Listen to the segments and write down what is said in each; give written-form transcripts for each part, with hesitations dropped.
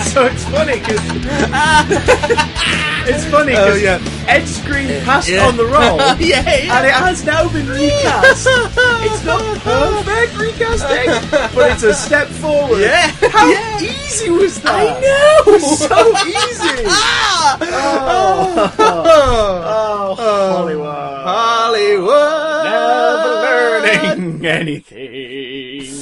So it's funny because Ed Skrein passed on the role, and it has now been recast. It's not perfect recasting, but it's a step forward. Yeah. How easy was that? I know. It was so easy. Hollywood. Never learning anything.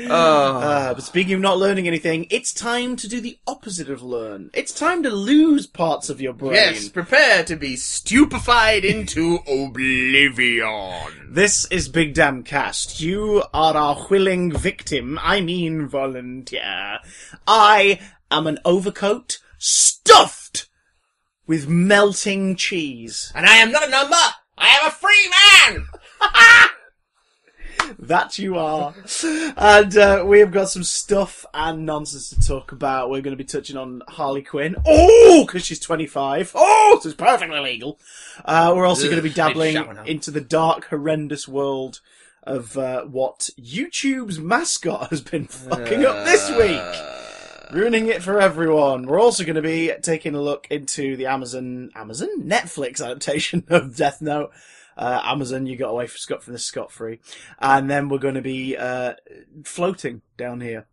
But speaking of not learning anything, it's time to do the opposite of learn. It's time to lose parts of your brain. Yes, prepare to be stupefied into oblivion. This is Big Damn Cast. You are our willing victim. I mean volunteer. I am an overcoat stuffed with melting cheese. And I am not a number. I am a free man. That you are. And we have got some stuff and nonsense to talk about. We're going to be touching on Harley Quinn. Oh, because she's 25. Oh, so it's perfectly legal. We're also going to be dabbling into the dark, horrendous world of what YouTube's mascot has been fucking up this week. Ruining it for everyone. We're also going to be taking a look into the Netflix adaptation of Death Note. Amazon, you got away from this scot-free. And then we're going to be floating down here.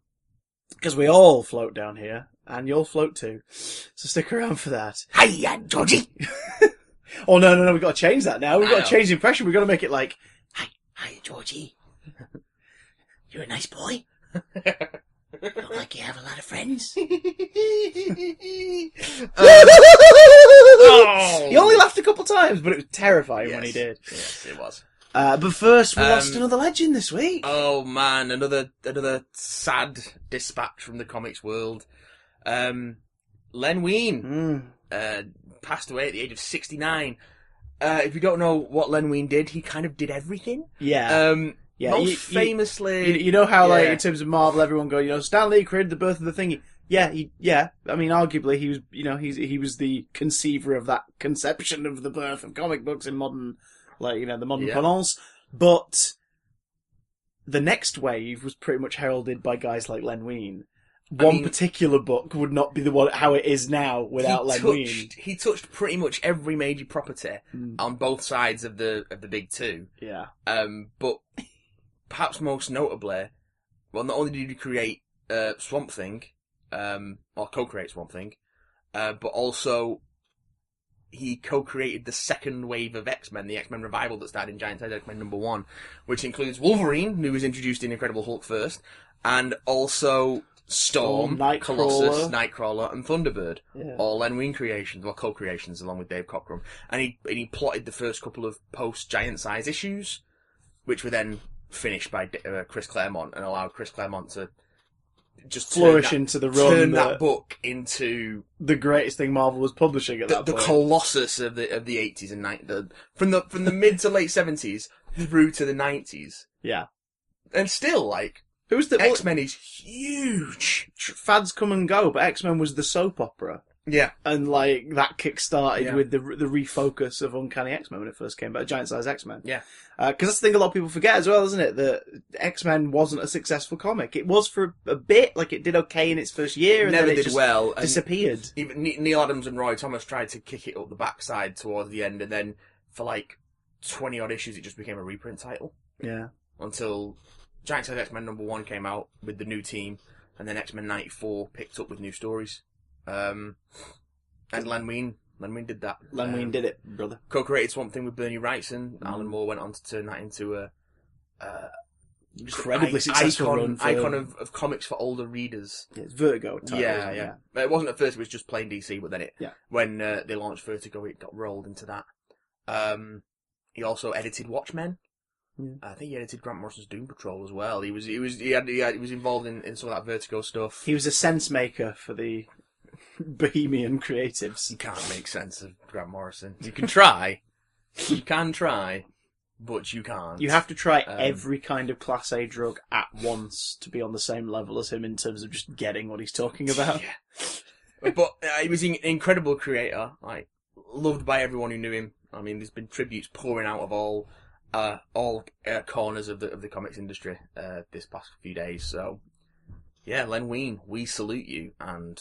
Because we all float down here, and you'll float too. So stick around for that. Hiya, Georgie! Oh, no, we've got to change that now. We've got to change the impression. We've got to make it like, Hi, Georgie. You're a nice boy. Look like you have a lot of friends. He only laughed a couple times, but it was terrifying when he did. Yes, it was. But first, we lost another legend this week. Oh man, another sad dispatch from the comics world. Len Wein passed away at the age of 69. If you don't know what Len Wein did, he kind of did everything. Yeah. Most famously... You know how, like, in terms of Marvel, everyone go, Stan Lee created the birth of the thingy. Yeah. I mean, arguably, he was, he was the conceiver of that conception of the birth of comic books in modern, the modern parlance. But the next wave was pretty much heralded by guys like Len Wein. One particular book would not be how it is now without Len Wein. He touched pretty much every major property on both sides of the big two. Yeah. But perhaps most notably, well, not only did he create Swamp Thing, or co-create Swamp Thing, but also he co-created the second wave of X-Men, the X-Men revival that started in Giant Size X-Men #1, which includes Wolverine, who was introduced in Incredible Hulk first, and also Storm, Colossus, Nightcrawler, and Thunderbird. Yeah. All Len Wein creations, or co-creations, along with Dave Cockrum. And he plotted the first couple of post-Giant Size issues, which were then finished by Chris Claremont, and allowed Chris Claremont to just flourish into the run. Turn that book into the greatest thing Marvel was publishing at that point. The colossus of the 80s and 90s, from the mid to late 70s through to the 90s. Yeah, and still X-Men is huge. Fads come and go, but X-Men was the soap opera. Yeah. And, that kick-started with the refocus of Uncanny X-Men when it first came back, Giant Size X-Men. Yeah. Because that's the thing a lot of people forget as well, isn't it? That X-Men wasn't a successful comic. It was for a bit, it did okay in its first year, and never then it did just well. Disappeared. Even Neil Adams and Roy Thomas tried to kick it up the backside towards the end, and then for 20-odd issues it just became a reprint title. Yeah. Until Giant Size X-Men #1 came out with the new team, and then X-Men 94 picked up with new stories. And Len Wein did that. Len Wein did it, brother. Co-created Swamp Thing with Bernie Wrightson. Alan Moore went on to turn that into a incredibly successful icon of comics for older readers. Yeah, it's Vertigo. Yeah. It wasn't at first; it was just plain DC. But then when they launched Vertigo, it got rolled into that. He also edited Watchmen. Yeah. I think he edited Grant Morrison's Doom Patrol as well. He was involved in some of that Vertigo stuff. He was a sense maker for the Bohemian creatives. You can't make sense of Grant Morrison. You can try. But you can't. You have to try every kind of Class A drug at once to be on the same level as him in terms of just getting what he's talking about. Yeah. But he was an incredible creator, loved by everyone who knew him. I mean, there's been tributes pouring out of all corners of the comics industry this past few days. So, yeah, Len Wein, we salute you, and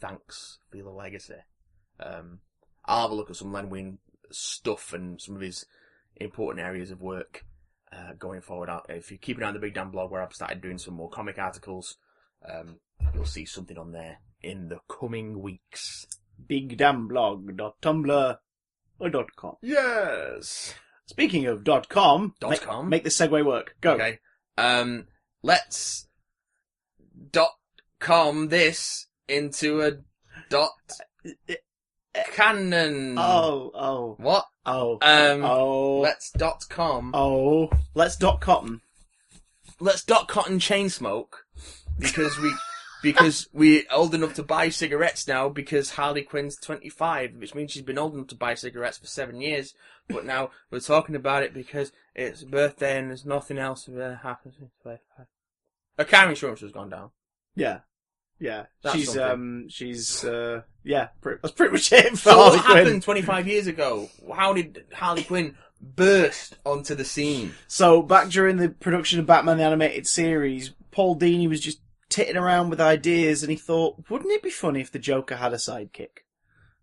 thanks for your legacy. I'll have a look at some Len Wein stuff and some of his important areas of work going forward. If you keep an eye on the Big Dan blog, where I've started doing some more comic articles, you'll see something on there in the coming weeks. BigDanblog.tumblr.com. Yes. Speaking of .com, .com? make this segue work. Go. Okay. Let's .com this into a .canon. Oh. What? Oh. Let's .com. Oh. Let's .cotton. Let's .cotton chain smoke because we're old enough to buy cigarettes now because Harley Quinn's 25, which means she's been old enough to buy cigarettes for 7 years. But now we're talking about it because it's a birthday and there's nothing else that happens. Her car insurance has gone down. Yeah. That's That's pretty much it for So Harley what Quinn. happened 25 years ago? How did Harley Quinn burst onto the scene? So, back during the production of Batman the Animated Series, Paul Dini was just titting around with ideas, and he thought, wouldn't it be funny if the Joker had a sidekick?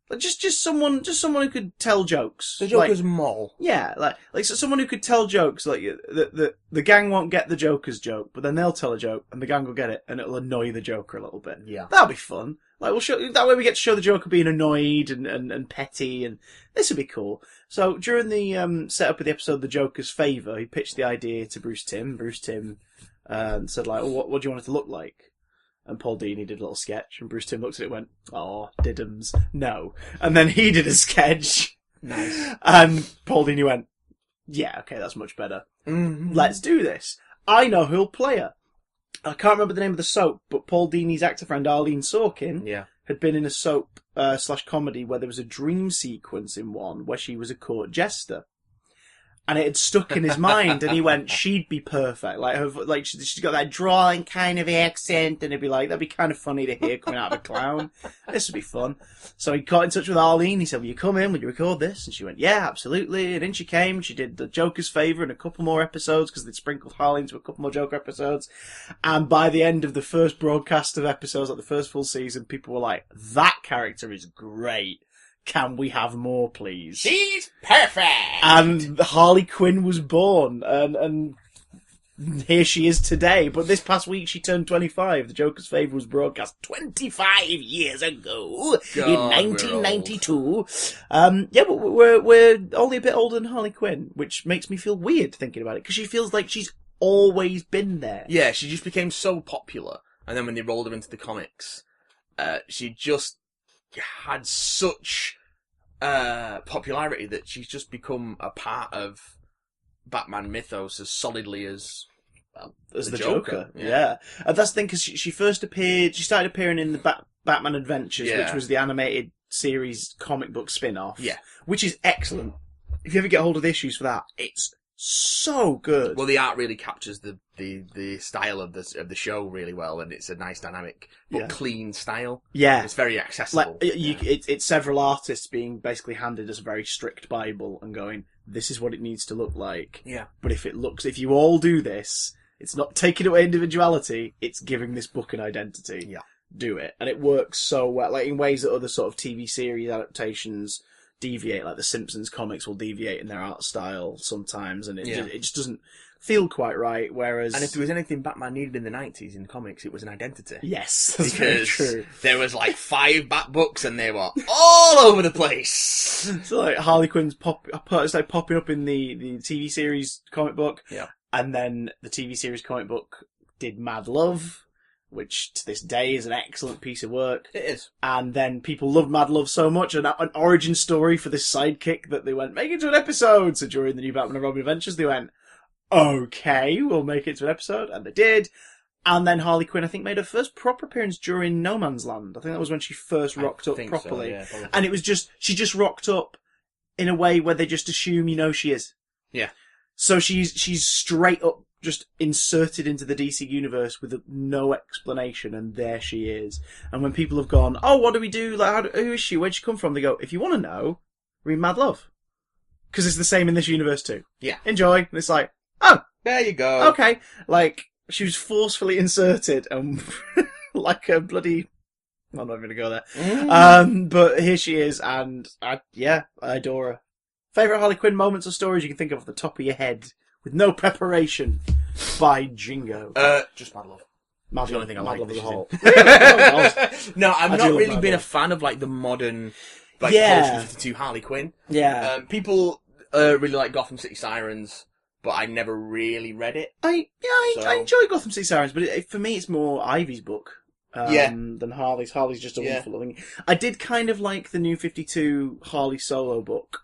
Like, just someone who could tell jokes. The Joker's mole. Yeah, like so someone who could tell jokes. Like the gang won't get the Joker's joke, but then they'll tell a joke, and the gang will get it, and it'll annoy the Joker a little bit. Yeah, that'll be fun. Like we'll show that way we get to show the Joker being annoyed and petty, and this would be cool. So during the setup of the episode, The Joker's Favour, he pitched the idea to Bruce Timm. Bruce Timm said like, well, what do you want it to look like? And Paul Dini did a little sketch, and Bruce Timm looked at it and went, "Oh, diddums, no." And then he did a sketch. Nice. And Paul Dini went, "Yeah, okay, that's much better. Mm-hmm. Let's do this. I know who'll play her." I can't remember the name of the soap, but Paul Dini's actor friend Arlene Sorkin had been in a soap / comedy where there was a dream sequence in one where she was a court jester. And it had stuck in his mind, and he went, she'd be perfect. Like she's got that drawling kind of accent, and it'd be like, that'd be kind of funny to hear coming out of a clown. This would be fun. So he got in touch with Arlene. He said, will you come in? Will you record this? And she went, yeah, absolutely. And in she came. She did The Joker's Favour and a couple more episodes, because they'd sprinkled Harley into a couple more Joker episodes. And by the end of the first broadcast of episodes, like the first full season, people were like, that character is great. Can we have more, please? She's perfect! And Harley Quinn was born, and here she is today. But this past week she turned 25. The Joker's Favour was broadcast 25 years ago, in 1992. But we're only a bit older than Harley Quinn, which makes me feel weird thinking about it, because she feels like she's always been there. Yeah, she just became so popular, and then when they rolled her into the comics, she just had such popularity that she's just become a part of Batman mythos as solidly as the Joker. Yeah. And that's the thing, because she first appeared, she started appearing in the Batman Adventures, which was the animated series comic book spin-off. Yeah. Which is excellent. If you ever get hold of the issues for that, it's so good. Well, the art really captures the style of the show really well, and it's a nice dynamic but clean style. Yeah, it's very accessible. It's several artists being basically handed us a very strict Bible and going, "This is what it needs to look like." Yeah, but if you all do this, it's not taking away individuality; it's giving this book an identity. Yeah, do it, and it works so well, like in ways that other sort of TV series adaptations deviate, like the Simpsons comics will deviate in their art style sometimes, and it just doesn't feel quite right. Whereas, and if there was anything Batman needed in the 90s in comics, it was an identity. Yes, that's very true. There was like 5 Bat books, and they were all over the place. So like Harley Quinn's popping up in the TV series comic book, and then the TV series comic book did Mad Love, which to this day is an excellent piece of work. It is. And then people loved Mad Love so much, and an origin story for this sidekick that they went, make it to an episode. So during the new Batman and Robin adventures, they went, okay, we'll make it to an episode. And they did. And then Harley Quinn, I think, made her first proper appearance during No Man's Land. I think that was when she first rocked up properly. So, yeah, and it was she just rocked up in a way where they just assume you know she is. Yeah. So she's straight up just inserted into the DC universe with no explanation, and there she is. And when people have gone, oh, what do we do? Like, who is she? Where'd she come from? They go, if you want to know, read Mad Love. Because it's the same in this universe too. Yeah. Enjoy. And it's like, oh. There you go. Okay. Like, She was forcefully inserted and like a bloody... I'm not going to go there. But here she is, and I adore her. Favourite Harley Quinn moments or stories you can think of off the top of your head with no preparation by Jingo. Just Mad Love. That's the only thing I like. No, I've not really been a fan of like the modern, like post 52 Harley Quinn. Yeah. People really like Gotham City Sirens, but I never really read it. I enjoy Gotham City Sirens, but for me it's more Ivy's book. Than Harley's. Harley's just a wonderful thing. I did kind of like the New 52 Harley solo book,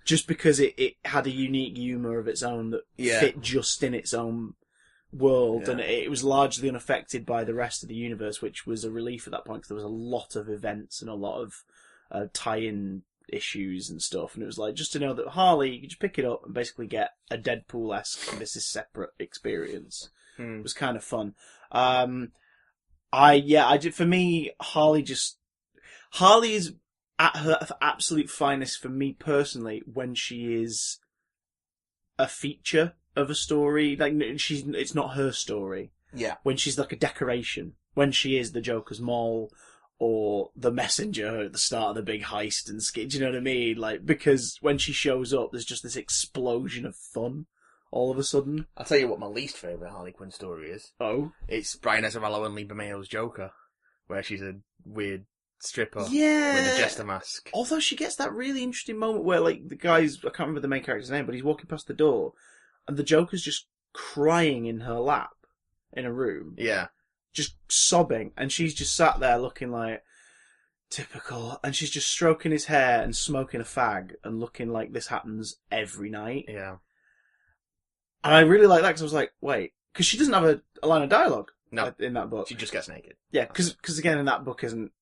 just because it had a unique humour of its own that fit just in its own world, and it was largely unaffected by the rest of the universe, which was a relief at that point, because there was a lot of events and a lot of tie-in issues and stuff, and it was like, just to know that Harley, you could just pick it up and basically get a Deadpool-esque, this is separate experience. It was kind of fun. For me, Harley is at her absolute finest for me personally when she is a feature of a story. Like, it's not her story. Yeah. When she's like a decoration. When she is the Joker's mole or the messenger at the start of the big heist and skit. Do you know what I mean? Like, because when she shows up, there's just this explosion of fun all of a sudden. I'll tell you what my least favourite Harley Quinn story is. Oh? It's Brian Azzarello and Lee Bermejo's Joker, where she's a weird stripper with a jester mask. Although she gets that really interesting moment where, like, the guy's, I can't remember the main character's name, but he's walking past the door, and the Joker's just crying in her lap in a room. Yeah. Just sobbing, and she's just sat there looking like, typical, and she's just stroking his hair and smoking a fag and looking like this happens every night. Yeah. And I really like that, because I was like, wait, because she doesn't have a line of dialogue in that book. She just gets naked. Yeah, because again, in that book isn't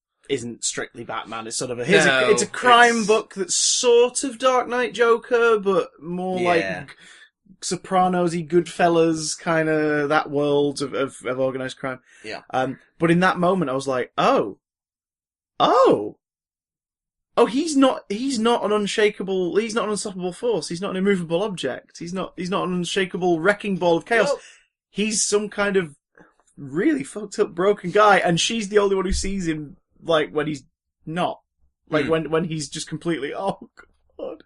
strictly Batman. It's sort of it's a crime book that's sort of Dark Knight Joker, but more like Sopranos-y, Goodfellas, kind of that world of organised crime. Yeah. But in that moment, I was like, oh, he's not an unshakable, he's not an unstoppable force. He's not an immovable object. He's not an unshakable wrecking ball of chaos. No. He's some kind of really fucked up, broken guy, and she's the only one who sees him, like, when he's not. Like, when he's just completely, oh, God.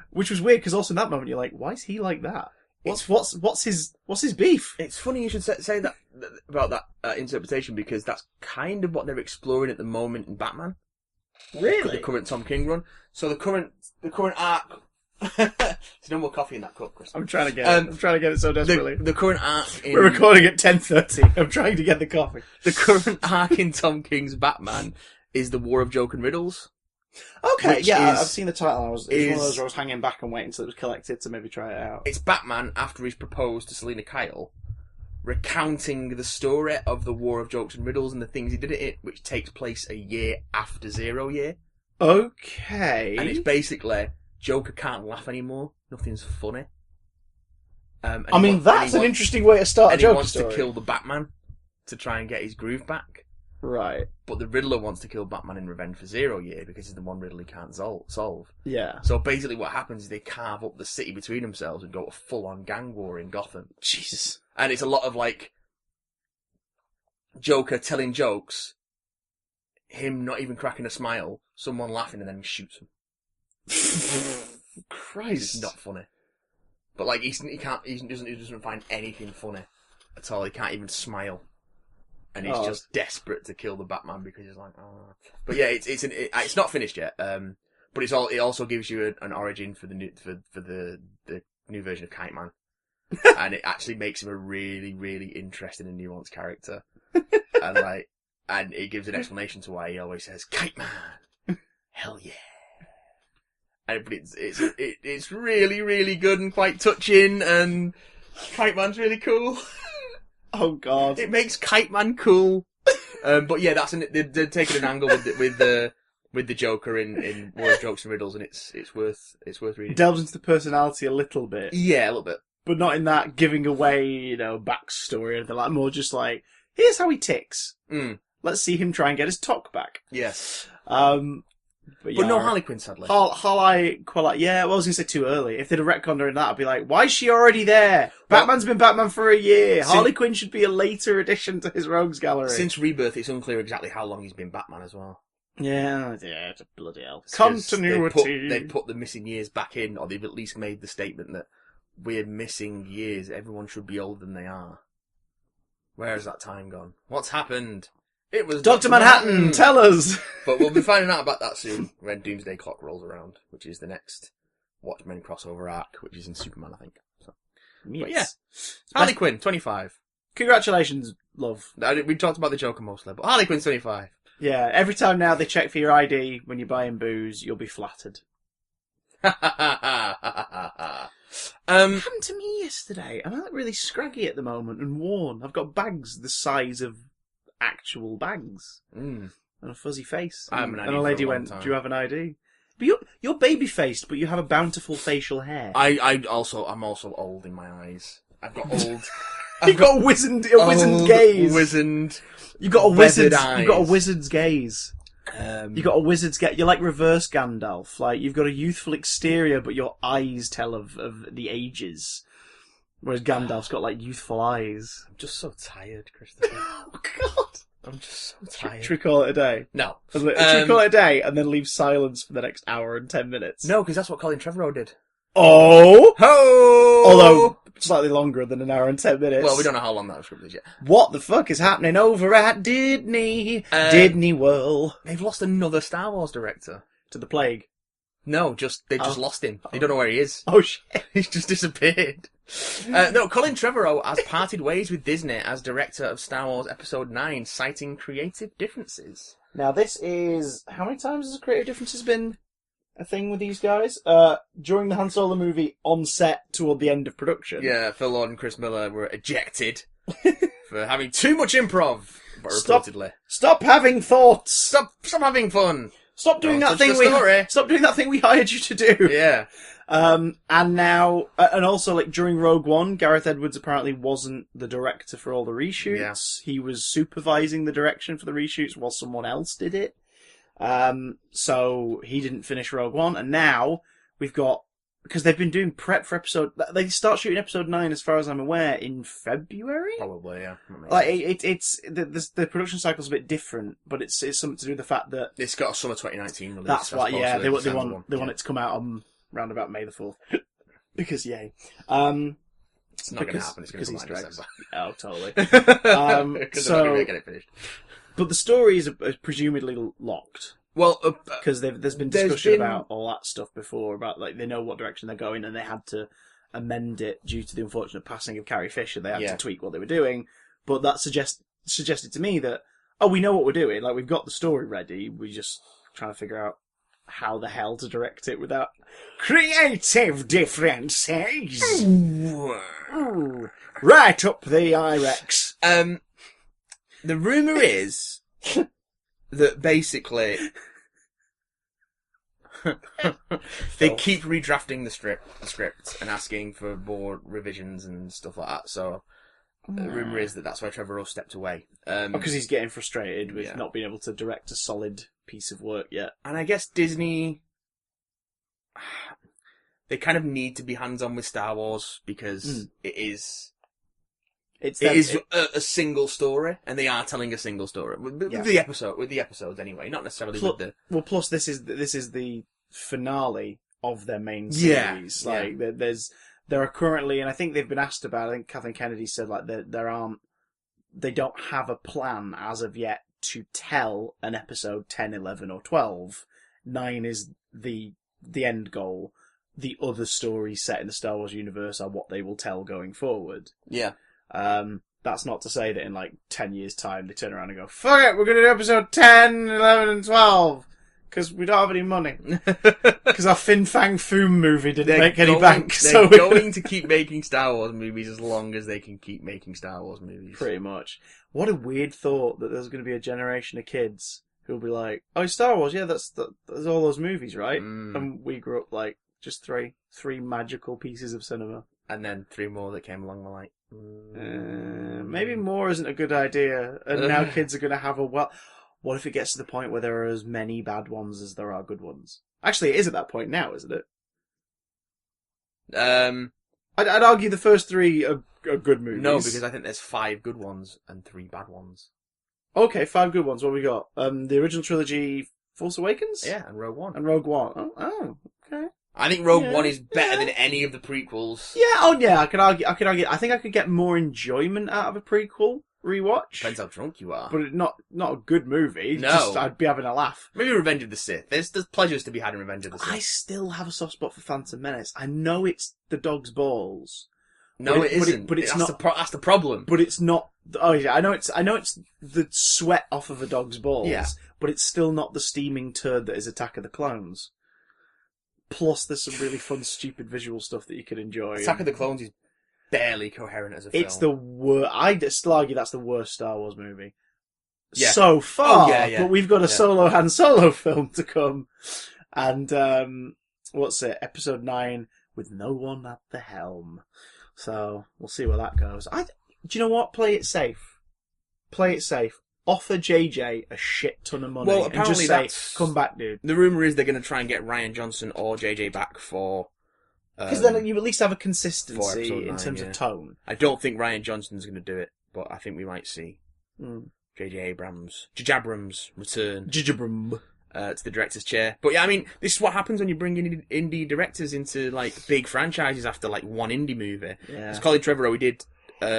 Which was weird, because also in that moment you're like, why is he like that? What's his beef? It's funny you should say that about that interpretation, because that's kind of what they're exploring at the moment in Batman. Really? The current Tom King run. So the current arc. There's no more coffee in that cup, Chris. I'm trying to get it so desperately. The current arc We're recording at 10:30. I'm trying to get the coffee. The current arc in Tom King's Batman is the War of Joke and Riddles. Okay, I've seen the title. It was one of those where I was hanging back and waiting until it was collected to maybe try it out. It's Batman after he's proposed to Selina Kyle, recounting the story of the War of Jokes and Riddles and the things he did at it, which takes place a year after 0 year. Okay. And it's basically, Joker can't laugh anymore. Nothing's funny. That's an interesting way to start a Joker story. And he wants to kill the Batman to try and get his groove back. Right. But the Riddler wants to kill Batman in revenge for 0 year because he's the one Riddler he can't solve. Yeah. So basically what happens is they carve up the city between themselves and go to full-on gang war in Gotham. Jesus. And it's a lot of, like, Joker telling jokes, him not even cracking a smile, someone laughing, and then he shoots him. Christ. It's not funny. But, like, he doesn't find anything funny at all. He can't even smile. And he's just desperate to kill the Batman because he's like, oh. But yeah, it's not finished yet. But it also gives you an origin for the new version of Kite Man. And it actually makes him a really, really interesting and nuanced character. And it gives an explanation to why he always says, Kite Man! Hell yeah! But it's really, really good and quite touching, and Kite Man's really cool. Oh God! It makes Kite Man cool. But yeah, they're taking an angle with the Joker in War of Jokes and Riddles, and it's worth reading. Delves into the personality a little bit. Yeah, a little bit. But not in that giving away, backstory or anything like that. More just like, here's how he ticks. Let's see him try and get his talk back. Yes. But no Harley Quinn, sadly. Harley Quinn, yeah, well, I was going to say too early. If they'd have retconned her in that, I'd be like, why is she already there? Batman's been Batman for a year. Harley Quinn should be a later addition to his rogues gallery. Since Rebirth, it's unclear exactly how long he's been Batman as well. Yeah, it's a bloody hell. Continuity. They've put the missing years back in, or they've at least made the statement that we're missing years. Everyone should be older than they are. Where has that time gone? What's happened? It was Dr. Manhattan, tell us! But we'll be finding out about that soon when Doomsday Clock rolls around, which is the next Watchmen crossover arc, which is in Superman, I think. So. Yes. But yeah. Harley Quinn, 25. Congratulations, love. We talked about the Joker mostly, but Harley Quinn's 25. Yeah, every time now they check for your ID when you're buying booze, you'll be flattered. Happened to me yesterday. I'm like really scraggy at the moment and worn. I've got bags the size of actual bags and a fuzzy face. And a lady went, "Do you have an ID?" But you're baby faced, but you have a bountiful facial hair. I'm also old in my eyes. I've got old. You've got a wizened gaze. Wizened. You've got a wizard's gaze. You got a wizard's gaze. You're like reverse Gandalf. Like you've got a youthful exterior, but your eyes tell of the ages. Whereas Gandalf's got like youthful eyes. I'm just so tired, Christopher. Oh God! I'm just so tired. Should we call it a day? No. Should we call it a day and then leave silence for the next hour and 10 minutes? No, because that's what Colin Trevorrow did. Oh! Ho! Although slightly longer than an hour and 10 minutes. Well, we don't know how long that script is yet. What the fuck is happening over at Disney? Disney World. They've lost another Star Wars director. To the plague. No, they've just lost him. They don't know where he is. Oh shit. He's just disappeared. No, Colin Trevorrow has parted ways with Disney as director of Star Wars Episode 9, citing creative differences. Now this is... How many times has creative differences been a thing with these guys? During the Han Solo movie, on set toward the end of production. Yeah, Phil Lord and Chris Miller were ejected for having too much improv, reportedly. Stop having thoughts! Stop having fun! Stop doing that thing we hired you to do. Yeah. And now, and also like during Rogue One, Gareth Edwards apparently wasn't the director for all the reshoots. Yeah. He was supervising the direction for the reshoots while someone else did it. So he didn't finish Rogue One, and now we've got, because they've been doing prep for they start shooting episode 9 as far as I'm aware in February? Probably, yeah. Like it's the production cycle's a bit different, but it's something to do with the fact that it's got a summer 2019 release. That's why, yeah, they want it to come out on round about May the 4th. Because yay. It's not going to happen, it's going to come out in December. Oh, totally. Because they're not going to get it finished. But the story is presumably locked. Well, because there's been discussion about all that stuff before, about like they know what direction they're going, and they had to amend it due to the unfortunate passing of Carrie Fisher. They had to tweak what they were doing, but that suggested to me that we know what we're doing. Like we've got the story ready. We're just trying to figure out how the hell to direct it without creative differences. Ooh. Right up the IREX. The rumour is that basically they keep redrafting the script and asking for more revisions and stuff like that. So the rumour is that that's why Trevorrow stepped away. Because he's getting frustrated with not being able to direct a solid piece of work yet. And I guess Disney, they kind of need to be hands-on with Star Wars because it is a single story, and they are telling a single story with the episodes anyway, not necessarily with the. Well, plus this is the finale of their main series. There are currently, and I think they've been asked about. I think Kathleen Kennedy said like they don't have a plan as of yet to tell an episode 10, 11, or 12. 9 is the end goal. The other stories set in the Star Wars universe are what they will tell going forward. Yeah. That's not to say that in like 10 years' time they turn around and go, fuck it, we're going to do episode 10, 11, and 12. Because we don't have any money. Because our Fin Fang Foom movie didn't make any bank. They're going to keep making Star Wars movies as long as they can keep making Star Wars movies. Pretty much. What a weird thought that there's going to be a generation of kids who'll be like, oh, Star Wars, yeah, that's all those movies, right? And we grew up like just three magical pieces of cinema. And then 3 more that came along the like... maybe more isn't a good idea. And now kids are going to have what if it gets to the point where there are as many bad ones as there are good ones? Actually, it is at that point now, isn't it? I'd argue the first 3 are good movies. No, because I think there's 5 good ones and 3 bad ones. Okay, 5 good ones. What have we got? The original trilogy, Force Awakens? Yeah, and Rogue One. And Rogue One. Oh, okay. I think Rogue One is better than any of the prequels. Yeah, I could argue. I think I could get more enjoyment out of a prequel rewatch. Depends how drunk you are. But not a good movie. No. Just, I'd be having a laugh. Maybe Revenge of the Sith. There's pleasures to be had in Revenge of the Sith. I still have a soft spot for Phantom Menace. I know it's the dog's balls. No, it isn't. But it's that's not. That's the problem. But it's not. Oh yeah, I know it's the sweat off of a dog's balls. Yeah. But it's still not the steaming turd that is Attack of the Clones. Plus, there's some really fun, stupid visual stuff that you can enjoy. Attack of the Clones is barely coherent as a film. It's the worst. I'd still argue that's the worst Star Wars movie Yeah. so far. Oh, yeah. But we've got a solo Han Solo film to come, and what's it? Episode 9 with no one at the helm. So we'll see where that goes. Do you know what? Play it safe. Play it safe. Offer JJ a shit ton of money. Well, and apparently just say, come back, dude. The rumour is they're going to try and get Rian Johnson or JJ back for... Because then you at least have a consistency episode 9, in terms of tone. I don't think Rian Johnson's going to do it, but I think we might see J.J. Abrams' return Jijabrum. To the director's chair. But yeah, I mean, this is what happens when you bring in indie directors into like big franchises after like one indie movie. Yeah. It's Colin Trevorrow, he did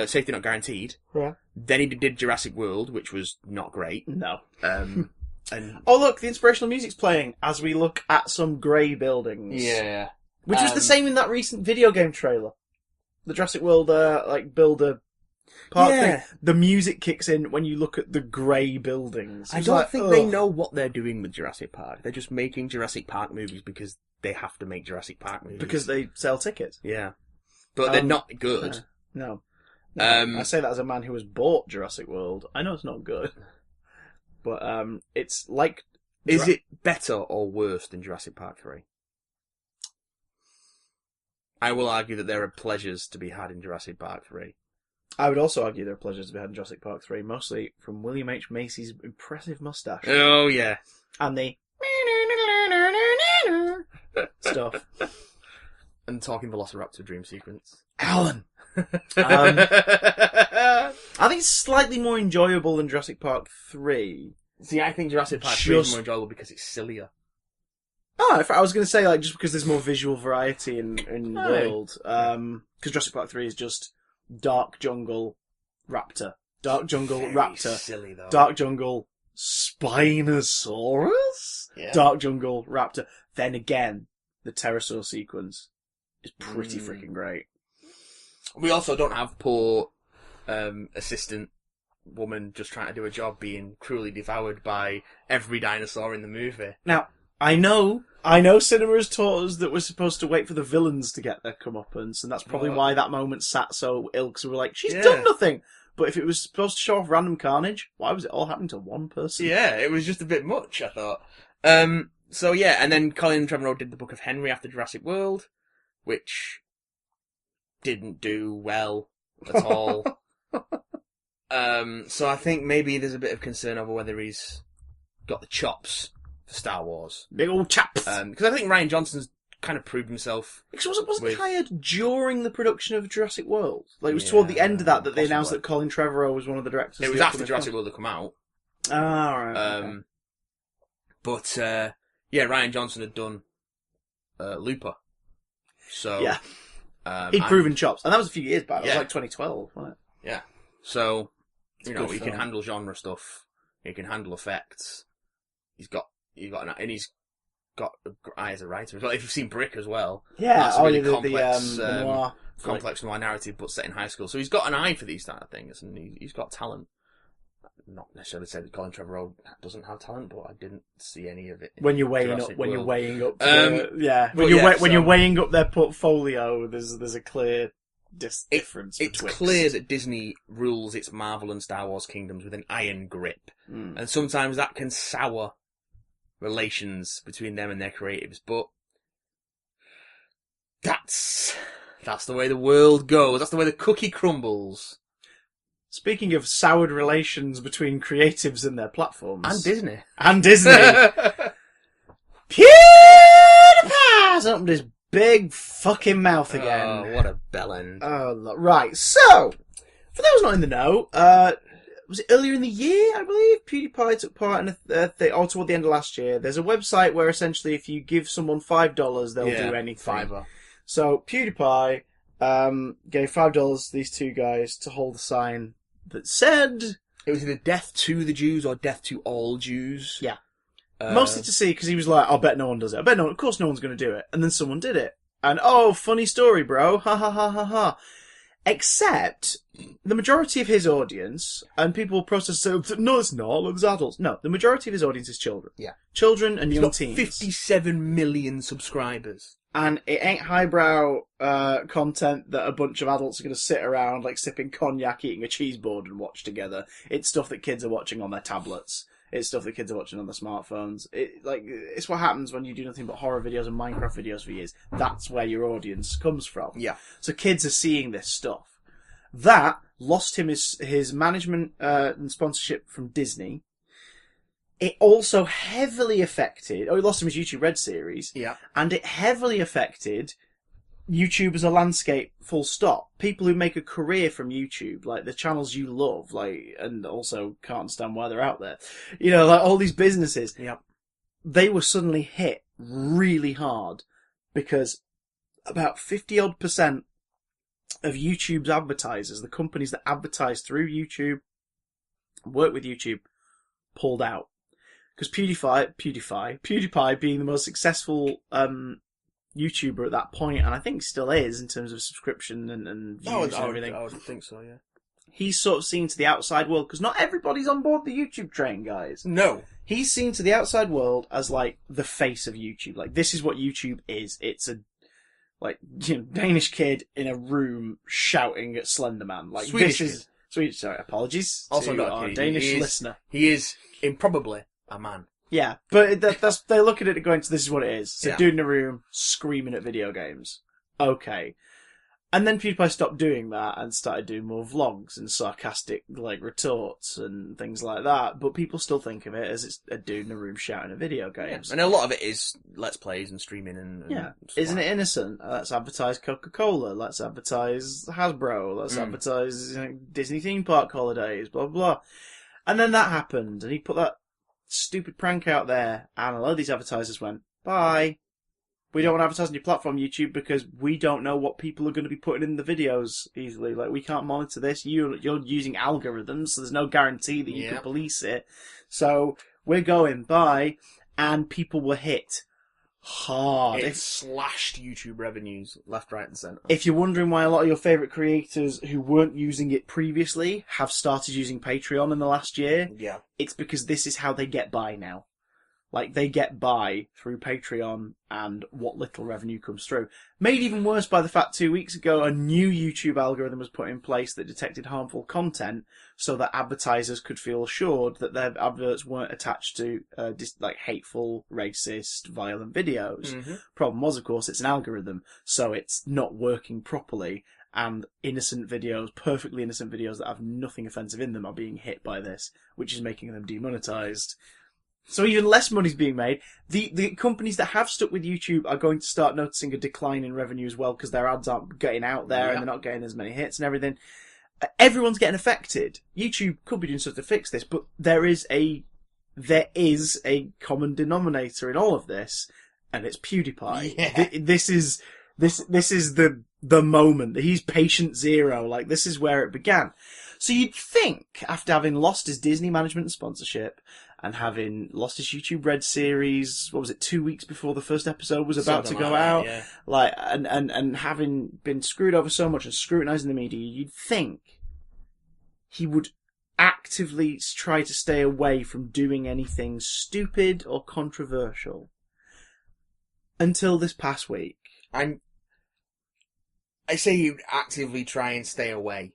Safety Not Guaranteed. Yeah. Then he did Jurassic World, which was not great. No. And oh look, the inspirational music's playing as we look at some grey buildings. yeah, Which was the same in that recent video game trailer. The Jurassic World, builder part thing. The music kicks in when you look at the grey buildings. I don't think they know what they're doing with Jurassic Park. They're just making Jurassic Park movies because they have to make Jurassic Park movies. Because they sell tickets. Yeah. But they're not good. No. I say that as a man who has bought Jurassic World. I know it's not good. But it's like... Is it better or worse than Jurassic Park 3? I will argue that there are pleasures to be had in Jurassic Park 3. I would also argue there are pleasures to be had in Jurassic Park 3, mostly from William H. Macy's impressive moustache. Oh, yeah. And the... stuff. And talking Velociraptor dream sequence. Alan! I think it's slightly more enjoyable than Jurassic Park 3. See, I think Jurassic Park 3 is more enjoyable because it's sillier. Oh, I was going to say, like, just because there's more visual variety in the world. Because Jurassic Park 3 is just dark jungle raptor. Dark jungle raptor. Silly, though. Dark jungle Spinosaurus? Yeah. Dark jungle raptor. Then again, the pterosaur sequence is pretty freaking great. We also don't have poor assistant woman just trying to do a job being cruelly devoured by every dinosaur in the movie. Now, I know cinema has taught us that we're supposed to wait for the villains to get their comeuppance, and that's probably why that moment sat so ill, because we were like, she's done nothing! But if it was supposed to show off random carnage, why was it all happening to one person? Yeah, it was just a bit much, I thought. So yeah, and then Colin Trevorrow did the Book of Henry after Jurassic World, which didn't do well at all. So I think maybe there's a bit of concern over whether he's got the chops for Star Wars. Big old chaps! Because I think Rian Johnson's kind of proved himself. Because wasn't he hired during the production of Jurassic World? Like, it was toward the end of that they announced that Colin Trevorrow was one of the directors. It was after Jurassic World had come out. Ah, right. Okay. But, yeah, Rian Johnson had done Looper. So... Yeah. He'd proven chops. And that was a few years back. It was like 2012, wasn't it? Yeah. So, he film. can handle genre stuff. He can handle effects. He's got an eye as a writer as well. If you've seen Brick as well. Yeah. That's a really complex noir narrative, but set in high school. So he's got an eye for these kind of things, and he's got talent. Not necessarily say that Colin Trevorrow doesn't have talent, but I didn't see any of it. When you're weighing up, when you're weighing up their portfolio, there's a clear difference. It's clear that Disney rules its Marvel and Star Wars kingdoms with an iron grip, and sometimes that can sour relations between them and their creatives. But that's the way the world goes. That's the way the cookie crumbles. Speaking of soured relations between creatives and their platforms. And Disney. And Disney. PewDiePie's opened his big fucking mouth again. Oh, what a bellend. Oh, right. So, for those not in the know, was it earlier in the year, I believe? PewDiePie took part in toward the end of last year. There's a website where essentially if you give someone $5, they'll do anything. $5. So, PewDiePie gave $5 to these two guys to hold a sign that said... It was either death to the Jews or death to all Jews. Yeah. Mostly to see, because he was like, I bet no one does it. Of course no one's going to do it. And then someone did it. And, oh, funny story, bro. Ha ha ha ha ha. Except, the majority of his audience, and people will process say, no, it's not, it's adults. No, the majority of his audience is children. Yeah. Children and young got teens. 57 million subscribers. And it ain't highbrow content that a bunch of adults are going to sit around, like, sipping cognac, eating a cheeseboard and watch together. It's stuff that kids are watching on their tablets. It's stuff that kids are watching on their smartphones. It's what happens when you do nothing but horror videos and Minecraft videos for years. That's where your audience comes from. Yeah. So kids are seeing this stuff. That lost him his management and sponsorship from Disney. It also heavily affected... Oh, he lost him his YouTube Red series. Yeah. And it heavily affected YouTube as a landscape, full stop. People who make a career from YouTube, like the channels you love, like, and also can't understand why they're out there. You know, like all these businesses. Yep. They were suddenly hit really hard because about 50-odd% of YouTube's advertisers, the companies that advertise through YouTube, work with YouTube, pulled out. Because PewDiePie being the most successful YouTuber at that point, and I think still is in terms of subscription and views and everything. I would think so, yeah. He's sort of seen to the outside world, because not everybody's on board the YouTube train, guys. No. He's seen to the outside world as, like, the face of YouTube. Like, this is what YouTube is. It's a, like, Danish kid in a room shouting at Slenderman. Like, Swedish this is... Swedish, sorry, apologies also to not our a kid. Danish listener. He is improbably a man. Yeah, but they look at it going, this is what it is. So Yeah. dude in a room screaming at video games. Okay. And then PewDiePie stopped doing that and started doing more vlogs and sarcastic, like, retorts and things like that. But people still think of it as it's a dude in a room shouting at video games. And a lot of it is Let's Plays and streaming and Yeah. stuff Isn't like it innocent? Let's advertise Coca-Cola. Let's advertise Hasbro. Let's advertise Disney theme park holidays, blah, blah, blah. And then that happened, and he put that stupid prank out there, and a lot of these advertisers went, bye. We don't want to advertise on your platform, YouTube, because we don't know what people are going to be putting in the videos easily. Like, we can't monitor this. You're using algorithms, so there's no guarantee that you can police it. So, we're going, bye. And people were hit hard. It slashed YouTube revenues left, right, and centre. If you're wondering why a lot of your favourite creators who weren't using it previously have started using Patreon in the last year, Yeah. it's because this is how they get by now. Like, they get by through Patreon and what little revenue comes through. Made even worse by the fact 2 weeks ago a new YouTube algorithm was put in place that detected harmful content so that advertisers could feel assured that their adverts weren't attached to like hateful, racist, violent videos. Mm-hmm. Problem was, of course, it's an algorithm, so it's not working properly, and innocent videos, perfectly innocent videos that have nothing offensive in them are being hit by this, which is making them demonetized. So even less money's being made. The companies that have stuck with YouTube are going to start noticing a decline in revenue as well because their ads aren't getting out there and they're not getting as many hits and everything. Everyone's getting affected. YouTube could be doing stuff to fix this, but there is a common denominator in all of this, and it's PewDiePie. Yeah. This is the moment. He's patient zero. Like, this is where it began. So you'd think, after having lost his Disney management and sponsorship, and having lost his YouTube Red series, 2 weeks before the first episode was about to go out, like, and having been screwed over so much and scrutinising the media, you'd think he would actively try to stay away from doing anything stupid or controversial. Until this past week. I say you'd actively try and stay away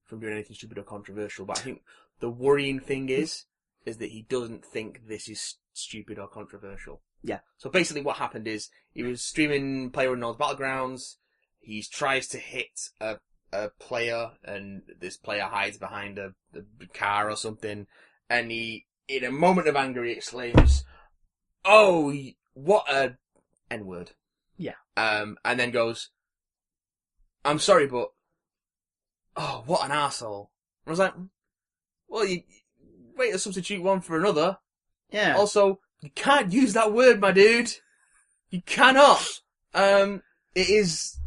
from doing anything stupid or controversial, but I think the worrying thing is that he doesn't think this is stupid or controversial. Yeah. So basically what happened is he was streaming PlayerUnknown's Battlegrounds. He tries to hit a a player, and this player hides behind a car or something, and he, in a moment of anger, he exclaims, "Oh, what a N-word." Yeah. And then goes, "I'm sorry, but, oh, what an arsehole." I was like, well, you wait to substitute one for another. Yeah. Also, you can't use that word, my dude. You cannot. It is,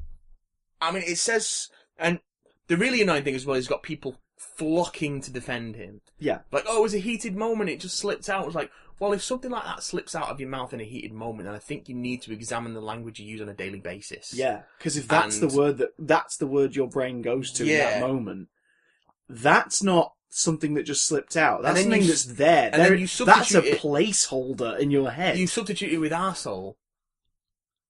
I mean, it says, and the really annoying thing as well is got people flocking to defend him. Yeah. Like, oh, it was a heated moment, it just slipped out. It was like, well, if something like that slips out of your mouth in a heated moment, then I think you need to examine the language you use on a daily basis. Yeah, because if that's the word that's the word your brain goes to in that moment, that's not something that just slipped out. That's something that's there. And then you that's a substitute placeholder in your head. You substitute it with arsehole,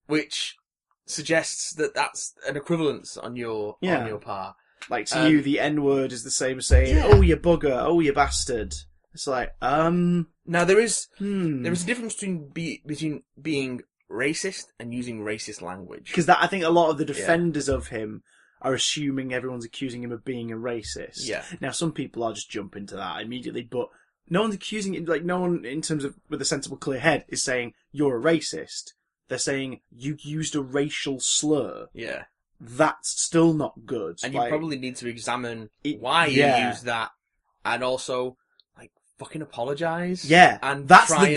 which suggests that that's an equivalence on your part. Like, to you, the N-word is the same as saying, "Oh, you bugger, oh, you bastard." It's like, Now, there is a difference between being racist and using racist language. Because I think a lot of the defenders of him are assuming everyone's accusing him of being a racist. Yeah. Now, some people are just jumping to that immediately, but no one's accusing it, like, no one, in terms of, with a sensible, clear head, is saying, you're a racist. They're saying, you used a racial slur. Yeah. That's still not good. And you probably need to examine why you used that, and also, fucking apologise. Yeah, and that's try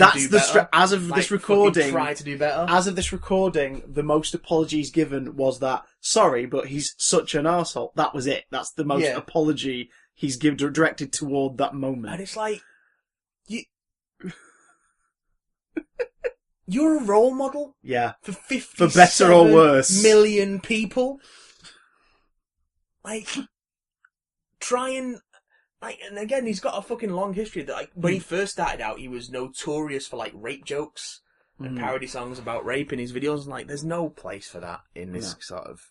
as of this recording. Try to do better. As of this recording, the most apologies given was that, sorry, but he's such an arsehole. That was it. That's the most apology he's directed toward that moment. And it's like, you're a role model. Yeah, for 50, for better or worse, million people. Like, try and. And again, he's got a fucking long history. That, when he first started out, he was notorious for rape jokes and parody songs about rape in his videos. And there's no place for that in this sort of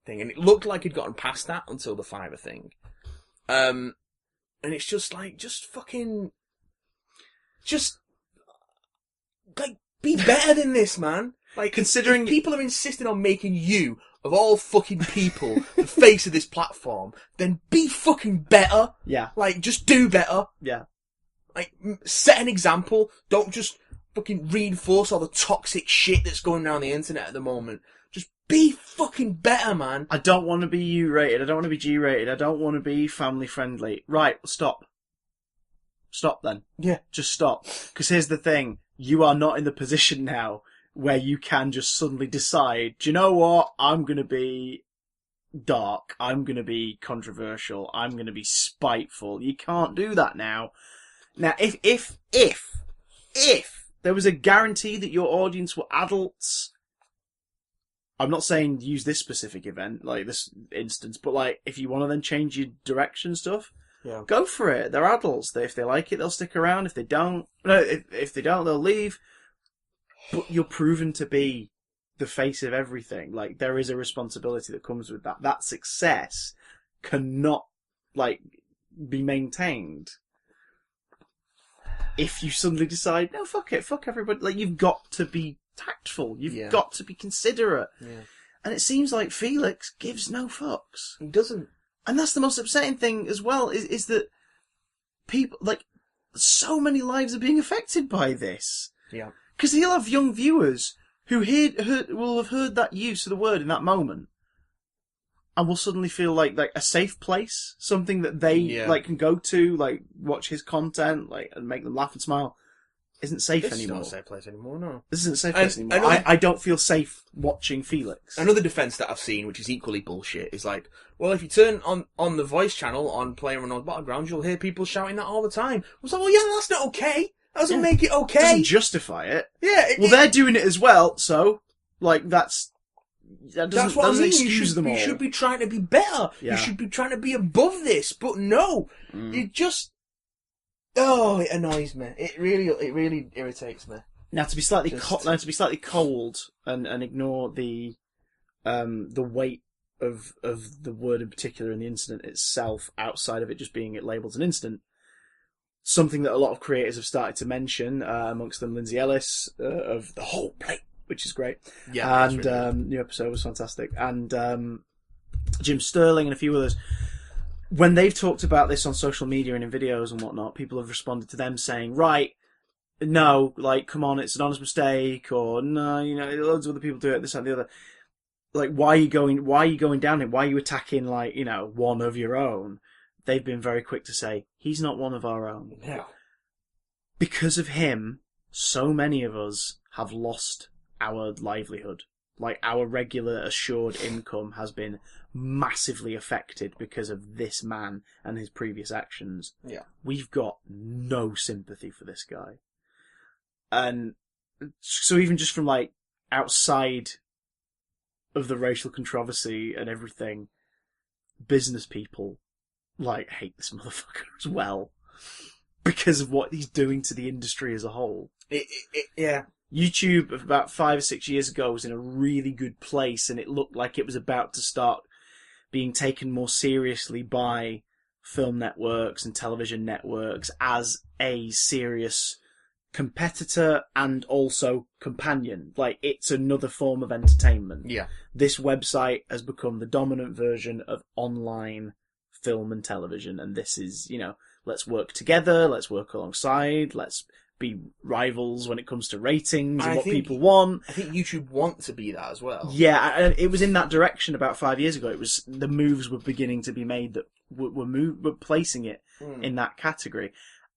thing. And it looked like he'd gotten past that until the Fiverr thing. And it's just be better than this, man. Considering if people are insisting on making you, of all fucking people, the face of this platform, then be fucking better. Yeah. Just do better. Yeah. Set an example. Don't just fucking reinforce all the toxic shit that's going around the internet at the moment. Just be fucking better, man. I don't want to be U-rated. I don't want to be G-rated. I don't want to be family-friendly. Right, stop. Stop then. Yeah. Just stop. Because here's the thing. You are not in the position now where you can just suddenly decide, do you know what? I'm going to be dark. I'm going to be controversial. I'm going to be spiteful. You can't do that now. Now, if there was a guarantee that your audience were adults, I'm not saying use this specific event, this instance, but if you want to then change your direction stuff, go for it. They're adults. If they like it, they'll stick around. If they don't, they'll leave. But you're proven to be the face of everything. There is a responsibility that comes with that. That success cannot, be maintained if you suddenly decide, no, fuck it, fuck everybody. You've got to be tactful. You've got to be considerate. Yeah. And it seems like Felix gives no fucks. He doesn't. And that's the most upsetting thing as well, is that people, so many lives are being affected by this. Yeah. Because he'll have young viewers who will have heard that use of the word in that moment, and will suddenly feel like a safe place, something that they can go to, watch his content, and make them laugh and smile. Isn't safe anymore. It's not a safe place anymore. No, this isn't a safe place anymore. I don't feel safe watching Felix. Another defense that I've seen, which is equally bullshit, is well, if you turn on the voice channel on Player Unknown's Battlegrounds, you'll hear people shouting that all the time. I was like, well, yeah, that's not okay. That doesn't make it okay. Doesn't justify it. Yeah. They're doing it as well, so that that's what I mean. excuse them all. You should be trying to be better. Yeah. You should be trying to be above this, but no, you just. Oh, it annoys me. It really irritates me. Now to be slightly cold and ignore the weight of the word in particular in the incident itself, outside of it just being labelled as an incident. Something that a lot of creators have started to mention, amongst them Lindsay Ellis of The Whole Plate, which is great. Yeah, and really new episode was fantastic. And Jim Sterling and a few others, when they've talked about this on social media and in videos and whatnot, people have responded to them saying, right, no, like, come on, it's an honest mistake, or no, loads of other people do it, this and the other. Like, why are you going down it? Why are you attacking, like, one of your own? They've been very quick to say, he's not one of our own. No. Because of him, so many of us have lost our livelihood. Like, our regular assured income has been massively affected because of this man and his previous actions. Yeah. We've got no sympathy for this guy. And so even just from, like, outside of the racial controversy and everything, business people, like, hate this motherfucker as well. Because of what he's doing to the industry as a whole. Yeah. YouTube, about 5 or 6 years ago, was in a really good place, and it looked like it was about to start being taken more seriously by film networks and television networks as a serious competitor and also companion. Like, it's another form of entertainment. Yeah. This website has become the dominant version of online film and television, and this is, let's work together, let's work alongside, let's be rivals when it comes to ratings and what people want. I think YouTube want to be that as well. Yeah, it was in that direction about 5 years ago. It was, the moves were beginning to be made that were placing it in that category.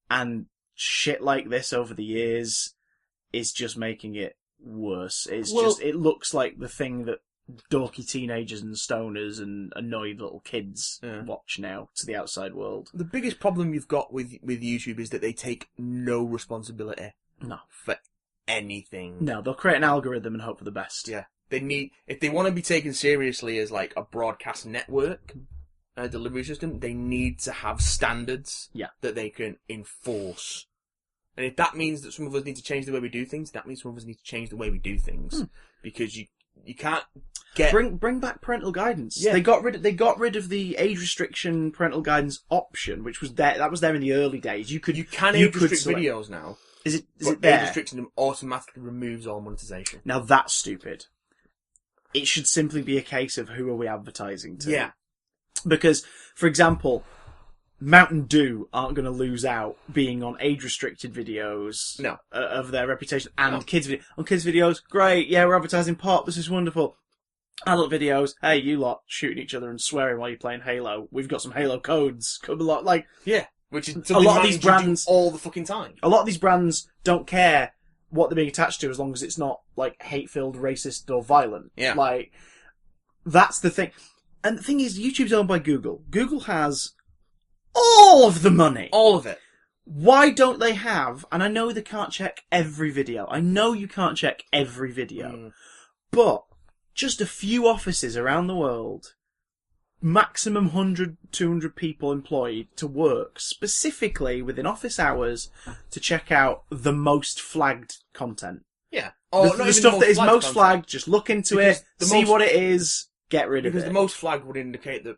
And shit like this over the years is just making it worse. It looks like the thing that dorky teenagers and stoners and annoyed little kids watch now to the outside world. The biggest problem you've got with YouTube is that they take no responsibility for anything. No, they'll create an algorithm and hope for the best. Yeah. If they want to be taken seriously as like a broadcast network, a delivery system, they need to have standards that they can enforce. And if that means that some of us need to change the way we do things, that means some of us need to change the way we do things. Because you can't get... Bring back parental guidance. Yeah. They got rid of the age restriction parental guidance option, which was there. That was there in the early days. You can age restrict videos now. Is it But there? age restricting them automatically removes all monetization. Now that's stupid. It should simply be a case of who are we advertising to. Yeah. Because, for example, Mountain Dew aren't going to lose out being on age-restricted videos of their reputation. And kids videos, great, yeah, we're advertising pop, this is wonderful. Adult videos, hey, you lot shooting each other and swearing while you're playing Halo. We've got some Halo codes. Come along, like... Yeah, which is a lot of these brands do all the fucking time. A lot of these brands don't care what they're being attached to as long as it's not, like, hate-filled, racist, or violent. Yeah. Like, that's the thing. And the thing is, YouTube's owned by Google. Google has all of the money. All of it. Why don't they have, and I know they can't check every video. I know you can't check every video. But just a few offices around the world, maximum 100, 200 people employed to work specifically within office hours to check out the most flagged content. Yeah. The stuff that is most flagged, just look into it, see what it is, get rid of it. Because the most flagged would indicate that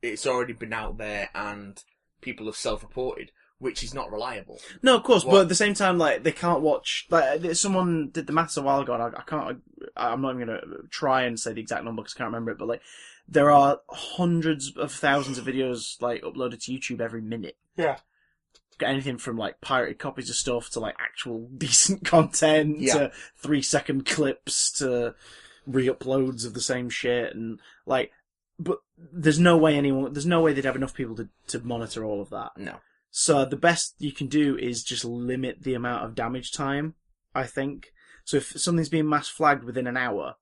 it's already been out there and people have self-reported, which is not reliable. No, of course, but at the same time, like, they can't watch... Like, someone did the maths a while ago, and I'm not even going to try and say the exact number because I can't remember it, but, like, there are hundreds of thousands of videos, like, uploaded to YouTube every minute. Yeah. Anything from, like, pirated copies of stuff to, like, actual decent content to 3-second clips to re-uploads of the same shit, and, like... But there's no way they'd have enough people to monitor all of that. No. So the best you can do is just limit the amount of damage time, I think. So if something's being mass flagged within an hour,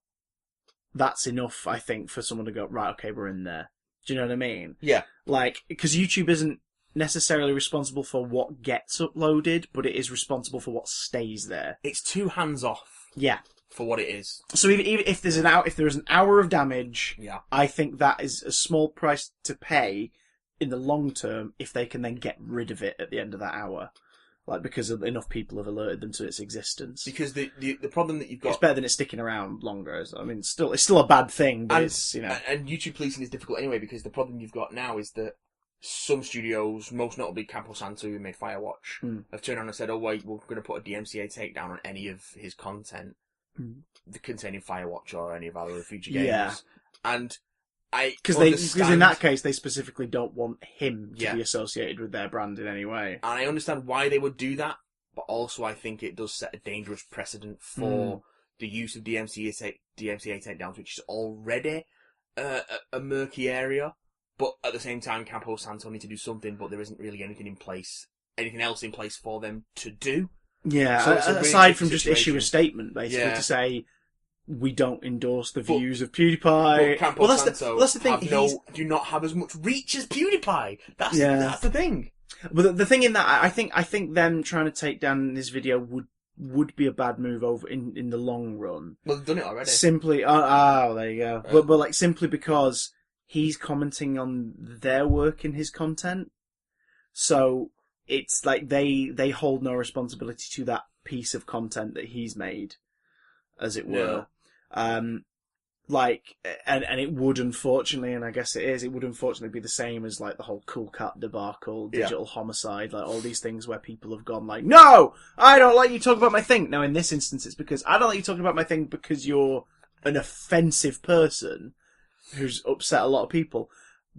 that's enough, I think, for someone to go, right, okay, we're in there. Do you know what I mean? Yeah. Like, because YouTube isn't necessarily responsible for what gets uploaded, but it is responsible for what stays there. It's too hands off. Yeah. For what it is. So even if there's an hour of damage, I think that is a small price to pay in the long term if they can then get rid of it at the end of that hour. Like, because enough people have alerted them to its existence. Because the problem that you've got... It's better than it sticking around longer. I mean, it's still a bad thing, but it's, And YouTube policing is difficult anyway, because the problem you've got now is that some studios, most notably Campo Santo, who made Firewatch, have turned around and said, oh wait, we're going to put a DMCA takedown on any of his content containing Firewatch or any of our other future games. Yeah. And Because in that case, they specifically don't want him to Yeah. be associated with their brand in any way. And I understand why they would do that, but also I think it does set a dangerous precedent for the use of DMCA takedowns, which is already a murky area. But at the same time, Campo Santo need to do something, but there isn't really anything else in place for them to do. Yeah, So it's a really aside from tricky just issue a situation. statement, basically, Yeah. to say, we don't endorse the But- views of PewDiePie. But Campo Santo that's the thing. do not have as much reach as PewDiePie. That's the thing. But the thing in that, I think them trying to take down this video would be a bad move over in the long run. Well, they've done it already. Simply, there you go. But like simply because he's commenting on their work in his content, so it's like they hold no responsibility to that piece of content that he's made, as it were. Like, and it would unfortunately, and I guess it would unfortunately be the same as like the whole Cool Cat debacle, digital homicide, like all these things where people have gone like, no, I don't like you talking about my thing. Now in this instance, it's because I don't like you talking about my thing because you're an offensive person who's upset a lot of people.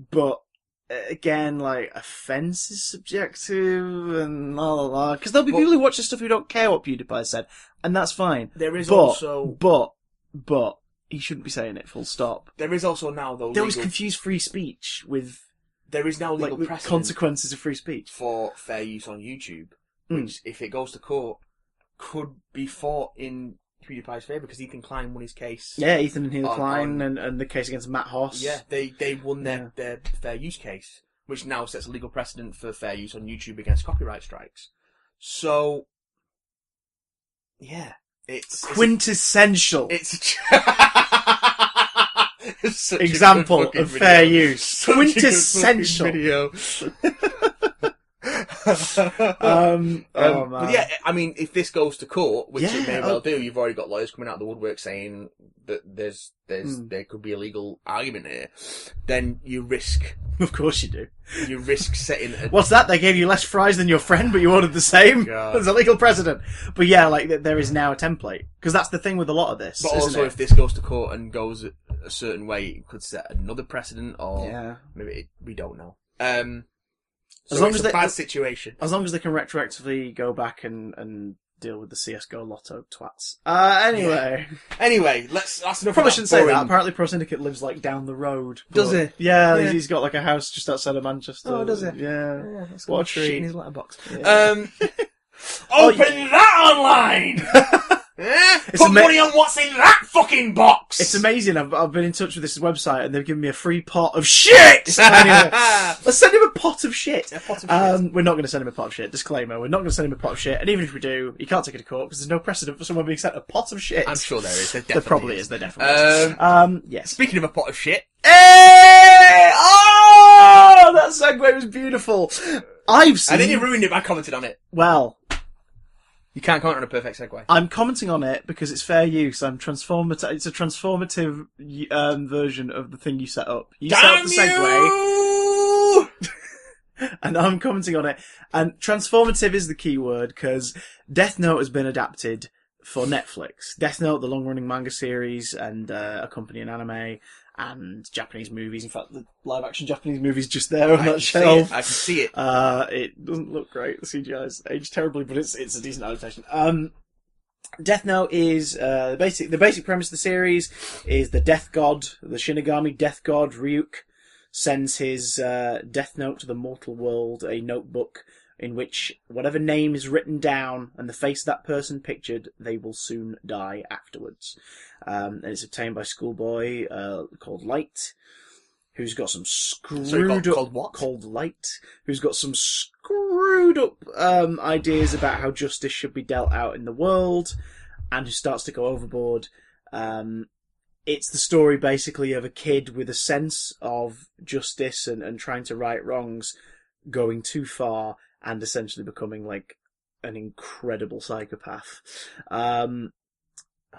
But again, like, offence is subjective and la la la. Because there'll be people who watch this stuff who don't care what PewDiePie said, and that's fine. There is But he shouldn't be saying it, full stop. There is also now, though, They always confuse free speech with there is now legal with precedent consequences of free speech. for fair use on YouTube, which, if it goes to court, could be fought in PewDiePie's favour, because Ethan Klein won his case. Yeah, Ethan and Hill Klein and the case against Matt Hoss. Yeah, they won their fair use case, which now sets a legal precedent for fair use on YouTube against copyright strikes. So, yeah, it's quintessential. It's such example a good of fair video. use. Such Quintessential a good video. Man. But yeah, I mean, if this goes to court, which it may Yeah, well do, you've already got lawyers coming out of the woodwork saying that there could be a legal argument here. Then you risk, Of course you do. setting. What's that? They gave you less fries than your friend, but you ordered the same. God. There's a legal precedent. But yeah, like there is now a template, because that's the thing with a lot of this. But isn't also, it? if this goes to court and goes a certain way, it could set another precedent, or maybe we don't know. So As long it's as a bad situation. As long as they can retroactively go back and deal with the CS:GO Lotto twats. Anyway, that's enough. Probably of shouldn't that say boring- that. Apparently, Pro Syndicate lives like down the road. Does but- he? Yeah, Yeah. he's got like a house just outside of Manchester. Oh, does he? Yeah. That's What a got shit treat. in his letterbox. Yeah. Open that online. Put money on what's in that fucking box. It's amazing. I've been in touch with this website and they've given me a free pot of shit. Anyway, let's send him a pot of shit. A pot of shit. We're not going to send him a pot of shit. Disclaimer: we're not going to send him a pot of shit. And even if we do, he can't take it to court because there's no precedent for someone being sent a pot of shit. I'm sure there is. There probably is. There definitely is. Yes. Speaking of a pot of shit, Hey! Oh, that segue was beautiful. I've seen. and then you ruined it by commenting on it. Well, You can't comment on a perfect segue. I'm commenting on it because it's fair use. It's a transformative version of the thing you set up. You set up the segue, and I'm commenting on it. And transformative is the key word because Death Note has been adapted for Netflix. Death Note, the long-running manga series, and accompanying anime and Japanese movies. In fact, the live-action Japanese movies just there on that shelf. I can see it. It doesn't look great. The CGI's aged terribly, but it's a decent adaptation. Death Note is the basic premise of the series is the death god, the Shinigami death god Ryuk sends his death note to the mortal world, a notebook in which whatever name is written down and the face of that person pictured, they will soon die afterwards. And it's obtained by a schoolboy called Light, who's got some screwed up... Called what? Called Light, who's got some screwed up ideas about how justice should be dealt out in the world, and who starts to go overboard. It's the story, basically, of a kid with a sense of justice and trying to right wrongs, going too far, and essentially becoming, like, an incredible psychopath.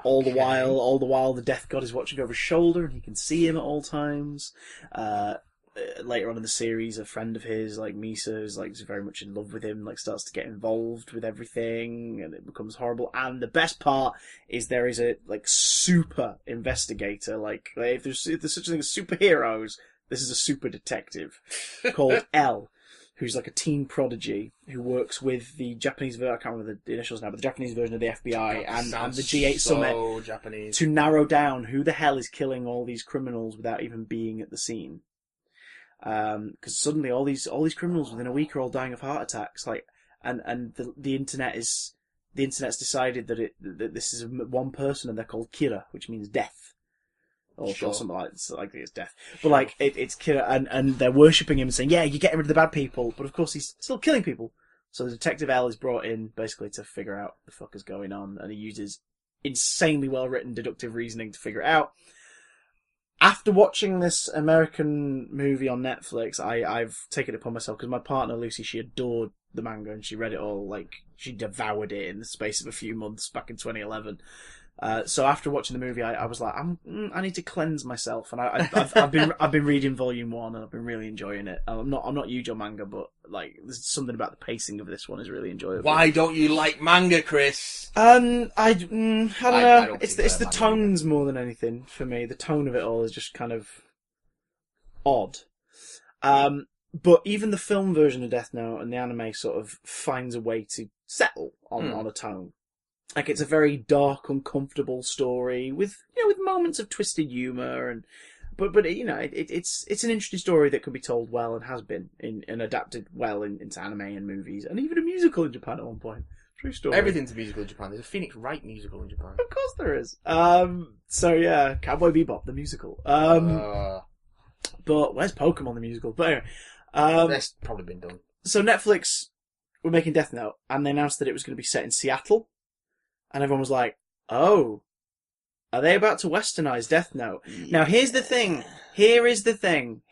All the while, the death god is watching over his shoulder, and he can see him at all times. later on in the series, a friend of his, like Misa, is very much in love with him, starts to get involved with everything, and it becomes horrible. And the best part is there is a super investigator, if there's such a thing as superheroes, this is a super detective called L, who's a teen prodigy who works with the Japanese version, I can't remember the initials now, but the Japanese version of the FBI and the G8 Summit Japanese. to narrow down who the hell is killing all these criminals without even being at the scene. Because suddenly all these criminals within a week are all dying of heart attacks, and the internet's decided that this is one person and they're called Kira, which means death. Or something like it's death. But it's Kira, and they're worshipping him and saying, yeah, you're getting rid of the bad people, but of course he's still killing people. So the Detective L is brought in basically to figure out what the fuck is going on, and he uses insanely well written deductive reasoning to figure it out. After watching this American movie on Netflix, I've taken it upon myself, because my partner Lucy, she adored the manga and she read it all, she devoured it in the space of a few months back in 2011. So after watching the movie, I was like, I need to cleanse myself, and I've been reading Volume 1 and I've been really enjoying it. I'm not huge on manga, but there's something about the pacing of this one is really enjoyable. Why don't you like manga, Chris? I don't know. It's the tones more than anything for me. The tone of it all is just kind of odd. But even the film version of Death Note and the anime sort of finds a way to settle on a tone. It's a very dark, uncomfortable story with moments of twisted humour, but it's an interesting story that can be told well and has been and adapted well into anime and movies and even a musical in Japan at one point. True story. Everything's a musical in Japan. There's a Phoenix Wright musical in Japan. Of course there is. So yeah, Cowboy Bebop the musical. But where's Pokemon the musical? But anyway, that's probably been done. So Netflix were making Death Note, and they announced that it was going to be set in Seattle. And everyone was like, oh, are they about to westernize Death Note? Yeah. Now, here's the thing. Here is the thing.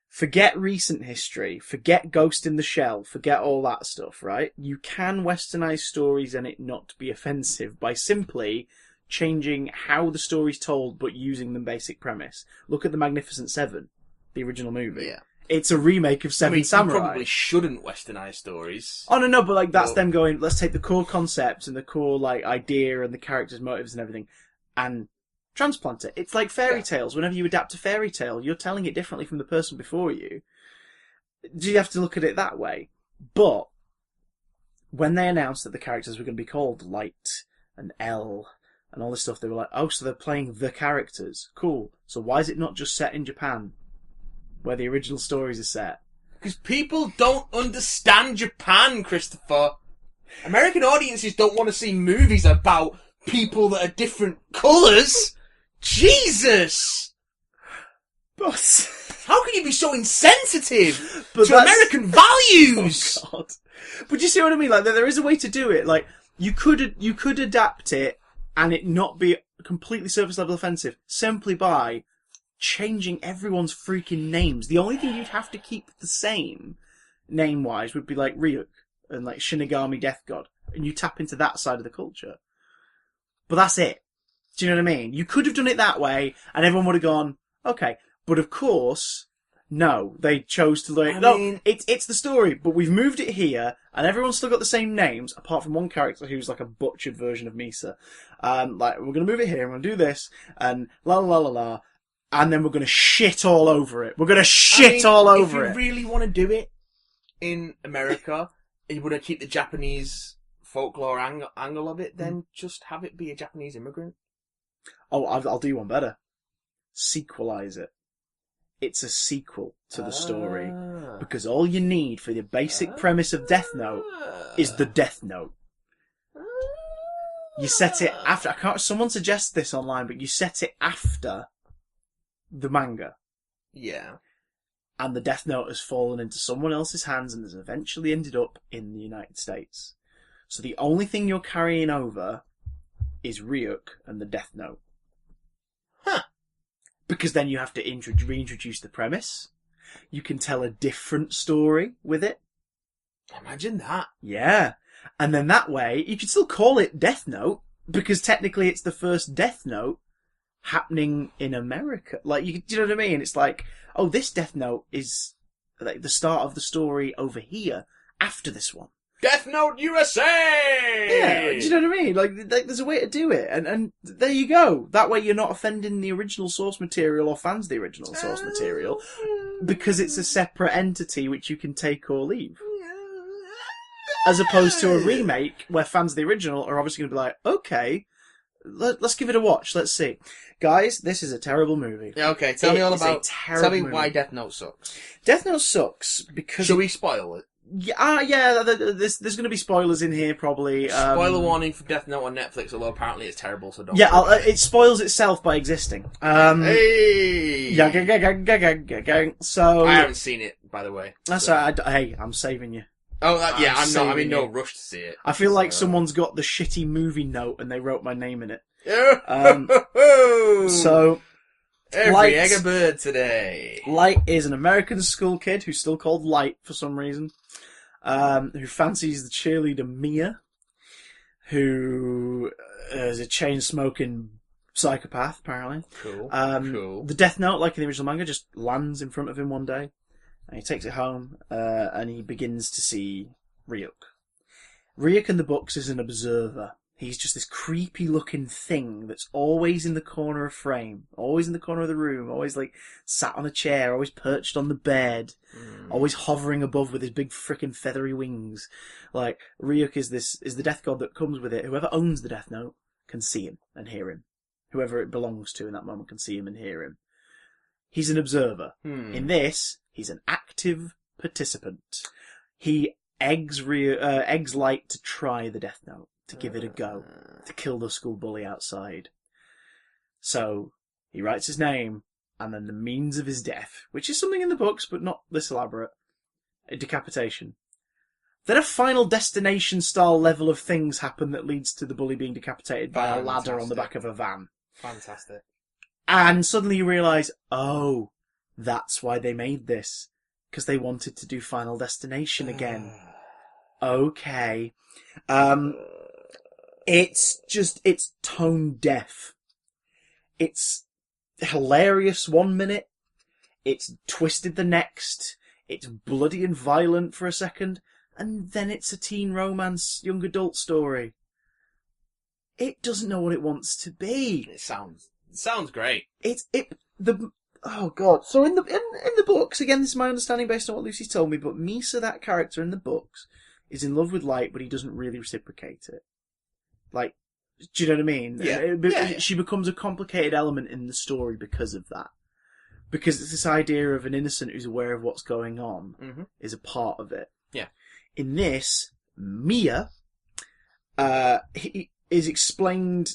Forget recent history. Forget Ghost in the Shell. Forget all that stuff, right? You can westernize stories and it not be offensive by simply changing how the story's told, but using the basic premise. Look at The Magnificent Seven, the original movie. Yeah. It's a remake of Seven Samurai. You probably shouldn't westernize stories. Oh, no, but that's them going, let's take the core concept and the core, idea and the characters' motives and everything and transplant it. It's like fairy tales. Whenever you adapt a fairy tale, you're telling it differently from the person before you. Do you have to look at it that way? But when they announced that the characters were going to be called Light and L and all this stuff, they were like, oh, so they're playing the characters. Cool. So why is it not just set in Japan, where the original stories are set? Because people don't understand Japan, Christopher. American audiences don't want to see movies about people that are different colours. Jesus! But how can you be so insensitive to American values? Oh, God. But you see what I mean? There is a way to do it. You could adapt it and it not be completely surface level offensive simply by changing everyone's freaking names. The only thing you'd have to keep the same, name-wise, would be Ryuk and Shinigami Death God. And you tap into that side of the culture. But that's it. Do you know what I mean? You could have done it that way, and everyone would have gone, okay. But of course, no. They chose to it's the story, but we've moved it here, and everyone's still got the same names, apart from one character who's a butchered version of Misa. We're going to move it here, and we're going to do this, and la la la la la. And then we're going to shit all over it. We're going to shit all over it. If you really want to do it in America, and you want to keep the Japanese folklore angle of it, then just have it be a Japanese immigrant. Oh, I'll do one better. Sequelize it. It's a sequel to the story. Because all you need for the basic premise of Death Note is the Death Note. You set it after... someone suggests this online, but you set it after the manga. Yeah. And the Death Note has fallen into someone else's hands and has eventually ended up in the United States. So the only thing you're carrying over is Ryuk and the Death Note. Huh. Because then you have to reintroduce the premise. You can tell a different story with it. Imagine that. Yeah. And then that way, you could still call it Death Note, because technically it's the first Death Note. happening in America. Like, do you know what I mean? It's like, oh, this Death Note is like the start of the story over here after this one. Death Note USA! Yeah, do you know what I mean? Like there's a way to do it, and there you go. That way you're not offending the original source material or fans of the original source material, because it's a separate entity which you can take or leave. As opposed to a remake where fans of the original are obviously going to be like, okay, let's give it a watch, let's see. Guys, this is a terrible movie. Yeah, okay, tell me Tell me why Death Note sucks. Death Note sucks because... Should we spoil it? Yeah, there's going to be spoilers in here, probably. Spoiler warning for Death Note on Netflix, although apparently it's terrible, so don't... Yeah, it spoils itself by existing. Hey! So... I haven't seen it, by the way. That's alright, hey, I'm saving you. Oh, I'm in no rush to see it. I feel like someone's got the shitty movie note and they wrote my name in it. So... Every egg a bird today. Light is an American school kid who's still called Light for some reason, who fancies the cheerleader Mia, who is a chain-smoking psychopath, apparently. Cool. Cool. The Death Note, like in the original manga, just lands in front of him one day, and he takes it home, and he begins to see Ryuk. Ryuk in the books is an observer. He's just this creepy-looking thing that's always in the corner of frame, always in the corner of the room, always like sat on a chair, always perched on the bed, always hovering above with his big frickin' feathery wings. Like, Ryuk is the death god that comes with it. Whoever owns the Death Note can see him and hear him. Whoever it belongs to in that moment can see him and hear him. He's an observer. In this, he's an active participant. He eggs Light to try the Death Note. To give it a go, to kill the school bully outside. So, he writes his name, and then the means of his death, which is something in the books, but not this elaborate, a decapitation. Then a Final Destination style level of things happen that leads to the bully being decapitated by a ladder on the back of a van. Fantastic. And suddenly you realise, oh, that's why they made this. Because they wanted to do Final Destination again. Okay. It's tone deaf. It's hilarious one minute, it's twisted the next, it's bloody and violent for a second, and then it's a teen romance, young adult story. It doesn't know what it wants to be. It sounds great. Oh god. So in the books, again, this is my understanding based on what Lucy's told me, but Misa, that character in the books, is in love with Light, but he doesn't really reciprocate it. Like, do you know what I mean? Yeah. She becomes a complicated element in the story because of that. Because it's this idea of an innocent who's aware of what's going on is a part of it. Yeah. In this, Mia, it's explained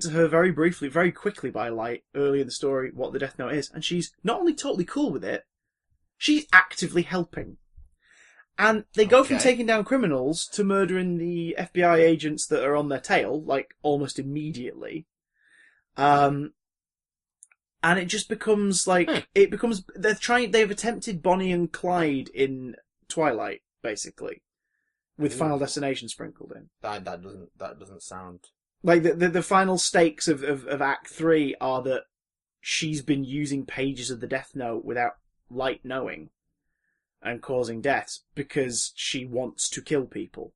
to her very briefly, very quickly by Light early in the story what the Death Note is, and she's not only totally cool with it, she's actively helping. And they go from taking down criminals to murdering the FBI agents that are on their tail, like, almost immediately. And it just becomes, like, they've attempted Bonnie and Clyde in Twilight, basically. With Final Destination sprinkled in. That doesn't sound... Like, the final stakes of Act 3 are that she's been using pages of the Death Note without Light knowing. And causing deaths because she wants to kill people.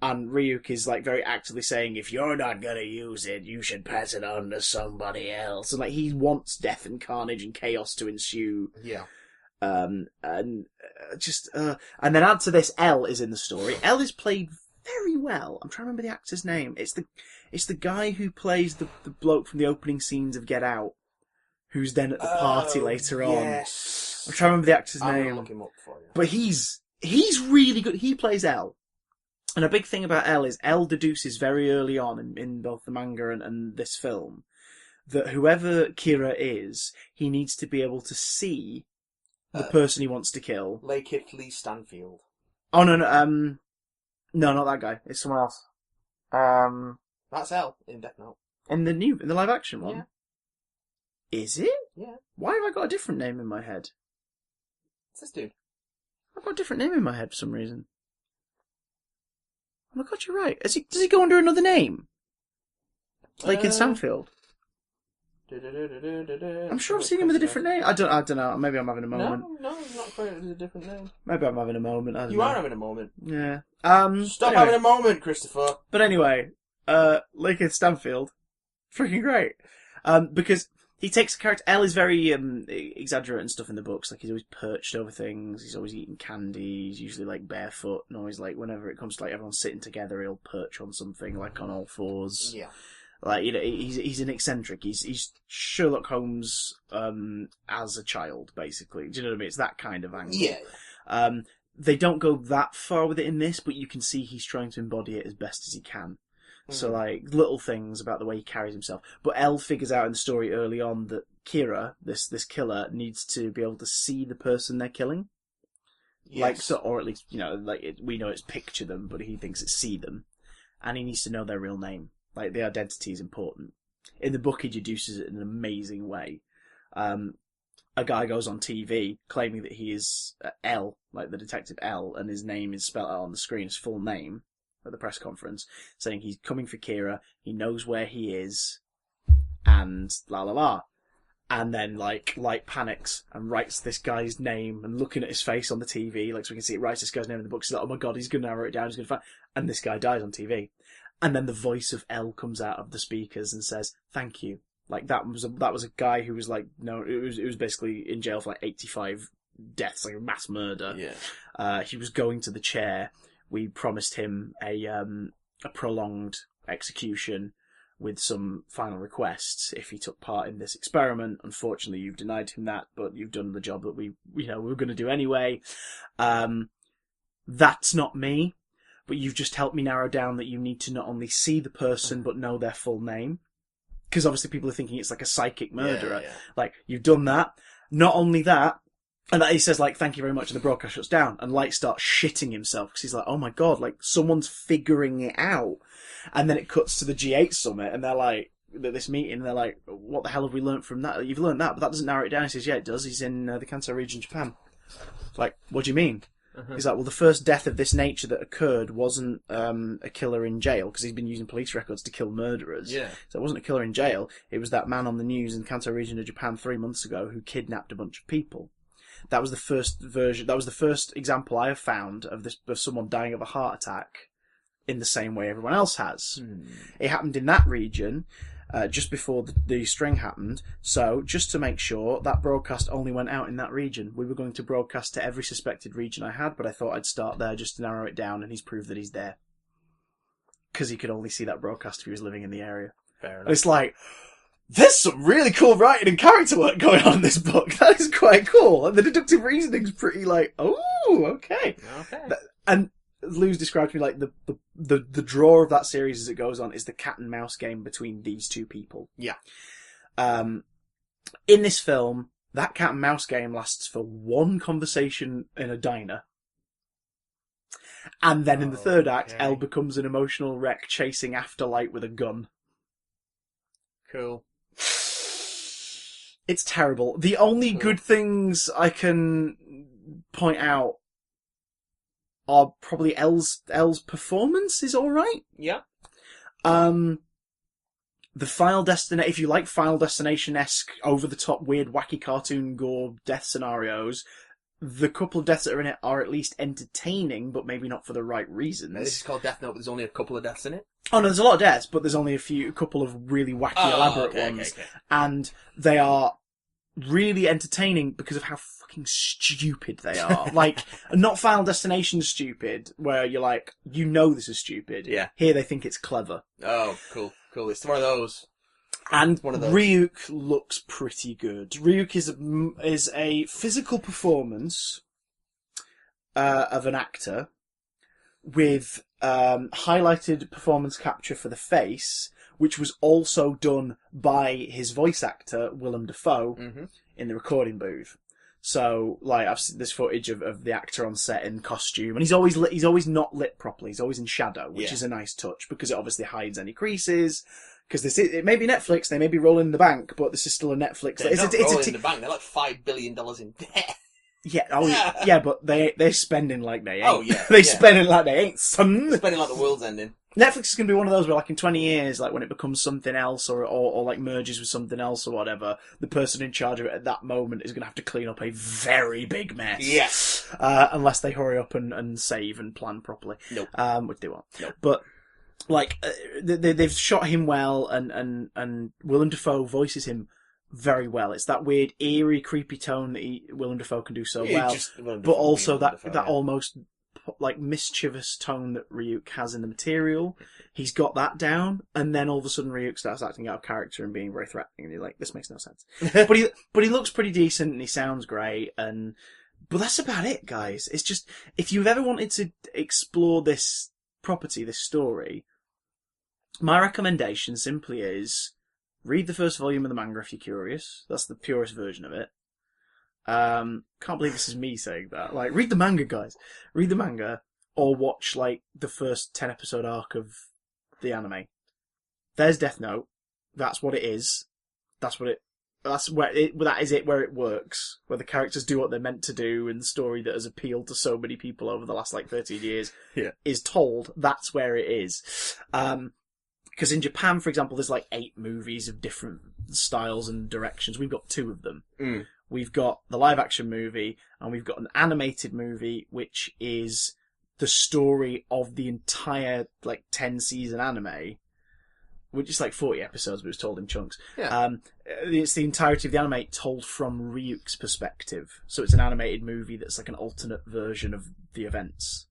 And Ryuk is like very actively saying, if you're not gonna use it, you should pass it on to somebody else. And like he wants death and carnage and chaos to ensue. Yeah. And then add to this, L is in the story. L is played very well. I'm trying to remember the actor's name. It's the guy who plays the bloke from the opening scenes of Get Out, who's then at the party later on. Yes. I'm trying to remember the actor's name. I'm gonna look him up for you. But he's really good. He plays L. And a big thing about L is L deduces very early on in both the manga and this film that whoever Kira is, he needs to be able to see the person he wants to kill. Lakeith Lee Stanfield. Oh, no. No, not that guy. It's someone else. That's L in Death Note. In the live action one? Yeah. Is it? Yeah. Why have I got a different name in my head? It's this dude. I've got a different name in my head for some reason. Oh my god, you're right. Does he go under another name? Like in Stanfield? I'm sure I've seen him with a different name. I don't know. Maybe I'm having a moment. No, not quite with a different name. Maybe I'm having a moment. I don't know. You are having a moment. Yeah. Stop having a moment, Christopher. But anyway, Lakeith Stanfield, freaking great. Because he takes a character. Elle is very exaggerate and stuff in the books. Like, he's always perched over things. He's always eating candy. He's usually like barefoot, and always like whenever it comes to like everyone sitting together, he'll perch on something, like on all fours. Yeah. Like, you know, he's an eccentric. He's Sherlock Holmes as a child, basically. Do you know what I mean? It's that kind of angle. Yeah. They don't go that far with it in this, but you can see he's trying to embody it as best as he can. So, like, little things about the way he carries himself. But Elle figures out in the story early on that Kira, this killer, needs to be able to see the person they're killing. Yes. Like, so, or at least, you know, like, we know it's picture them, but he thinks it's see them. And he needs to know their real name. Like, the identity is important. In the book, he deduces it in an amazing way. A guy goes on TV claiming that he is L, like the detective L, and his name is spelled out on the screen, his full name, at the press conference, saying he's coming for Kira, he knows where he is, and la la la. And then, like, Light panics and writes this guy's name, and looking at his face on the TV, like, so we can see it writes this guy's name in the book, he's like, oh my god, he's going to narrow it down, he's going to find... And this guy dies on TV. And then the voice of L comes out of the speakers and says, thank you. Like, that was a guy who was like, no, it was basically in jail for like 85 deaths, like a mass murder. Yeah. He was going to the chair. We promised him a prolonged execution with some final requests if he took part in this experiment. Unfortunately, you've denied him that, but you've done the job that we were going to do anyway. That's not me. But you've just helped me narrow down that you need to not only see the person, but know their full name. Because obviously people are thinking it's like a psychic murderer. Yeah. Like, you've done that. Not only that, and he says, like, thank you very much, and the broadcast shuts down. And Light starts shitting himself, because he's like, oh my god, like, someone's figuring it out. And then it cuts to the G8 summit, and they're like, this meeting, and they're like, what the hell have we learnt from that? You've learnt that, but that doesn't narrow it down. He says, yeah, it does. He's in the Kanto region, Japan. Like, what do you mean? He's like, well, the first death of this nature that occurred wasn't a killer in jail, because he's been using police records to kill murderers. Yeah. So it wasn't a killer in jail. It was that man on the news in Kanto region of Japan 3 months ago who kidnapped a bunch of people. That was the first version. That was the first example I have found of someone dying of a heart attack in the same way everyone else has. It happened in that region. Just before the string happened. So, just to make sure, that broadcast only went out in that region. We were going to broadcast to every suspected region I had, but I thought I'd start there just to narrow it down, and he's proved that he's there. Because he could only see that broadcast if he was living in the area. Fair enough. And it's like, there's some really cool writing and character work going on in this book. That is quite cool. And the deductive reasoning's pretty like, oh, okay. And Lou's described to me like the draw of that series as it goes on is the cat and mouse game between these two people. Yeah. In this film, that cat and mouse game lasts for one conversation in a diner. And then in the third act, Elle becomes an emotional wreck chasing after Light with a gun. Cool. It's terrible. The only good things I can point out are probably Elle's performance is alright. Yeah. The Final Destination, if you like Final Destination-esque, over-the-top, weird, wacky cartoon gore death scenarios, the couple of deaths that are in it are at least entertaining, but maybe not for the right reasons. Now, this is called Death Note, but there's only a couple of deaths in it? Oh no, there's a lot of deaths, but there's only a couple of really wacky, elaborate ones. Okay. And they are really entertaining because of how fucking stupid they are. Like, not Final Destination stupid, where you're like, you know this is stupid. Yeah. Here they think it's clever. Oh, cool. It's one of those. And one of those. Ryuk looks pretty good. Ryuk is a physical performance of an actor with highlighted performance capture for the face, which was also done by his voice actor, Willem Dafoe, in the recording booth. So, like, I've seen this footage of the actor on set in costume, and he's always not lit properly. He's always in shadow, which is a nice touch, because it obviously hides any creases. Because it may be Netflix, they may be rolling in the bank, but this is still a Netflix. They're not rolling in the bank, they're like $5 billion in debt. Yeah, but they're spending like they ain't. Oh, yeah. They're spending like they ain't, son. They're spending like the world's ending. Netflix is going to be one of those where, like, in 20 years, like, when it becomes something else or like, merges with something else or whatever, the person in charge of it at that moment is going to have to clean up a very big mess. Yes. Unless they hurry up and save and plan properly. Nope. Which they won't. Nope. But, like, they've shot him well, and Willem Dafoe voices him very well. It's that weird, eerie, creepy tone that Willem Dafoe can do so well. But also that almost, like, mischievous tone that Ryuk has in the material. He's got that down, and then all of a sudden Ryuk starts acting out of character and being very threatening, and you're like, this makes no sense. but he looks pretty decent, and he sounds great, but that's about it, guys. It's just, if you've ever wanted to explore this property, this story, my recommendation simply is read the first volume of the manga if you're curious. That's the purest version of it. Can't believe this is me saying that. Like, read the manga, guys. Read the manga, or watch, like, the first 10 episode arc of the anime. There's Death Note. That's what it is. That is it where it works. Where the characters do what they're meant to do, and the story that has appealed to so many people over the last, like, 13 years is told. That's where it is. Because in Japan, for example, there's like 8 movies of different styles and directions. We've got 2 of them. We've got the live-action movie, and we've got an animated movie, which is the story of the entire, like, 10-season anime, which is like 40 episodes, but it's told in chunks. Yeah. It's the entirety of the anime told from Ryuk's perspective. So it's an animated movie that's like an alternate version of the events.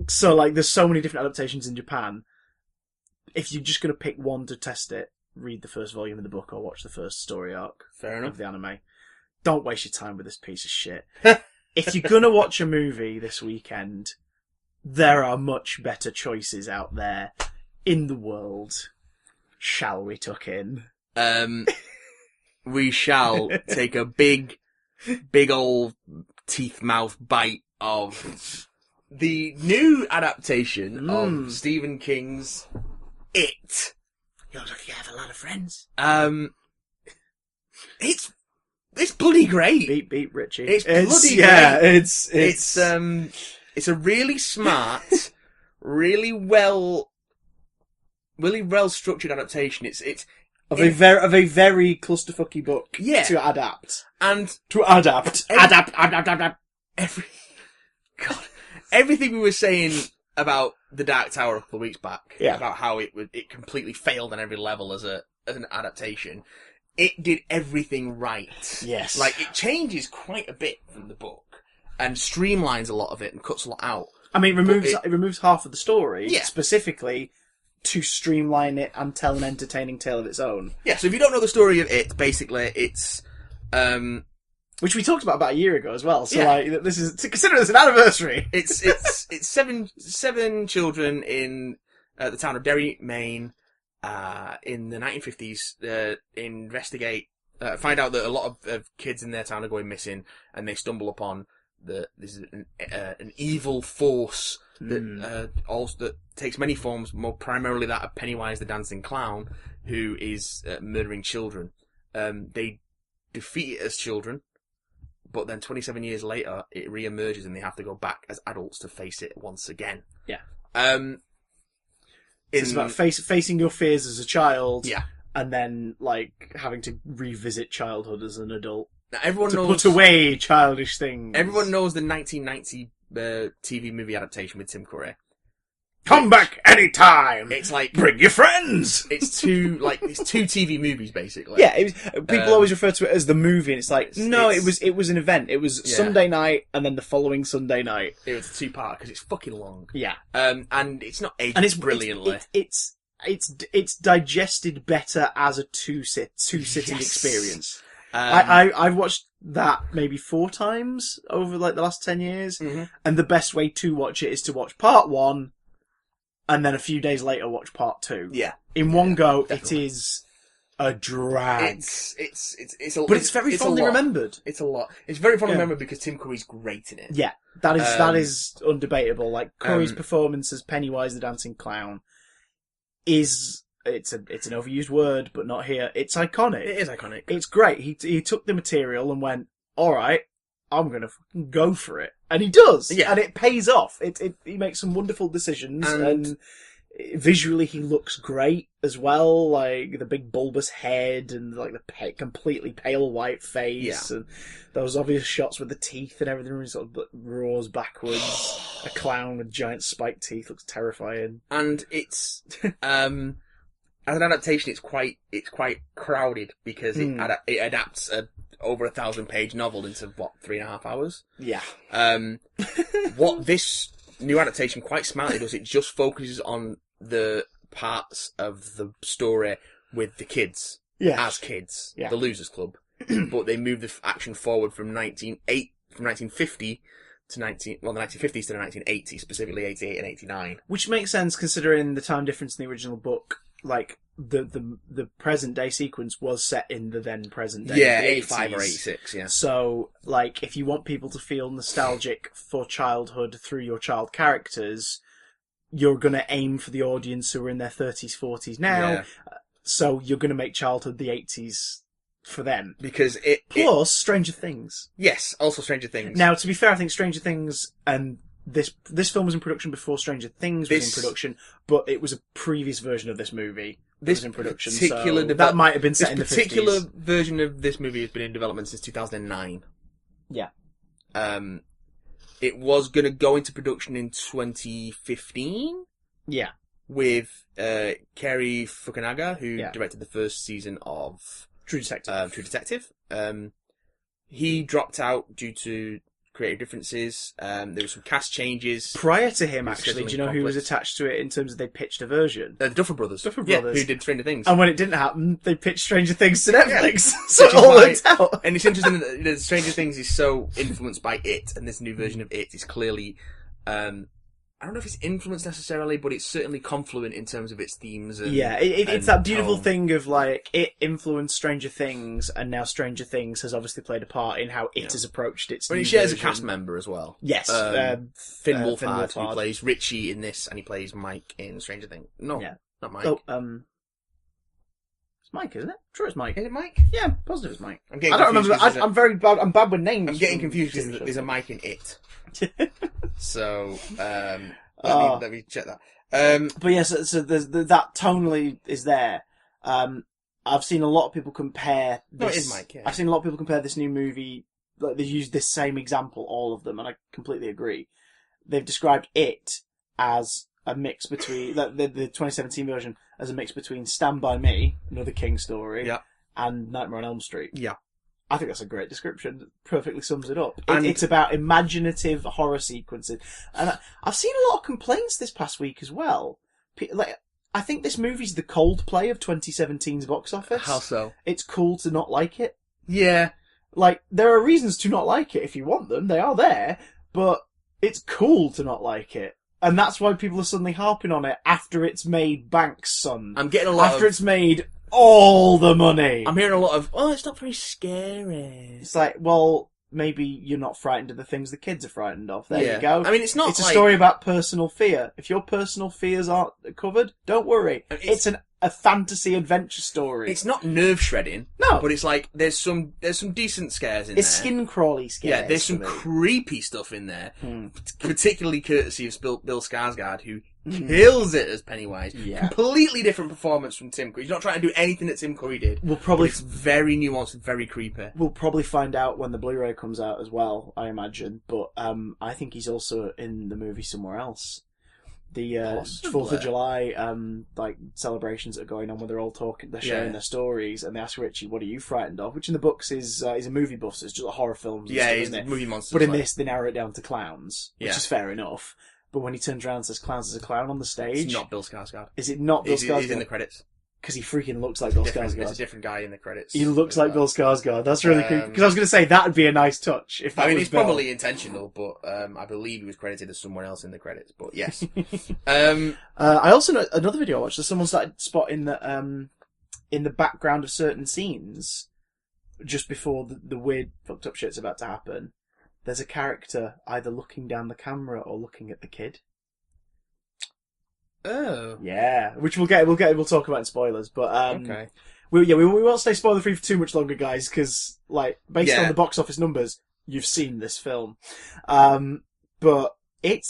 So, like, there's so many different adaptations in Japan. If you're just going to pick one to test it, read the first volume of the book or watch the first story arc of the anime. Don't waste your time with this piece of shit. If you're going to watch a movie this weekend, there are much better choices out there in the world. Shall we tuck in? We shall take a big old teeth mouth bite of the new adaptation of Stephen King's It. You look like you have a lot of friends. It's bloody great. Beat Richie. It's bloody great. It's a really smart, really well structured adaptation. It's of a very clusterfucky book to adapt. And to adapt. Everything we were saying about The Dark Tower a couple of weeks back, about how it completely failed on every level as an adaptation, it did everything right. Yes. Like, it changes quite a bit from the book, and streamlines a lot of it, and cuts a lot out. I mean, it removes half of the story, specifically to streamline it and tell an entertaining tale of its own. Yeah, so if you don't know the story of It, basically, it's... which we talked about a year ago as well. So, like, this is, to consider this an anniversary. It's seven children in the town of Derry, Maine, in the 1950s, investigate, find out that a lot of kids in their town are going missing, and they stumble upon this is an evil force that takes many forms, more primarily that of Pennywise the Dancing Clown, who is murdering children. They defeat it as children, but then 27 years later, it re-emerges and they have to go back as adults to face it once again. Yeah. It's about facing your fears as a child. Yeah. And then, like, having to revisit childhood as an adult. Now, everyone knows... put away childish things. Everyone knows the 1990 TV movie adaptation with Tim Curry. Come back anytime! It's like... Bring your friends! It's two TV movies, basically. Yeah, people always refer to it as the movie, and it's like, it was an event. It was Sunday night, and then the following Sunday night. It was a 2-part, because it's fucking long. Yeah. And it's not aged brilliantly. It's digested better as a two-sitting experience. I've watched that maybe 4 times over, like, the last 10 years, and the best way to watch it is to watch part 1, and then a few days later watch part 2. Yeah. In one go, definitely. It is a drag. But it's very fondly remembered. It's a lot. It's very fondly remembered because Tim Curry's great in it. Yeah. That is undebatable. Like, Curry's performance as Pennywise the Dancing Clown is... It's an overused word, but not here. It's iconic. It is iconic. It's great. He took the material and went, alright, I'm gonna fucking go for it. And he does, Yeah. and it pays off. He makes some wonderful decisions, and visually he looks great as well. Like the big bulbous head and like the completely pale white face, and those obvious shots with the teeth and everything. He sort of roars backwards. A clown with giant spiked teeth looks terrifying. And it's as an adaptation, it's quite crowded because it adapts a over 1,000-page novel into 3.5 hours. Yeah. What this new adaptation quite smartly does, it just focuses on the parts of the story with the kids as kids, the Losers Club, but they move the action forward from 1950 to the 1950s to the 1980s, specifically 88 and 89. Which makes sense considering the time difference in the original book. Like the present day sequence was set in the then present day. Yeah, the 85 80s. or 86. Yeah. So, like, if you want people to feel nostalgic for childhood through your child characters, you're going to aim for the audience who are in their 30s, 40s now. Yeah. So you're going to make childhood the 80s for them. Because Plus, Stranger Things. Yes, also Stranger Things. Now, to be fair, I think Stranger Things and this film was in production before Stranger Things was in production, but it was a previous version of this movie that was in production, so that might have been set in the 50s. This particular version of this movie has been in development since 2009. Yeah. It was going to go into production in 2015. Yeah. With Kerry Fukunaga, who directed the first season of True Detective. He dropped out due to creative differences. There were some cast changes. Prior to him, actually, do you know who was attached to it in terms of they pitched a version? The Duffer Brothers. Who did Stranger Things. And when it didn't happen, they pitched Stranger Things to Netflix. So it all worked out. And it's interesting that Stranger Things is so influenced by It, and this new version of It is clearly... I don't know if it's influenced necessarily, but it's certainly confluent in terms of its themes. It's that beautiful thing of like it influenced Stranger Things, and now Stranger Things has obviously played a part in how it has approached its. But he shares a cast member as well. Yes, Finn Wolfhard, who plays Richie in this, and he plays Mike in Stranger Things. No, not Mike. It's Mike, isn't it? I'm sure it's Mike. Is it Mike? Yeah, I'm positive it's Mike. I don't remember. I'm very bad. I'm bad with names. I'm getting confused because there's a Mike in It. So, let me check that. But yes, so there's that tonally is there. I've seen a lot of people compare this. No, it is Mike, yeah. I've seen a lot of people compare this new movie, like they use this same example, all of them, and I completely agree. They've described it as a mix between, the 2017 version, as a mix between Stand By Me, another King story, and Nightmare on Elm Street. Yeah. I think that's a great description. It perfectly sums it up. It's about imaginative horror sequences. And I've seen a lot of complaints this past week as well. Like, I think this movie's the Coldplay of 2017's box office. How so? It's cool to not like it. Yeah. Like, there are reasons to not like it if you want them. They are there. But it's cool to not like it. And that's why people are suddenly harping on it after it's made banks, son. I'm getting a lot After it's made all the money. I'm hearing a lot of, it's not very scary. It's like, well, maybe you're not frightened of the things the kids are frightened of. There you go. I mean, it's a story about personal fear. If your personal fears aren't covered, don't worry. It's a fantasy adventure story. It's not nerve shredding. No. But it's like, there's some decent scares in there. It's skin crawly scares. Yeah, there's some creepy stuff in there. Particularly courtesy of Bill Skarsgård, who kills it as Pennywise. Yeah. Completely different performance from Tim Curry. He's not trying to do anything that Tim Curry did. It's very nuanced and very creepy. We'll probably find out when the Blu-ray comes out as well, I imagine. But I think he's also in the movie somewhere else. The 4th of July celebrations that are going on where they're all talking, they're sharing their stories, and they ask Richie, "What are you frightened of?" Which in the books is he's a movie buff, so it's just horror films. And stuff, he's isn't it? Movie monsters. But in this, they narrow it down to clowns, which is fair enough. But when he turns around and says clowns as a clown on the stage, it's not Bill Skarsgård. Is it not Bill Skarsgård? He's in the credits. Because he freaking looks like Bill Skarsgård. It's a different guy in the credits. He looks like Bill Skarsgård. That's really creepy. Because I was going to say that would be a nice touch. If that was it's Bill. Probably intentional, but I believe he was credited as someone else in the credits. But yes. I also know another video I watched. That someone started spotting that in the background of certain scenes, just before the weird fucked up shit's about to happen, there's a character either looking down the camera or looking at the kid. Oh. Yeah, which we'll talk about in spoilers, but okay. We won't stay spoiler free for too much longer, guys, because based on the box office numbers, you've seen this film. but I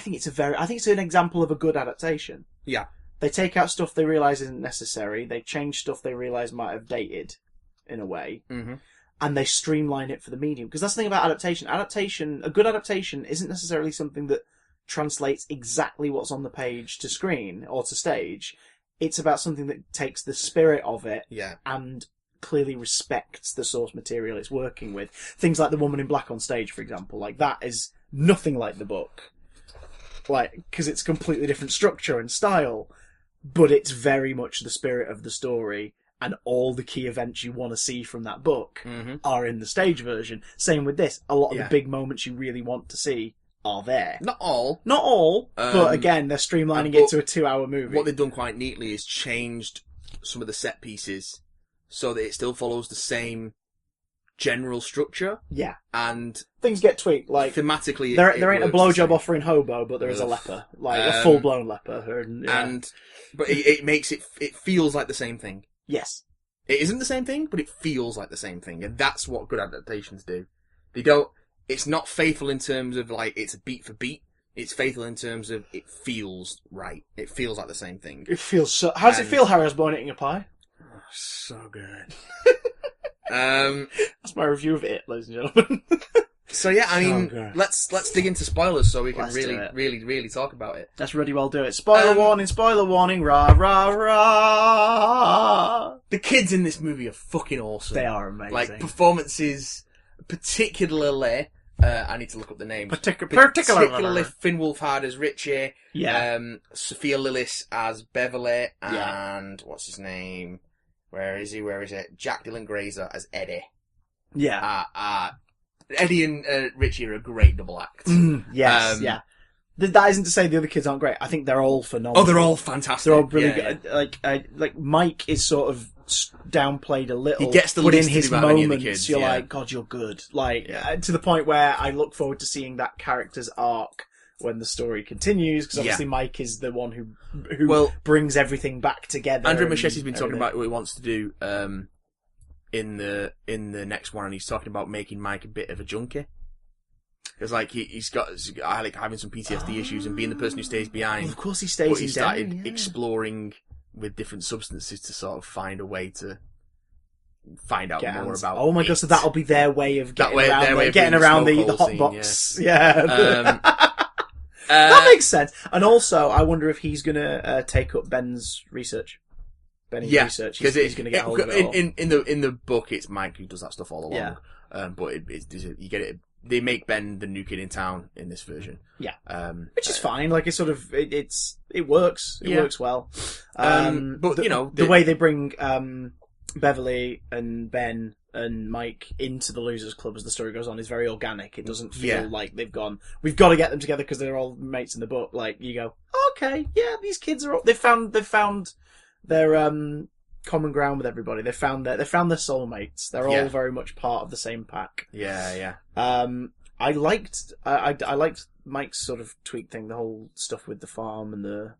think it's an example of a good adaptation. Yeah. They take out stuff they realise isn't necessary, they change stuff they realise might have dated, in a way, and they streamline it for the medium. Because that's the thing about adaptation. A good adaptation isn't necessarily something that translates exactly what's on the page to screen or to stage. It's about something that takes the spirit of it and clearly respects the source material it's working with. Things like The Woman in Black on stage, for example. Like, that is nothing like the book. Like, because it's completely different structure and style, but it's very much the spirit of the story, and all the key events you want to see from that book are in the stage version. Same with this. A lot of the big moments you really want to see are there. Not all. But again, they're streamlining it to a 2-hour movie. What they've done quite neatly is changed some of the set pieces so that it still follows the same general structure. Yeah. And things get tweaked. Like, thematically, there ain't a blowjob offering hobo, but there is a leper. Like, a full-blown leper. But it makes it feels like the same thing. Yes. It isn't the same thing, but it feels like the same thing. And that's what good adaptations do. It's not faithful in terms of, like, it's beat for beat. It's faithful in terms of it feels right. It feels like the same thing. It feels so... How does it feel, Harry Osborn eating a pie? Oh, so good. That's my review of it, ladies and gentlemen. So yeah, I mean, let's dig into spoilers so we can really talk about it. Let's really well do it. Spoiler warning, rah, rah, rah. The kids in this movie are fucking awesome. They are amazing. Like, performances, particularly, I need to look up the names. Particularly Finn Wolfhard as Richie. Yeah. Sophia Lillis as Beverly. And what's his name? Where is it? Jack Dylan Grazer as Eddie. Yeah. Eddie and Richie are a great double act. Yes, yeah. That isn't to say the other kids aren't great. I think they're all phenomenal. Oh, they're all fantastic. They're all brilliant. Yeah. Like Mike is sort of downplayed a little. He gets the but least in his to do out of any of the moments, kids, you're like, God, you're good. Like, to the point where I look forward to seeing that character's arc when the story continues, because obviously Mike is the one who brings everything back together. Andrew Machetti's been talking about what he wants to do in the next one, and he's talking about making Mike a bit of a junkie. Because, like, he's got like having some PTSD issues and being the person who stays behind. Well, of course he stays but he in started Denver, exploring with different substances to sort of find a way to find out more about. Oh my god! So that'll be their way of getting getting around the hot box. Yeah. That makes sense. And also, I wonder if he's going to take up Ben's research. Benny's research. He's going to get hold of it all. In the book, it's Mike who does that stuff all along. Yeah. But you get it. They make Ben the new kid in town in this version. Yeah. Which is fine. Like, it's sort of it works. It works well. But the way they bring Beverly and Ben and Mike into the Losers Club as the story goes on is very organic. It doesn't feel like we've got to get them together because they're all mates in the book. Like, you go, okay, yeah, these kids are they've found their common ground with everybody. They found their soulmates. They're all very much part of the same pack. Yeah. I liked Mike's sort of tweak thing, the whole stuff with the farm and the.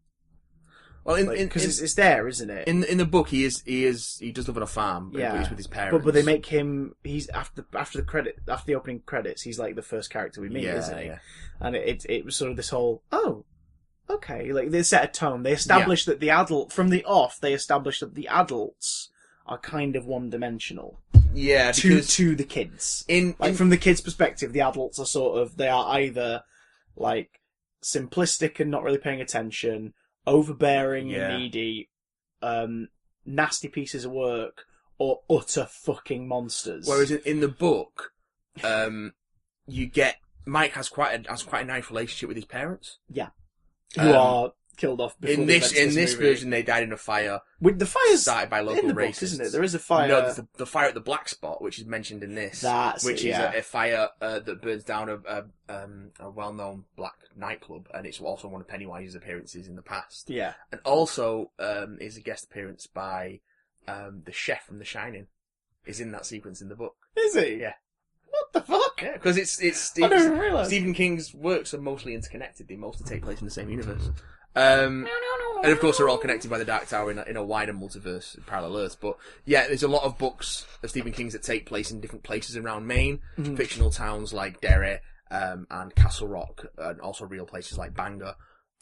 Well, because it's there, isn't it? In the book, he does live on a farm. But he's with his parents. But they make him. He's after the opening credits. He's like the first character we meet, isn't he? Yeah. And it was sort of this whole okay, like they set a tone. They established that from the off, they established that the adults are kind of one-dimensional. Yeah, because to the kids. From the kids' perspective, the adults are they are either like simplistic and not really paying attention, overbearing and needy, nasty pieces of work, or utter fucking monsters. Whereas in the book, you get Mike has quite a nice relationship with his parents. Yeah, who are killed off before in this version. They died in a fire. With the fire started by local racists, isn't it? There is a fire. No, there's the fire at the Black Spot, which is mentioned in this. Which is a fire that burns down a well-known black nightclub, and it's also one of Pennywise's appearances in the past. Yeah, and also is a guest appearance by the chef from The Shining. Is in that sequence in the book. Is he? Yeah. What the fuck? Yeah, because I didn't realise. Stephen King's works are mostly interconnected. They mostly take place in the same universe. And of course they're all connected by the Dark Tower in a wider multiverse, parallel Earths. But yeah, there's a lot of books of Stephen King's that take place in different places around Maine, fictional towns like Derry, and Castle Rock, and also real places like Bangor.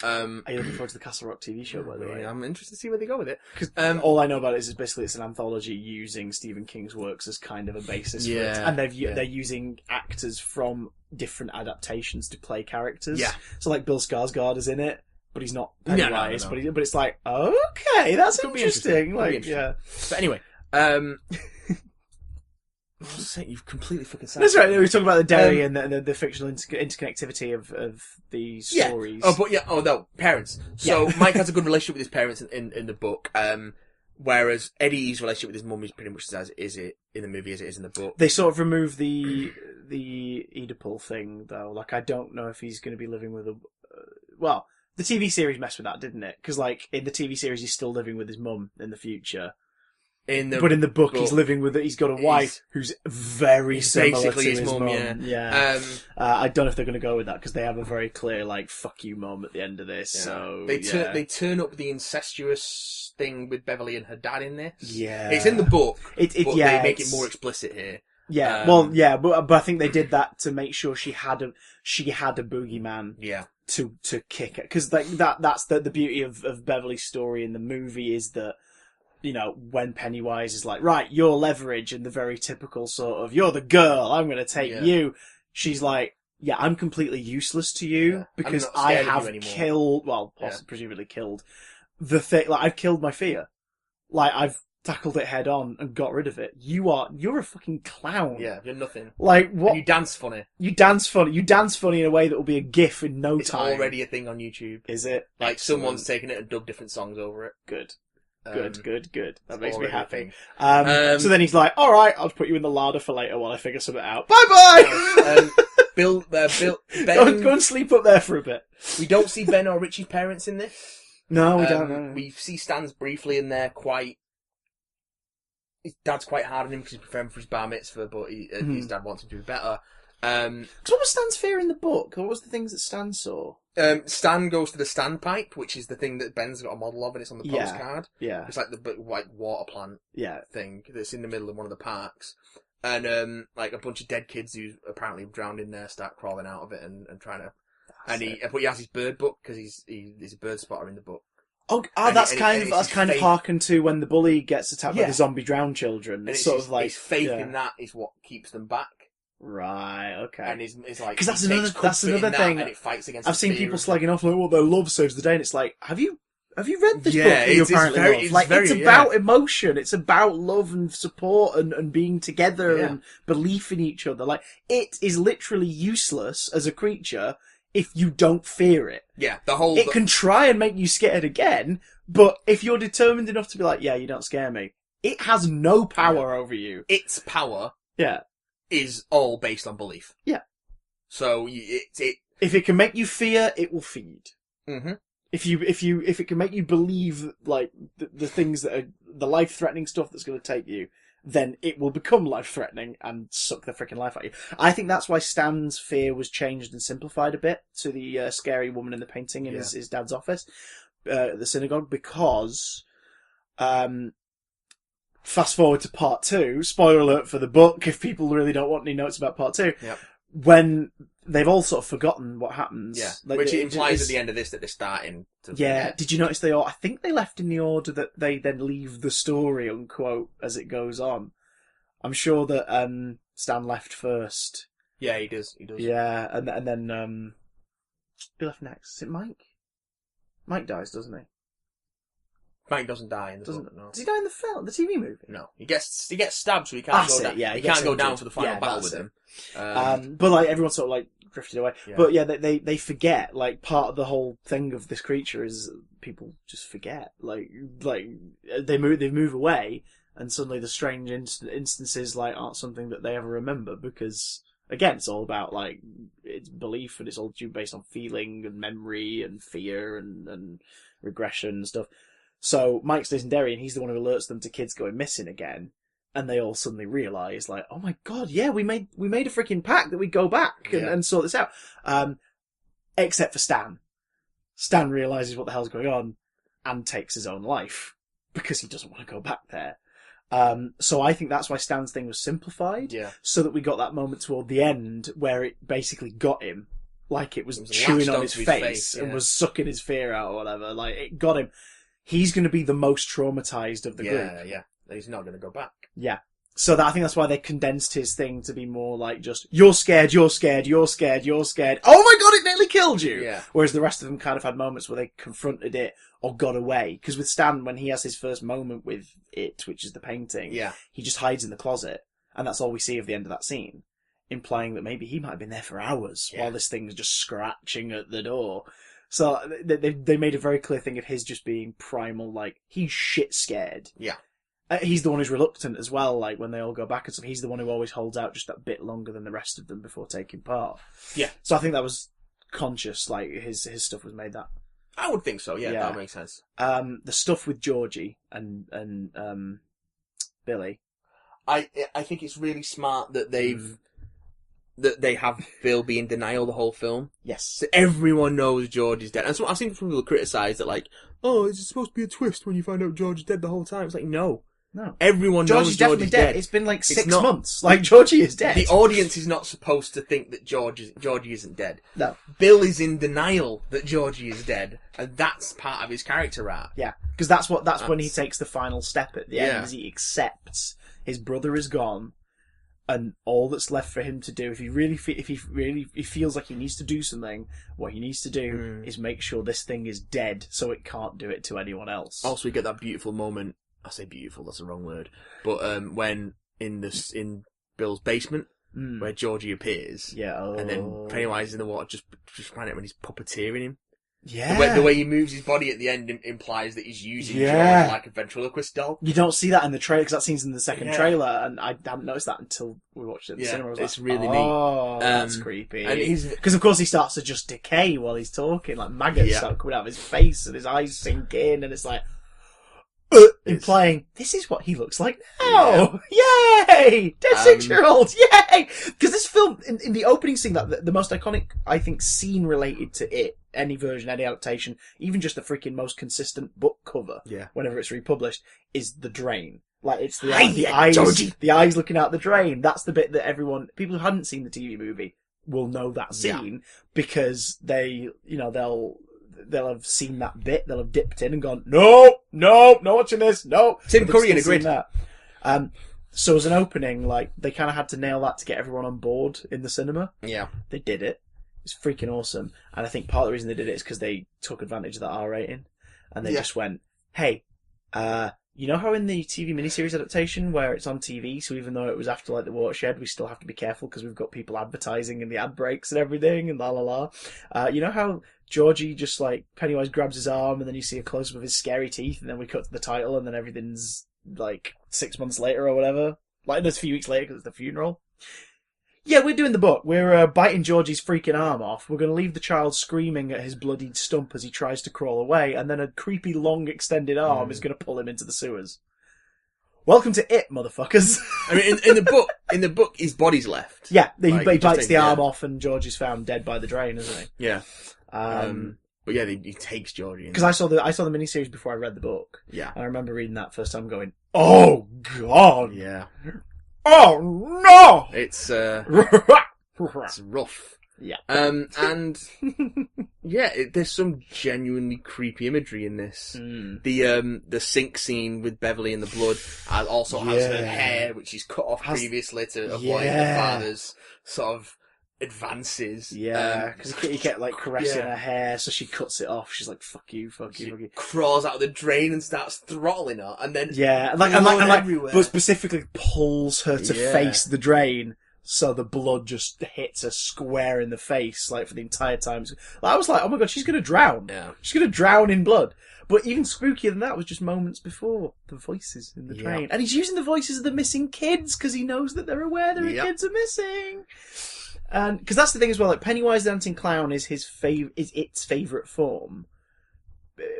Are you looking forward to the Castle Rock TV show, by the way? I'm interested to see where they go with it. Because all I know about it is basically it's an anthology using Stephen King's works as kind of a basis for it. And they're using actors from different adaptations to play characters. Yeah. So like Bill Skarsgård is in it, but he's not Pennywise. No. But it's like, okay, that's Could be interesting. Like, interesting. yeah. But anyway, you've completely fucking said That's right. We were talking about the Derry and the fictional interconnectivity of the stories. Parents. So Mike has a good relationship with his parents in the book, whereas Eddie's relationship with his mum is pretty much as is it in the movie as it is in the book. They sort of remove the Oedipal thing, though. Like, I don't know if he's going to be living with a... well, the TV series messed with that, didn't it? Because, like, in the TV series, he's still living with his mum in the future. But in the book, he's living with it. He's got a wife who's very similar to his mum. Yeah. I don't know if they're going to go with that because they have a very clear like "fuck you, mum" at the end of this. Yeah. So they turn up the incestuous thing with Beverly and her dad in this. Yeah, it's in the book. But they make it more explicit here. Yeah, but I think they did that to make sure she had a boogeyman. Yeah. To kick it because that's the beauty of Beverly's story in the movie is that. You know, when Pennywise is like, right, you're leverage, and the very typical sort of, you're the girl, I'm going to take you. She's like, yeah, I'm completely useless to you because I have killed, presumably killed the thing. Like, I've killed my fear. Like, I've tackled it head on and got rid of it. You're a fucking clown. Yeah, you're nothing. Like, what? And you dance funny. You dance funny in a way that will be a gif in no time. It's already a thing on YouTube. Is it? Like, someone's taken it and dubbed different songs over it. Good. Good. That makes me happy. So then he's like, all right, I'll put you in the larder for later while I figure something out. Bye-bye! Ben... Go and sleep up there for a bit. We don't see Ben or Richie's parents in this. No, we don't know. We see Stan's briefly in there his dad's quite hard on him because he's preparing for his bar mitzvah, but his dad wants him to do better. Because what was Stan's fear in the book? What was the things that Stan saw? Stan goes to the standpipe, which is the thing that Ben's got a model of, and it's on the postcard. Yeah. It's like the white water plant thing that's in the middle of one of the parks. And, like, a bunch of dead kids who apparently drowned in there start crawling out of it and trying to... But he has his bird book, because he's a bird spotter in the book. That's kind of harkened to when the bully gets attacked by the zombie drowned children. It's sort of like... His faith in that is what keeps them back. Right, okay. And it's like... Because that's another thing. And it fights against I've seen people slagging off, like, their love saves the day, and it's like, have you read this book that you apparently love? It's about emotion, it's about love and support and being together and belief in each other. Like, it is literally useless as a creature if you don't fear it. Yeah, It can try and make you scared again, but if you're determined enough to be like, yeah, you don't scare me, it has no power over you. Its power... is all based on belief. Yeah. So if it can make you fear, it will feed. Mm-hmm. If it can make you believe like the things that are the life-threatening stuff that's going to take you, then it will become life-threatening and suck the freaking life out of you. I think that's why Stan's fear was changed and simplified a bit to the scary woman in the painting in his dad's office, the synagogue, because. Fast forward to part 2, spoiler alert for the book, if people really don't want any notes about part 2, when they've all sort of forgotten what happens. Yeah, like, which implies at the end of this that they're starting to forget. Did you notice I think they left in the order that they then leave the story, unquote, as it goes on. I'm sure that Stan left first. Yeah, he does. Yeah, and then who left next? Is it Mike? Mike dies, doesn't he? Mike doesn't die in the book, no. Does he die in the film, the TV movie? No, he gets stabbed, so he can't go down. Yeah, he can't go down for the final battle with him. But like everyone sort of like drifted away. Yeah. But yeah, they forget. Like part of the whole thing of this creature is people just forget. Like they move away, and suddenly the strange instances like aren't something that they ever remember because. Again, it's all about, like, it's belief, and it's all based on feeling, and memory, and fear, and regression, and stuff. So, Mike stays in Derry, and he's the one who alerts them to kids going missing again, and they all suddenly realise, like, oh my god, yeah, we made a freaking pact that we'd go back and sort this out. Except for Stan. Stan realises what the hell's going on, and takes his own life, because he doesn't want to go back there. So I think that's why Stan's thing was simplified. Yeah. So that we got that moment toward the end where it basically got him. Like it was chewing latched on onto his his face face, and yeah. was sucking his fear out or whatever. Like it got him. He's going to be the most traumatized of the group. Yeah. He's not going to go back. Yeah. So I think that's why they condensed his thing to be more like just, you're scared, you're scared, you're scared, you're scared. Oh my god, it nearly killed you! Yeah. Whereas the rest of them kind of had moments where they confronted it or got away. Because with Stan, when he has his first moment with it, which is the painting, Yeah. he just hides in the closet. And that's all we see of the end of that scene. Implying that maybe he might have been there for hours while this thing's just scratching at the door. So they made a very clear thing of his just being primal, like, he's shit scared. Yeah. He's the one who's reluctant as well, like, when they all go back and stuff. He's the one who always holds out just that bit longer than the rest of them before taking part. Yeah. So I think that was conscious, like, his stuff was made that. I would think so, yeah. That makes sense. The stuff with Georgie and Billy. I think it's really smart that they have Bill be in denial the whole film. Yes. So everyone knows George is dead. And so I've seen some people criticise that, like, oh, is it supposed to be a twist when you find out George is dead the whole time? It's like, no. Everyone knows George is dead. It's been like 6 months. Like, Georgie is dead. The audience is not supposed to think that Georgie isn't dead. No. Bill is in denial that Georgie is dead, and that's part of his character arc. Yeah, because that's when he takes the final step at the end, is he accepts his brother is gone, and all that's left for him to do, if he feels like he needs to do something, what he needs to do is make sure this thing is dead, so it can't do it to anyone else. Also, we get that beautiful moment. I say beautiful, that's the wrong word. But when in Bill's basement, where Georgie appears, and then Pennywise is in the water, just find it when he's puppeteering him. Yeah, the way he moves his body at the end implies that he's using George like a ventriloquist doll. You don't see that in the trailer because that scene's in the second trailer, and I hadn't noticed that until we watched it in the cinema. I was it's like, really neat. Oh, that's creepy. And because of course he starts to just decay while he's talking, like maggots start coming out of his face, and his eyes sink in, and it's like. Implying this is what he looks like now. Yay! Dead 6-year-old. Yay! Because this film, in the opening scene, that the most iconic, I think, scene related to it, any version, any adaptation, even just the freaking most consistent book cover, whenever it's republished, is the drain. Like it's the eyes looking out the drain. That's the bit that people who hadn't seen the TV movie will know that scene because they'll have seen that bit, they'll have dipped in and gone, no, not watching this, no. Tim Curry in a grid. So as an opening, like, they kind of had to nail that to get everyone on board in the cinema. Yeah. They did it. It's freaking awesome. And I think part of the reason they did it is because they took advantage of that R rating. And they just went, hey, you know how in the TV miniseries adaptation where it's on TV, so even though it was after like the watershed, we still have to be careful because we've got people advertising in the ad breaks and everything and la la la. You know how Georgie just like Pennywise grabs his arm and then you see a close up of his scary teeth and then we cut to the title and then everything's like 6 months later or whatever, like just a few weeks later because it's the funeral. Yeah, we're doing the book. We're biting Georgie's freaking arm off. We're going to leave the child screaming at his bloodied stump as he tries to crawl away, and then a creepy, long, extended arm is going to pull him into the sewers. Welcome to it, motherfuckers. I mean, in the book, his body's left. Yeah, he bites the arm off, and George is found dead by the drain, isn't he? Yeah. But yeah, he takes Georgie. Because I saw the miniseries before I read the book. Yeah. And I remember reading that first time, going, "Oh God." Yeah. Oh no! It's rough. Yeah. And there's some genuinely creepy imagery in this. The sink scene with Beverly and the blood also has her hair, which she's cut off previously to avoid her father's sort of advances. Yeah, because he kept like caressing her hair, so she cuts it off. She's like, "Fuck you, fuck you, fuck you." Crawls out of the drain and starts throttling her, and then and but specifically pulls her to face the drain, so the blood just hits her square in the face, like for the entire time. I was like, "Oh my god, she's gonna drown! Yeah. She's gonna drown in blood." But even spookier than that was just moments before the voices in the drain, and he's using the voices of the missing kids because he knows that they're aware their kids are missing. And because that's the thing as well, like Pennywise the Dancing Clown is its favourite form.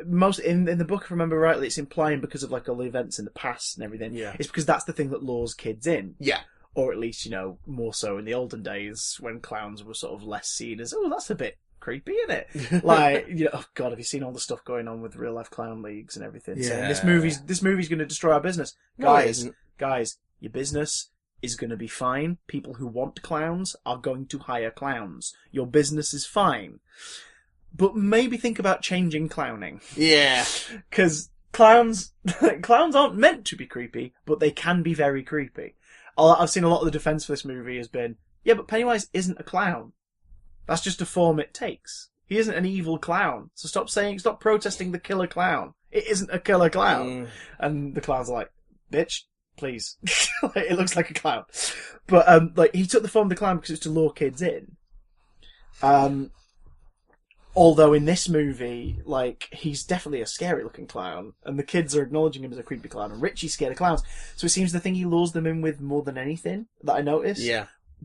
Most in the book, if I remember rightly, it's implying because of like all the events in the past and everything. Yeah, it's because that's the thing that lures kids in. Yeah, or at least more so in the olden days when clowns were sort of less seen as that's a bit creepy, isn't it? Like oh god, have you seen all the stuff going on with real life clown leagues and everything? Yeah, saying, this movie's going to destroy our business, no, guys. guys, your business is going to be fine. People who want clowns are going to hire clowns. Your business is fine. But maybe think about changing clowning. Yeah. Because clowns aren't meant to be creepy, but they can be very creepy. I've seen a lot of the defense for this movie has been, yeah, but Pennywise isn't a clown. That's just a form it takes. He isn't an evil clown. So stop protesting the killer clown. It isn't a killer clown. And the clown's like, bitch, please. It looks like a clown. But, he took the form of the clown because it's to lure kids in. Although in this movie, he's definitely a scary looking clown, and the kids are acknowledging him as a creepy clown, and Richie's scared of clowns. So it seems the thing he lures them in with more than anything that I noticed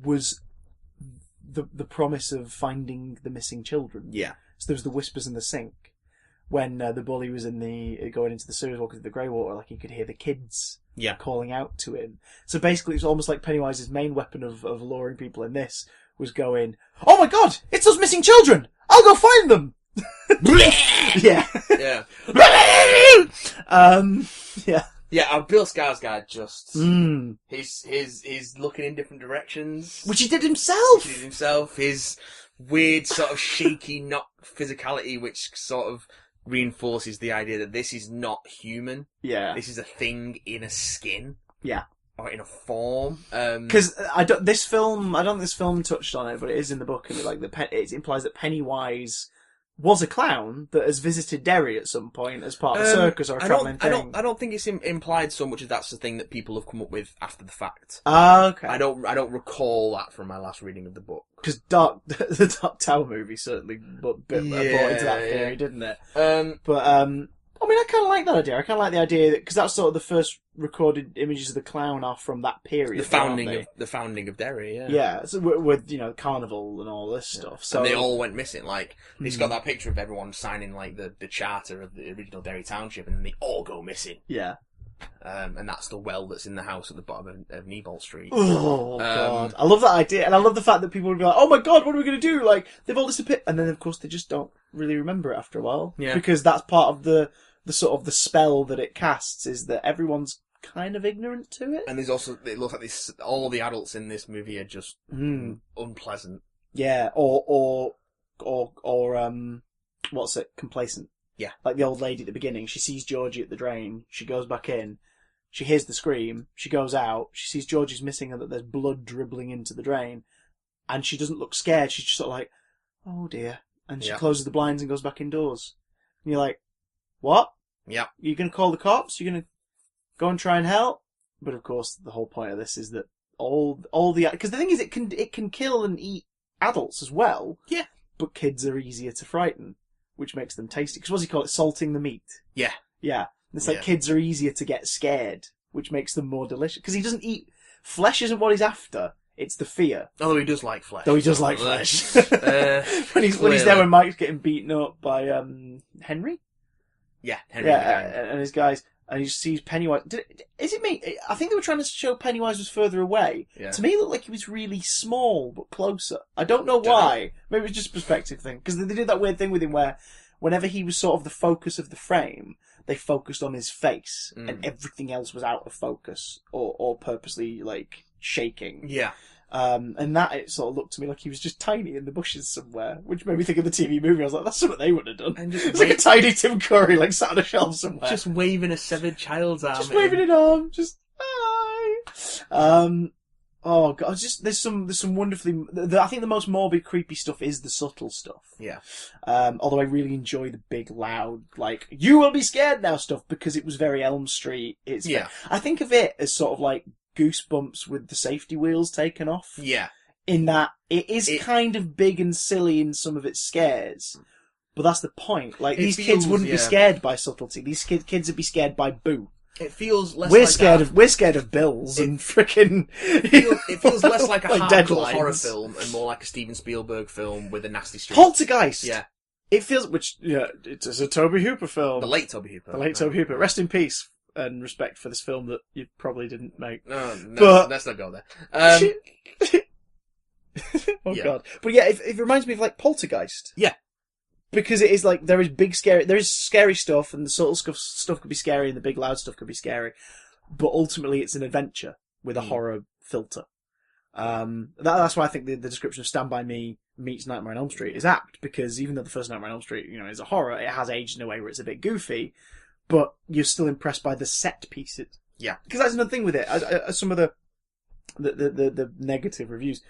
was the promise of finding the missing children. Yeah. So there was the whispers in the sink. When the bully was going into the sewers walking through the grey water, you could hear the kids calling out to him. So basically it's almost like Pennywise's main weapon of luring people in this was going, oh my god, it's those missing children! I'll go find them! Yeah. Yeah. Yeah. Yeah, Bill Skarsgård just he's looking in different directions, which he did himself. His weird sort of shaky, not physicality, which sort of reinforces the idea that this is not human. Yeah, this is a thing in a skin. Yeah. Or in a form. Because I don't think this film touched on it, but it is in the book, and it implies that Pennywise was a clown that has visited Derry at some point as part of a circus or a travelling thing. I don't think it's implied so much as that's the thing that people have come up with after the fact. Okay. I don't recall that from my last reading of the book. Because the Dark Tower movie certainly bought into that theory, didn't it? I mean, I kind of like that idea. I kind of like the idea because that's sort of the first recorded images of the clown are from that period. The founding of Derry, yeah. Yeah, so with carnival and all this stuff. So and they all went missing. He's got that picture of everyone signing the charter of the original Derry Township, and then they all go missing. Yeah. And that's the well that's in the house at the bottom of Niebolt Street. Oh, God. I love that idea. And I love the fact that people would be like, oh my God, what are we going to do? They've all disappeared. And then, of course, they just don't really remember it after a while. Yeah. Because that's part of the sort of the spell that it casts, is that everyone's kind of ignorant to it. And there's also, it looks like all the adults in this movie are just unpleasant. Yeah, or what's it? Complacent. Yeah. Like the old lady at the beginning, she sees Georgie at the drain, she goes back in, she hears the scream, she goes out, she sees Georgie's missing and that there's blood dribbling into the drain, and she doesn't look scared, she's just sort of like, oh dear. And she closes the blinds and goes back indoors. And you're like, what? Yeah. You're going to call the cops? You're going to go and try and help? But of course, the whole point of this is that all the... Because the thing is, it can kill and eat adults as well. Yeah. But kids are easier to frighten, which makes them tasty. Because what's he call it? Salting the meat. Yeah. Yeah. And it's kids are easier to get scared, which makes them more delicious. Because he doesn't eat... Flesh isn't what he's after. It's the fear. Although he does like flesh. When he's there when Mike's getting beaten up by Henry? Yeah, Henry. And his guys, and he sees Pennywise. Is it me? I think they were trying to show Pennywise was further away. Yeah. To me, it looked like he was really small, but closer. I don't know why. Maybe it was just a perspective thing. Because they did that weird thing with him where, whenever he was sort of the focus of the frame, they focused on his face, and everything else was out of focus, or purposely, shaking. Yeah. And that, it sort of looked to me like he was just tiny in the bushes somewhere, which made me think of the TV movie. I was like, that's something they would have done. And it's like a tiny Tim Curry, sat on a shelf somewhere. Just waving a severed child's arm. Just waving an arm. Just, hi. Oh god, there's some wonderfully... I think the most morbid, creepy stuff is the subtle stuff. Yeah. Although I really enjoy the big, loud, you will be scared now stuff, because it was very Elm Street. I think of it as sort of Goosebumps with the safety wheels taken off. Yeah. In that it is kind of big and silly in some of its scares. But that's the point. These kids wouldn't be scared by subtlety. These kids would be scared by Boo. It feels less we're scared of bills and frickin'... It feels less like a hardcore horror film and more like a Steven Spielberg film with a nasty street. Poltergeist! Yeah. It feels... it's a Tobe Hooper film. The late Tobe Hooper. Tobe Hooper. Rest in peace. And respect for this film that you probably didn't make. No, let's not go there. God! But yeah, it reminds me of Poltergeist. Yeah, because it is there is scary stuff, and the subtle stuff could be scary, and the big loud stuff could be scary. but ultimately it's an adventure with a horror filter. That's why I think the description of Stand By Me meets Nightmare on Elm Street is apt, because even though the first Nightmare on Elm Street, is a horror, it has aged in a way where it's a bit goofy, but you're still impressed by the set pieces. Yeah. Because that's another thing with it. Some of the negative reviews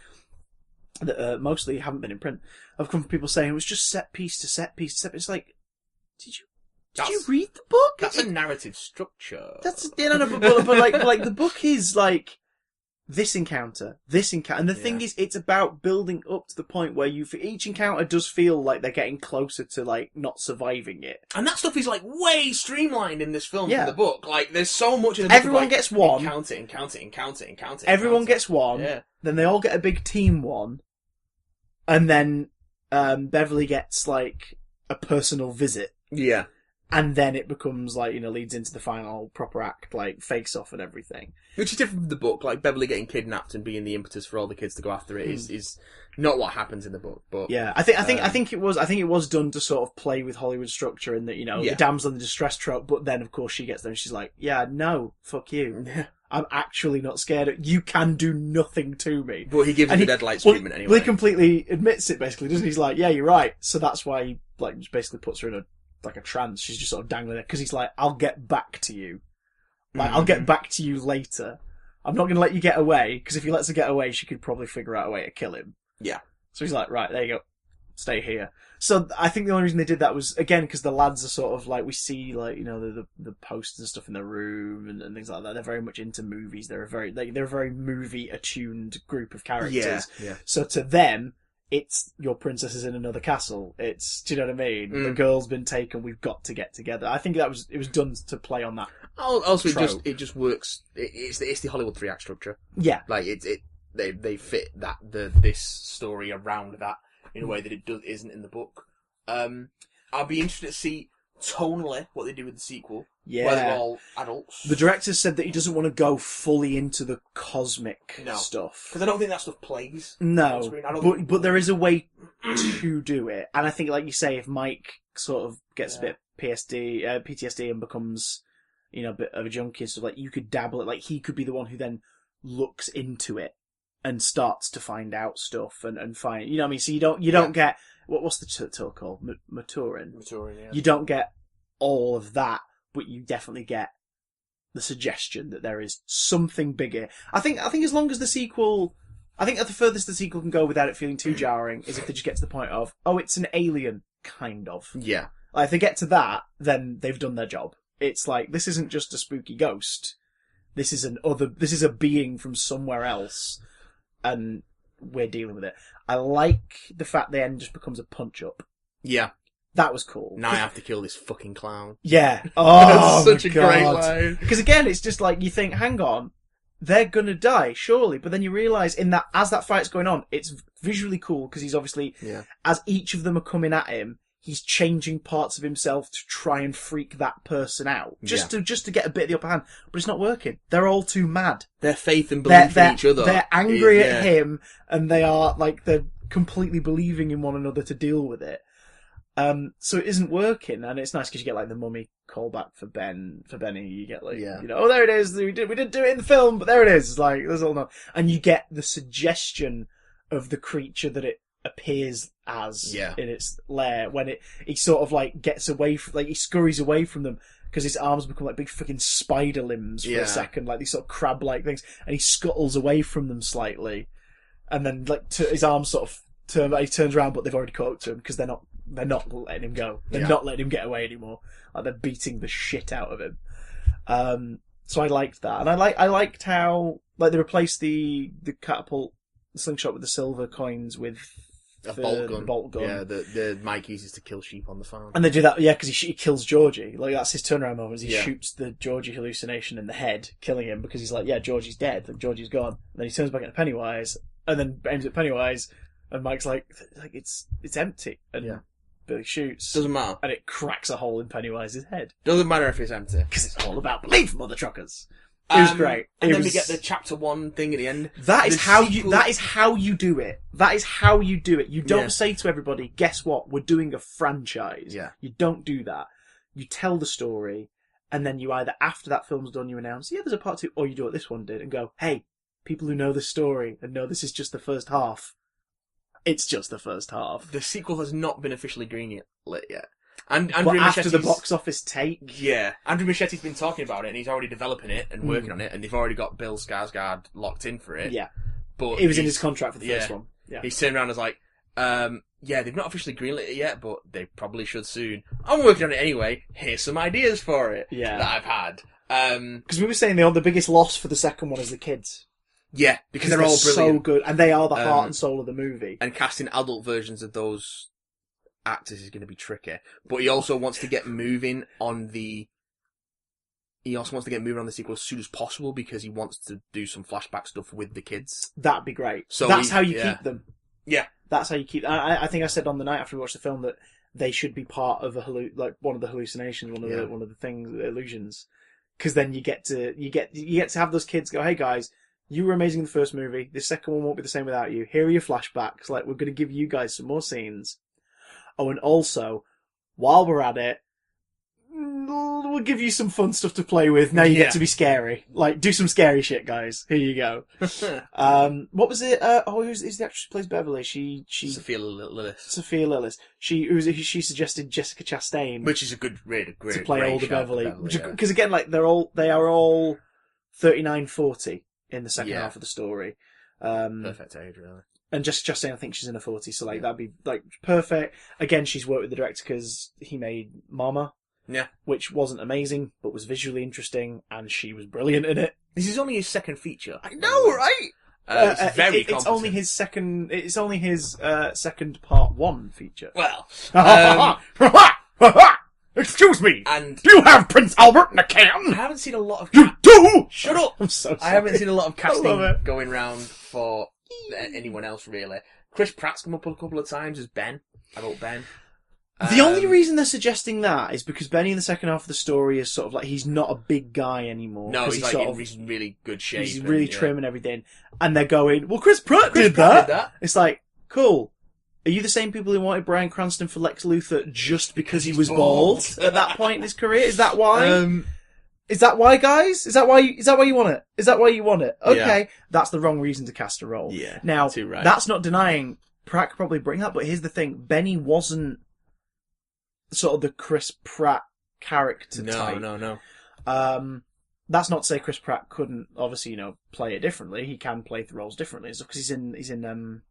that mostly haven't been in print have come from people saying it was just set piece to set piece to set piece. It's like, did you read the book? That's a narrative structure. That's but the book is like this encounter, and the thing is, it's about building up to the point where each encounter does feel like they're getting closer to like not surviving it. And that stuff is like way streamlined in this film Yeah. from the book. Like there's so much in the book. Everyone gets one. Encounter. Everyone gets one. Yeah. Then they all get a big team one, and then Beverly gets like a personal visit. Yeah. And then it becomes like, leads into the final proper act, like face off and everything. Which is different from the book. Like Beverly getting kidnapped and being the impetus for all the kids to go after it is not what happens in the book. But yeah, I think it was done to sort of play with Hollywood structure in that, the damsel in the distress trope. But then of course she gets there and she's like, yeah, no, fuck you. I'm actually not scared. You can do nothing to me. But he gives him the deadlights treatment anyway. Well, he completely admits it basically, doesn't he? He's like, yeah, you're right. So that's why he just basically puts her in a trance. She's just sort of dangling there because he's like, I'll get back to you. I'll get back to you later. I'm not going to let you get away, because if he lets her get away, she could probably figure out a way to kill him. Yeah. So he's like, right, there you go. Stay here. So I think the only reason they did that was, again, because the lads are sort of like, we see like, the posters and stuff in their room and things like that. They're very much into movies. They're a very movie attuned group of characters. Yeah. So to them, it's your princess is in another castle. It's, do you know what I mean? The girl's been taken. We've got to get together. I think it was done to play on that. Also, it just works. It's the Hollywood 3-act structure. Yeah, like they fit this story around that in a way that it isn't in the book. I'll be interested to see tonally what they do with the sequel. Yeah, where they're all adults. The director said that he doesn't want to go fully into the cosmic stuff, because I don't think that stuff plays. No, but there is a way to do it, and I think, like you say, if Mike sort of gets a bit PTSD and becomes, a bit of a junkie and stuff, like you could dabble it. Like he could be the one who then looks into it and starts to find out stuff and find, what I mean. So you don't get what's the title called? Maturin. Yeah. You don't get all of that. But you definitely get the suggestion that there is something bigger. I think as long as the sequel, I think at the furthest the sequel can go without it feeling too jarring is if they just get to the point of, it's an alien, kind of. Yeah. Like if they get to that, then they've done their job. It's like, this isn't just a spooky ghost. This is a being from somewhere else, and we're dealing with it. I like the fact the end just becomes a punch up. Yeah. That was cool. Now I have to kill this fucking clown. Yeah. Oh, that's such a great line. Because again, it's just like, you think, hang on, they're gonna die, surely. But then you realise as that fight's going on, it's visually cool, because he's obviously, as each of them are coming at him, he's changing parts of himself to try and freak that person out. Just to get a bit of the upper hand. But it's not working. They're all too mad. Their faith and belief in each other. They're angry at him, and they're completely believing in one another to deal with it. So it isn't working, and it's nice because you get like the mummy callback for Benny. You get like, there it is. We didn't do it in the film, but there it is. It's like, there's all no, and you get the suggestion of the creature that it appears as in its lair when he sort of like gets away from, like he scurries away from them because his arms become like big fucking spider limbs for a second, like these sort of crab-like things, and he scuttles away from them slightly, and then like his arms sort of he turns around, but they've already caught up to him because they're not letting him go. They're not letting him get away anymore. Like they're beating the shit out of him. So I liked that, and I liked how like they replaced the catapult, the slingshot with the silver coins with a bolt gun. Yeah, the Mike uses to kill sheep on the farm. And they do that, because he kills Georgie. Like that's his turnaround moment. He shoots the Georgie hallucination in the head, killing him because he's like, Georgie's dead. Like Georgie's gone. And then he turns back into Pennywise, and then aims at Pennywise, and Mike's like it's empty. And Billy shoots. Doesn't matter. And it cracks a hole in Pennywise's head. Doesn't matter if it's empty. Because it's all about belief, mother truckers. It was great. And then we get the chapter 1 thing at the end. That is how you do it. That is how you do it. You don't say to everybody, guess what? We're doing a franchise. Yeah. You don't do that. You tell the story, and then you either, after that film's done, you announce, yeah, there's a part 2, or you do what this one did, and go, hey, people who know the story and know this is just the first half, it's just the first half. The sequel has not been officially greenlit yet. And after the box office take... Yeah. Andrew Machetti's been talking about it, and he's already developing it and working on it, and they've already got Bill Skarsgård locked in for it. Yeah. But it was in his contract for the first one. Yeah. He's turned around and was like, yeah, they've not officially greenlit it yet, but they probably should soon. I'm working on it anyway. Here's some ideas for it that I've had. Because we were saying the biggest loss for the second one is the kids. Yeah, because they're all brilliant. So good, and they are the heart and soul of the movie. And casting adult versions of those actors is going to be tricky. But he also wants to get moving on the... He also wants to get moving on the sequel as soon as possible because he wants to do some flashback stuff with the kids. That'd be great. So that's how you keep them. Yeah. That's how you keep... I think I said on the night after we watched the film that they should be part of one of the hallucinations, one of the things, the illusions. Because then you get to have those kids go, hey guys, you were amazing in the first movie. The second one won't be the same without you. Here are your flashbacks. Like, we're going to give you guys some more scenes. Oh, and also, while we're at it, we'll give you some fun stuff to play with. Now you get to be scary. Like, do some scary shit, guys. Here you go. What was it? Who's the actress who plays Beverly? She Sophia Lillis. Sophia Lillis. She suggested Jessica Chastain, which is a great to play older Beverly. Yeah. Because again, like they are all 39, 40 in the second half of the story. Perfect age, really. And Jessica Chastain, I think she's in her 40s, so like that'd be like perfect. Again, she's worked with the director because he made Mama. Yeah. Which wasn't amazing, but was visually interesting, and she was brilliant in it. This is only his second feature. I know, right? It's very it's only his second. It's only his second part 1 feature. Well, excuse me. And do you have Prince Albert in a can? I haven't seen a lot of. You do. Shut up! I'm so sorry. I haven't seen a lot of casting going round for anyone else really. Chris Pratt's come up a couple of times as Ben. Adult Ben. The only reason they're suggesting that is because Benny in the second half of the story is sort of like, he's not a big guy anymore. No, he's in really good shape. He's really trim and everything. And they're going, well, Chris Pratt did that. It's like, cool. Are you the same people who wanted Bryan Cranston for Lex Luthor just because he was bald at that point in his career? Is that why? Is that why, guys? Is that why you want it? Is that why you want it? Okay. That's the wrong reason to cast a role. Yeah. Now, too right. That's not denying Pratt could probably bring that, but here's the thing. Benny wasn't sort of the Chris Pratt character type. No. That's not to say Chris Pratt couldn't, obviously, play it differently. He can play the roles differently. Because he's in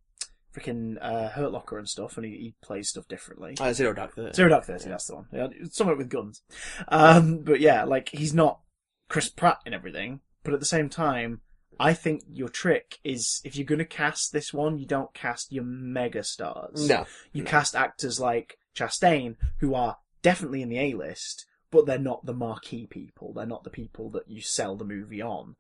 freaking Hurt Locker and stuff, and he plays stuff differently. Zero Dark 30. Zero Dark 30, that's the one. Yeah, somewhere with guns. But yeah, like, he's not Chris Pratt in everything, but at the same time, I think your trick is, if you're going to cast this one, you don't cast your mega stars. No. You cast actors like Chastain, who are definitely in the A-list, but they're not the marquee people. They're not the people that you sell the movie on.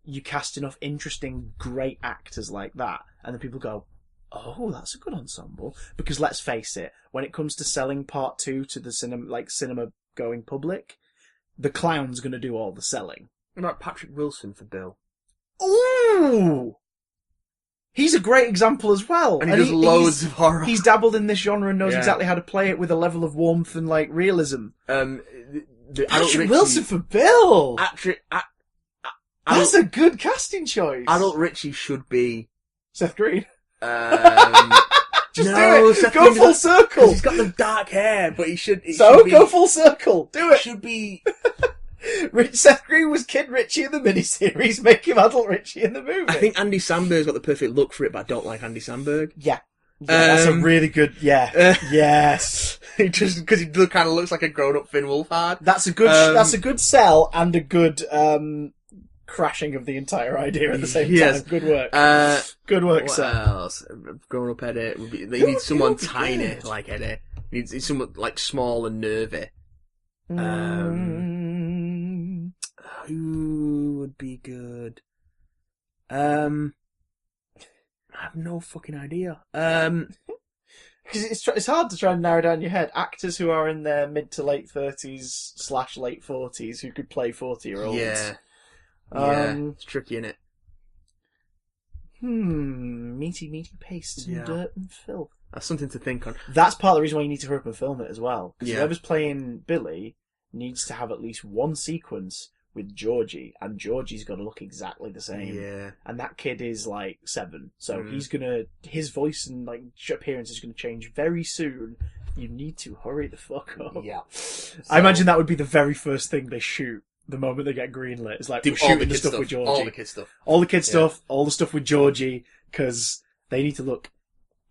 You cast enough interesting, great actors like that, and then people go, oh, that's a good ensemble. Because let's face it, when it comes to selling part 2 to the cinema-going public, the clown's going to do all the selling. What about Patrick Wilson for Bill? Ooh! He's a great example as well. And he does loads of horror. He's dabbled in this genre and knows exactly how to play it with a level of warmth and, like, realism. Patrick Wilson for Bill! That's a good casting choice. Adult Richie should be... Seth Green. Just do it. Seth Go Green full circle. He's got the dark hair, but he should... Go full circle. Do it. Should be... Seth Green was Kid Richie in the miniseries. Make him Adult Richie in the movie. I think Andy Samberg's got the perfect look for it, but I don't like Andy Samberg. Yeah. That's a really good... Yeah. Yes. Just because he kind of looks like a grown-up Finn Wolfhard. That's a good sell and a good crashing of the entire idea at the same time. Good work. Good work, what sir. Else? Grown-up Eddie. They need someone tiny good. Like Eddie. Needs someone like small and nervy. Who would be good? I have no fucking idea. Because it's hard to try and narrow down your head. Actors who are in their mid to late 30s / late 40s who could play 40-year-olds. Yeah. It's tricky, isn't it? Meaty paste and dirt and filth. That's something to think on. That's part of the reason why you need to hurry up and film it as well. Because whoever's playing Billy needs to have at least one sequence with Georgie, and Georgie's got to look exactly the same. Yeah. And that kid is like 7, so his voice and like appearance is gonna change very soon. You need to hurry the fuck up. Yeah. I imagine that would be the very first thing they shoot the moment they get greenlit. It's like, we're shooting the stuff with Georgie. All the kid stuff. All the kid stuff, all the stuff with Georgie, because they need to look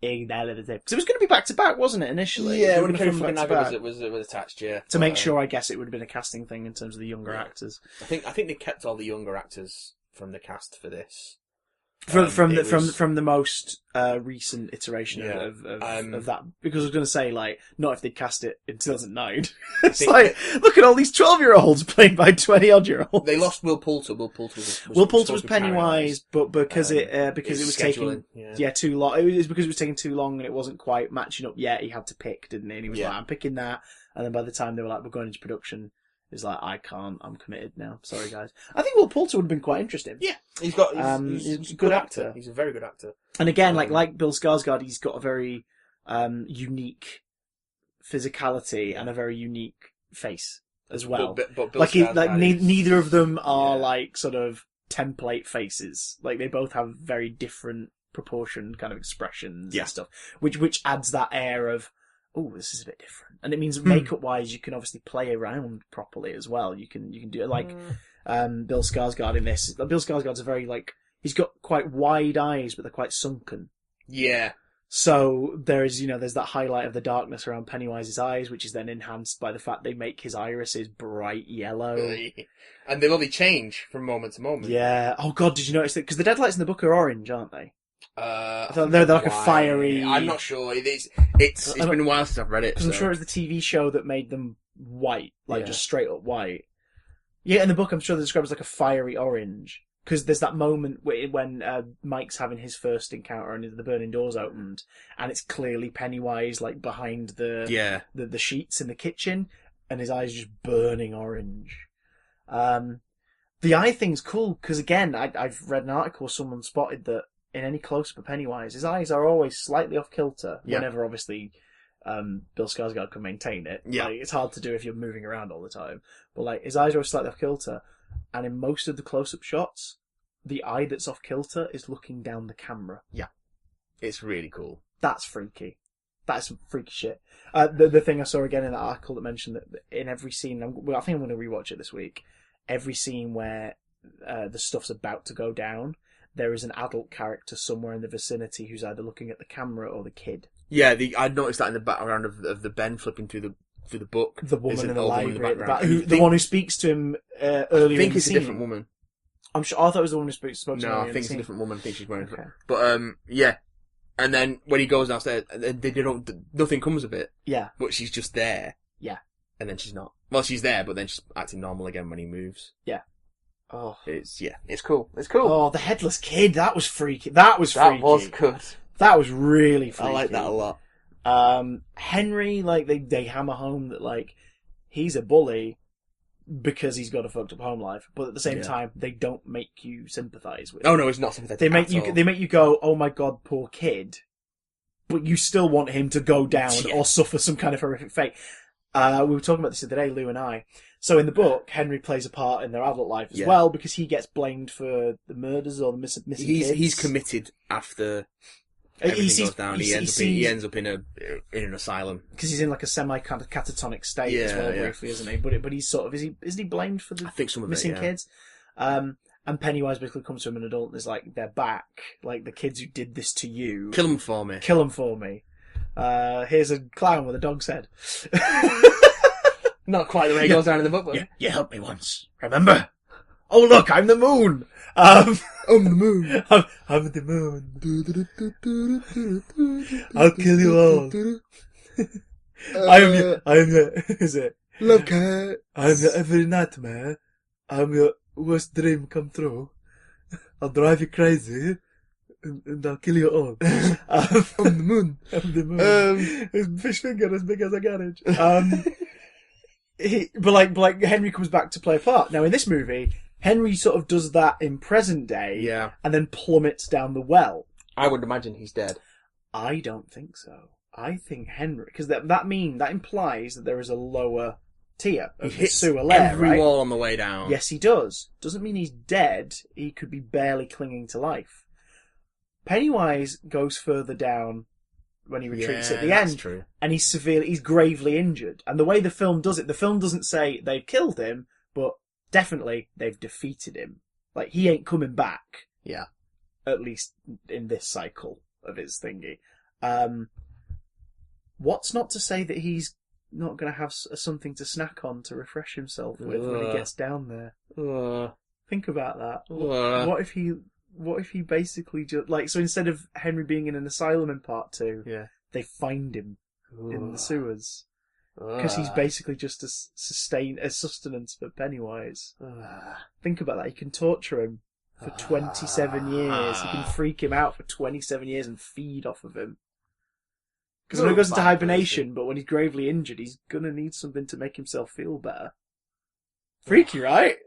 exactly the same. Because it was going to be back to back, wasn't it, initially? Yeah, when it came from Naga it was attached, yeah. To make sure, I guess, it would have been a casting thing in terms of the younger actors. I think they kept all the younger actors from the cast for this. From the most recent iteration of that, because I was going to say, like, not if they cast it in 2009. It's like, look at all these 12-year-olds played by 20-odd-year-olds. They lost Will Poulter. Will Poulter was Pennywise, but because it was taking too long. It was because it was taking too long and it wasn't quite matching up yet. He had to pick, didn't he? And he was like, I'm picking that. And then by the time they were like, we're going into production, it's like, I can't. I'm committed now. Sorry, guys. I think Will Poulter would have been quite interesting. Yeah, he's a good actor. He's a very good actor. And again, like Bill Skarsgård, he's got a very unique physicality and a very unique face as well. But neither of them are like sort of template faces. Like they both have very different proportioned kind of expressions and stuff, which adds that air of, oh, this is a bit different. And it means makeup wise, you can obviously play around properly as well. You can do it like Bill Skarsgård in this. Bill Skarsgård's a very like, he's got quite wide eyes, but they're quite sunken. Yeah. So there's that highlight of the darkness around Pennywise's eyes, which is then enhanced by the fact they make his irises bright yellow. And they'll only change from moment to moment. Yeah. Oh god, did you notice that? Because the deadlights in the book are orange, aren't they? I thought they're like a fiery. I'm not sure. It's been a while since I've read it. Because I'm sure it's the TV show that made them white, just straight up white. Yeah, in the book, I'm sure they're described as like a fiery orange. Because there's that moment when Mike's having his first encounter and the burning doors opened, and it's clearly Pennywise like behind the sheets in the kitchen, and his eyes just burning orange. The eye thing's cool because again, I've read an article where someone spotted that in any close-up of Pennywise, his eyes are always slightly off kilter. Yeah. Whenever obviously Bill Skarsgård can maintain it. Yeah, like, it's hard to do if you're moving around all the time. But like his eyes are always slightly off kilter. And in most of the close-up shots, the eye that's off kilter is looking down the camera. Yeah. It's really cool. That's freaky. That's some freaky shit. The thing I saw again in that article that mentioned that in every scene, I think I'm going to rewatch it this week, every scene where the stuff's about to go down, there is an adult character somewhere in the vicinity who's either looking at the camera or the kid. Yeah, I noticed that in the background of the Ben flipping through the book. The woman in the library, the one who speaks to him earlier. I think it's a different woman. I'm sure. I thought it was the one who spoke to him. No, I think it's a different woman. I think she's wearing. Okay. But yeah. And then when he goes downstairs, nothing comes of it. Yeah. But she's just there. Yeah. And then she's not. Well, she's there, but then she's acting normal again when he moves. Yeah. Oh, it's cool. It's cool. Oh, the headless kid. That was freaky. That was good. That was really freaky. I like that a lot. Henry, like, they hammer home that, like, he's a bully because he's got a fucked up home life, but at the same time, they don't make you sympathise with him. Oh, no, it's not sympathetic They make you go, oh my god, poor kid, but you still want him to go down or suffer some kind of horrific fate. We were talking about this the other day, Lou and I. So in the book, Henry plays a part in their adult life as well, because he gets blamed for the murders or the missing kids. He's committed after... Everything goes down. He ends up in an asylum because he's in like a semi kind of catatonic state as well, briefly, isn't he? But he's sort of is he blamed for the missing kids? And Pennywise basically comes to him, an adult, and is like, they're back, like the kids who did this to you. Kill them for me. Kill them for me. Here's a clown with a dog's head. Not quite the way it goes down in the book, but you helped me once. Remember? Oh look, I'm the moon. I'm the moon. I'm the moon. I'll kill you all. I am your, is it? Love cat. I'm your every nightmare. I'm your worst dream come true. I'll drive you crazy. And I'll kill you all. I'm the moon. I'm the moon. His fish finger as big as a garage. But like Henry comes back to play a part. Now in this movie, Henry sort of does that in present day, and then plummets down the well. I would imagine he's dead. I don't think so. I think Henry, because that implies that there is a lower tier He of the hits sewer lair, every right? wall on the way down. Yes, he does. Doesn't mean he's dead. He could be barely clinging to life. Pennywise goes further down when he retreats at the that's end, true. and he's gravely injured. And the way the film does it, the film doesn't say they've killed him, but definitely they've defeated him. Like, he ain't coming back. Yeah. At least in this cycle of his thingy. What's not to say that he's not going to have something to snack on to refresh himself with when he gets down there? Think about that. What if he basically just, like, so instead of Henry being in an asylum in part 2, they find him in the sewers. Because he's basically just a sustenance for Pennywise. Think about that. You can torture him for 27 years. You can freak him out for 27 years and feed off of him. Because when he goes into hibernation, but when he's gravely injured, he's gonna need something to make himself feel better. Freaky, right?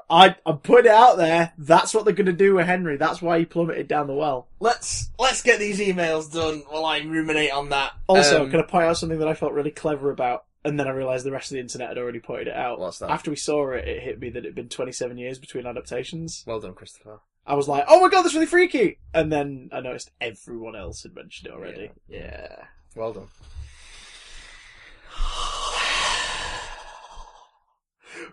I'm putting it out there. That's what they're gonna do with Henry. That's why he plummeted down the well. Let's get these emails done while I ruminate on that. Also, can I point out something that I felt really clever about, and then I realised the rest of the internet had already pointed it out. What's that? After we saw it, it hit me that it had been 27 years between adaptations. Well done, Christopher. I was like, oh my god, that's really freaky! And then I noticed everyone else had mentioned it already. Yeah. Well done.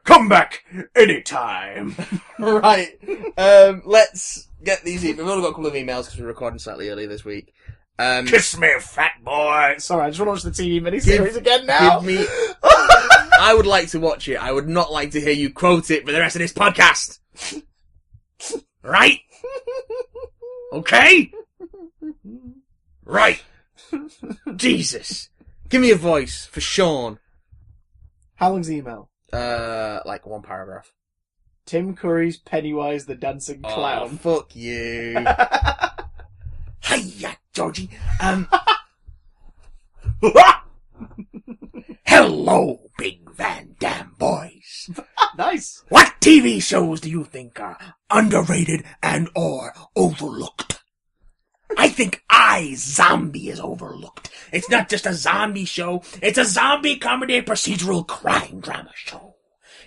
Come back anytime! Right. Let's get these emails. We've only got a couple of emails because we're recording slightly early this week. Kiss me, fat boy! Sorry, I just want to watch the TV miniseries again now! Give me... I would like to watch it. I would not like to hear you quote it for the rest of this podcast. Right? Okay? Right. Jesus. Give me a voice for Sean. How long's the email? Like one paragraph. Tim Curry's Pennywise the Dancing Clown. Oh, fuck you. Hiya, Georgie. Hello, big Van Damme boys. Nice. What TV shows do you think are underrated and or overlooked? I think iZombie is overlooked. It's not just a zombie show, it's a zombie comedy procedural crime drama show,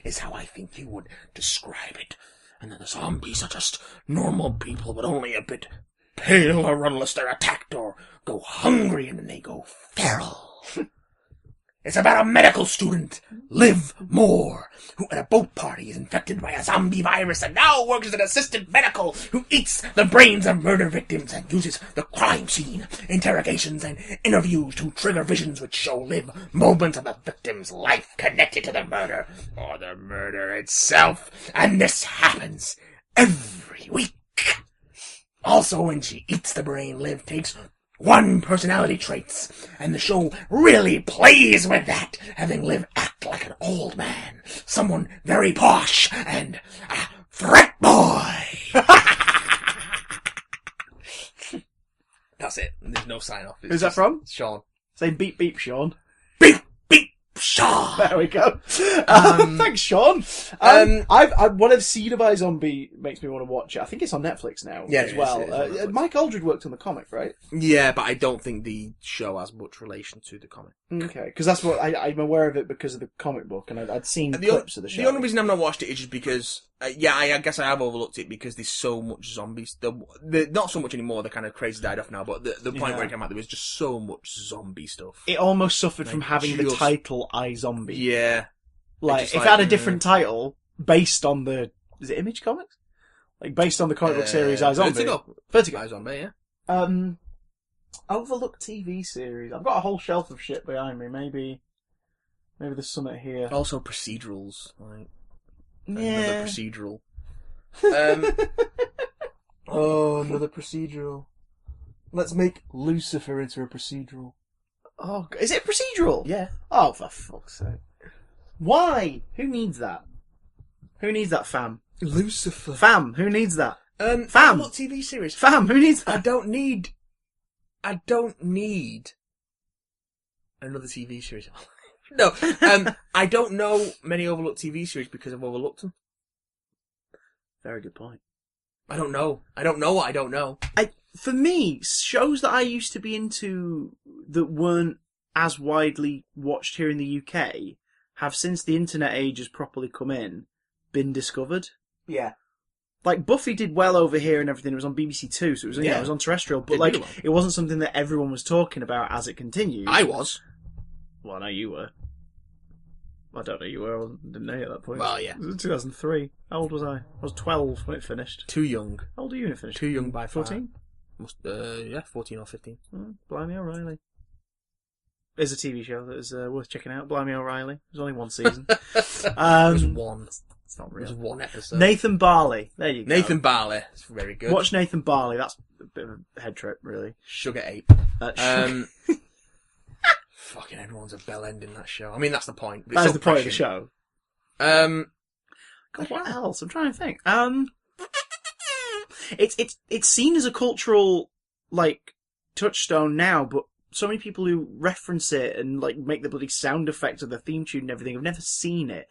is how I think you would describe it. And then the zombies are just normal people, but only a bit paler unless they're attacked or go hungry, and then they go feral. It's about a medical student, Liv Moore, who at a boat party is infected by a zombie virus and now works as an assistant medical who eats the brains of murder victims and uses the crime scene, interrogations, and interviews to trigger visions which show Liv moments of the victim's life connected to the murder or the murder itself. And this happens every week. Also, when she eats the brain, Liv takes one personality traits, and the show really plays with that, having Liv act like an old man, someone very posh, and a frat boy. That's it. There's no sign off. Who's that from? Sean. Say beep beep, Sean. Beep beep, Sean. There we go. Thanks, Sean. I've one of Seed of iZombie makes me want to watch it. I think it's on Netflix now as well. It is Mike Aldred worked on the comic, right? Yeah, but I don't think the show has much relation to the comic. Okay, because that's what I'm aware of it because of the comic book, and I'd seen clips of the show. The only reason I've not watched it is just because, I guess I have overlooked it because there's so much zombies. Not so much anymore. The kind of craze died off now. But the point where it came out, there was just so much zombie stuff. It almost suffered from having the title iZombie. Yeah, like if it had a different title based on is it Image Comics? Like based on the comic book series iZombie. Vertigo. iZombie, yeah. Overlooked TV series. I've got a whole shelf of shit behind me. Maybe there's something here. Also procedurals, like another procedural. Another procedural. Let's make Lucifer into a procedural. Oh, is it procedural? Yeah. Oh, for fuck's sake! Why? Who needs that? Who needs that, fam? Lucifer. Fam, who needs that? Fam. What TV series? Fam, who needs that? I don't need another TV series. No, I don't know many overlooked TV series because I've overlooked them. Very good point. I don't know what I don't know. For me, shows that I used to be into that weren't as widely watched here in the UK have, since the internet age has properly come in, been discovered. Yeah. Like, Buffy did well over here and everything. It was on BBC Two, so it was, it was on terrestrial. But, like, it wasn't something that everyone was talking about as it continued. I was. Well, I know you were. I don't know you were. I didn't know you at that point. Well, yeah. It was 2003. How old was I? I was 12 when it finished. Too young. How old are you when it finished? Too young by 14? Yeah, 14 or 15. Blimey O'Reilly. There's a TV show that is worth checking out. Blimey O'Reilly. There's only one season. It was one. It's not It real. was one episode. Nathan Barley. There you go. Nathan Barley. It's very good. Watch Nathan Barley. That's a bit of a head trip, really. Sugar Ape. Fucking everyone's a bell end in that show. I mean, that's the point. That is the point of the show. God, what else? I'm trying to think. It's seen as a cultural, like, touchstone now, but so many people who reference it and, like, make the bloody sound effects of the theme tune and everything have never seen it.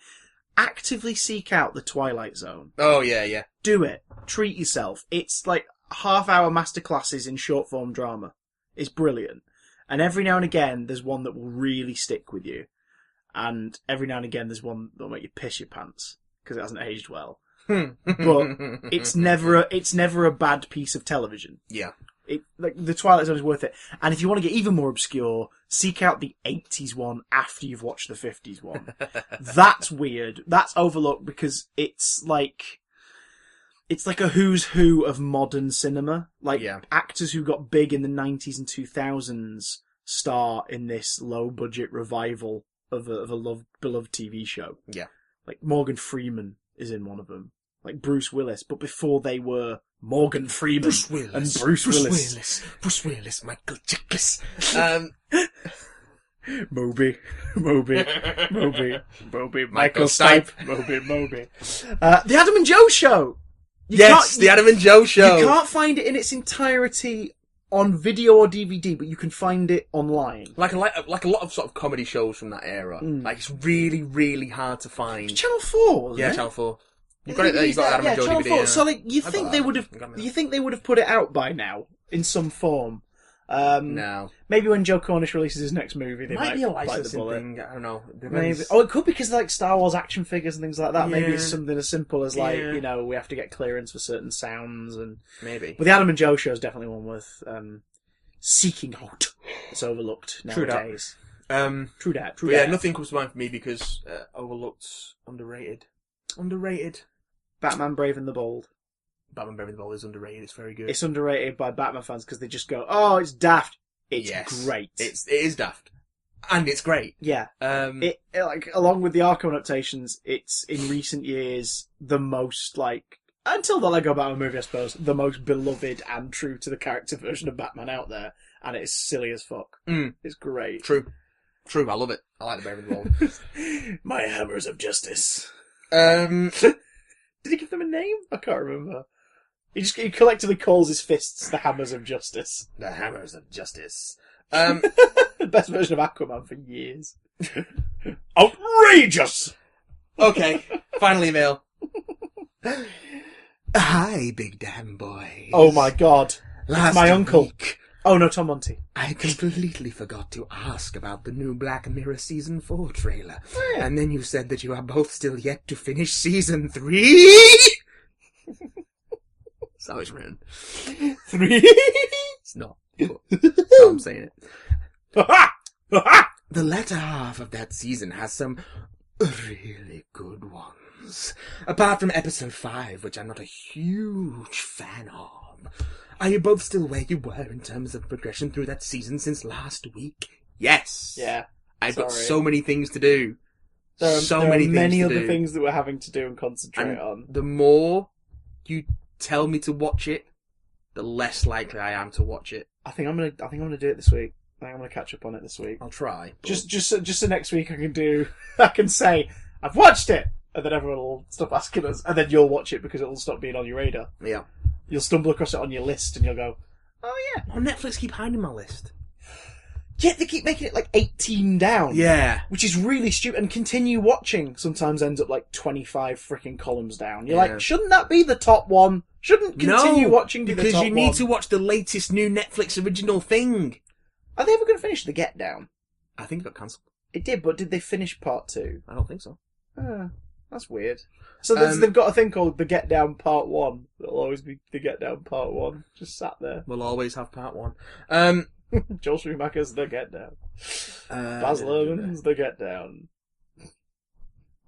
Actively seek out The Twilight Zone. Oh, yeah, yeah. Do it. Treat yourself. It's like half-hour masterclasses in short-form drama. It's brilliant. And every now and again, there's one that will really stick with you. And every now and again, there's one that'll make you piss your pants because it hasn't aged well. But it's never a bad piece of television. Yeah. Like, The Twilight Zone is worth it. And if you want to get even more obscure, seek out the 80s one after you've watched the 50s one. That's weird. That's overlooked because it's like a who's who of modern cinema. Like, actors who got big in the 90s and 2000s star in this low-budget revival of a beloved TV show. Yeah. Like, Morgan Freeman is in one of them. Like, Bruce Willis. But before they were Morgan Freeman and Bruce Willis. Bruce Willis, Michael Chiklis. Moby, Michael Stipe, Moby. The Adam and Joe Show! The Adam and Joe Show! You can't find it in its entirety on video or DVD, but you can find it online. Like a lot of sort of comedy shows from that era. Like, it's really, really hard to find. Channel 4, wasn't it? Yeah, Channel 4. You've got it there, you've got Adam and Joe Channel DVD. 4. Yeah. So, like, you think they would have put it out by now, in some form. No. Maybe when Joe Cornish releases his next movie, they might be a bite the licensing bullet. thing. I don't know. Maybe. Oh, it could be because like Star Wars action figures and things like that. Yeah. Maybe it's something as simple as like, you know, we have to get clearance for certain sounds and maybe. But the Adam and Joe show is definitely one worth seeking out. It's overlooked nowadays. True that. Yeah, nothing comes to mind for me because overlooked, underrated. Batman Brave and the Bold. Batman Brave and the Bold is underrated. It's very good. It's underrated by Batman fans because they just go, "Oh, it's daft." It's great. It is daft, and it's great. Yeah. It like along with the Arkham adaptations, it's in recent years the most like until the Lego Batman movie, I suppose, the most beloved and true to the character version of Batman out there, and it's silly as fuck. It's great. True. I love it. I like the Brave and the Bold. My hammers of justice. Did he give them a name? I can't remember. He collectively calls his fists the hammers of justice. The hammers of justice. The best version of Aquaman for years. Outrageous! Okay, final email. Hi, big damn boy. Oh my god. It's my uncle. Week, oh no, Tom Monty. I completely forgot to ask about the new Black Mirror Season 4 trailer. Oh, yeah. And then you said that you are both still yet to finish Season 3? That's how it's written. 3? It's not. That's how I'm saying it. The latter half of that season has some really good ones. Apart from episode 5, which I'm not a huge fan of. Are you both still where you were in terms of progression through that season since last week? Yes. Yeah. I've got so many things to do. There are many other things that we're having to do and concentrate on. The more you tell me to watch it, the less likely I am to watch it. I think I'm gonna do it this week. I think I'm gonna catch up on it this week. I'll try. But... Just so next week I can say I've watched it, and then everyone will stop asking us, and then you'll watch it because it will stop being on your radar. Yeah. You'll stumble across it on your list, and you'll go, "Oh yeah." On Netflix, keep hiding my list. Yet they keep making it like 18 down. Yeah. Which is really stupid. And continue watching sometimes ends up like 25 freaking columns down. You're like, shouldn't that be the top one? Shouldn't continue watching be the top one? Because you need to watch the latest new Netflix original thing. Are they ever going to finish The Get Down? I think it got cancelled. It did, but did they finish part 2? I don't think so. That's weird. So they've got a thing called the Get Down Part 1. It'll always be the Get Down Part 1. Just sat there. We'll always have part 1. Joel Schumacher's The Get Down. Baz Luhrmann's The Get Down.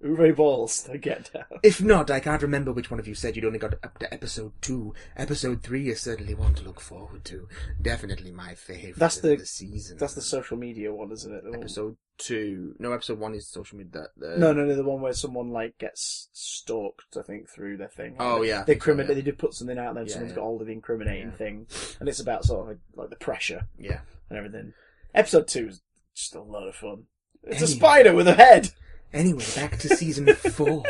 Uwe Ball's The Get Down. If not, I can't remember which one of you said you'd only got up to episode 2. Episode 3 is certainly one to look forward to. Definitely my favourite of the season. That's the social media one, isn't it? Episode 2. No, episode 1 is social media. No, the one where someone gets stalked, I think, through their thing. Oh, yeah. They did put something out there, someone's got all of the incriminating thing, and it's about sort of like the pressure. Yeah. And everything. Episode 2 is just a lot of fun. It's a spider with a head! Anyway, back to season 4.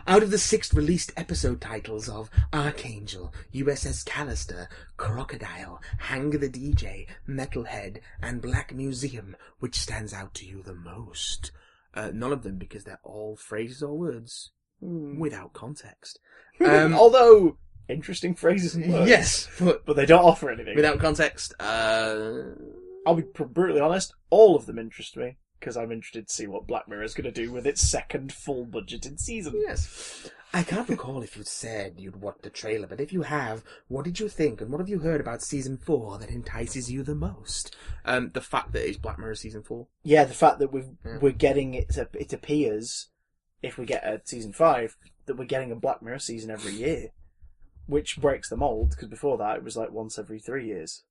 Out of the 6 released episode titles of Archangel, USS Callister, Crocodile, Hang the DJ, Metalhead, and Black Museum, which stands out to you the most? None of them, because they're all phrases or words without context. Although, interesting phrases and words. Yes, but they don't offer anything. Without context, I'll be brutally honest, all of them interest me. Because I'm interested to see what Black Mirror is going to do with its second full-budgeted season. Yes. I can't recall if you said you'd watched the trailer, but if you have, what did you think, and what have you heard about Season 4 that entices you the most? The fact that it's Black Mirror Season 4. Yeah, the fact that we're getting it appears, if we get a Season 5, that we're getting a Black Mirror season every year. Which breaks the mould, because before that it was like once every 3 years.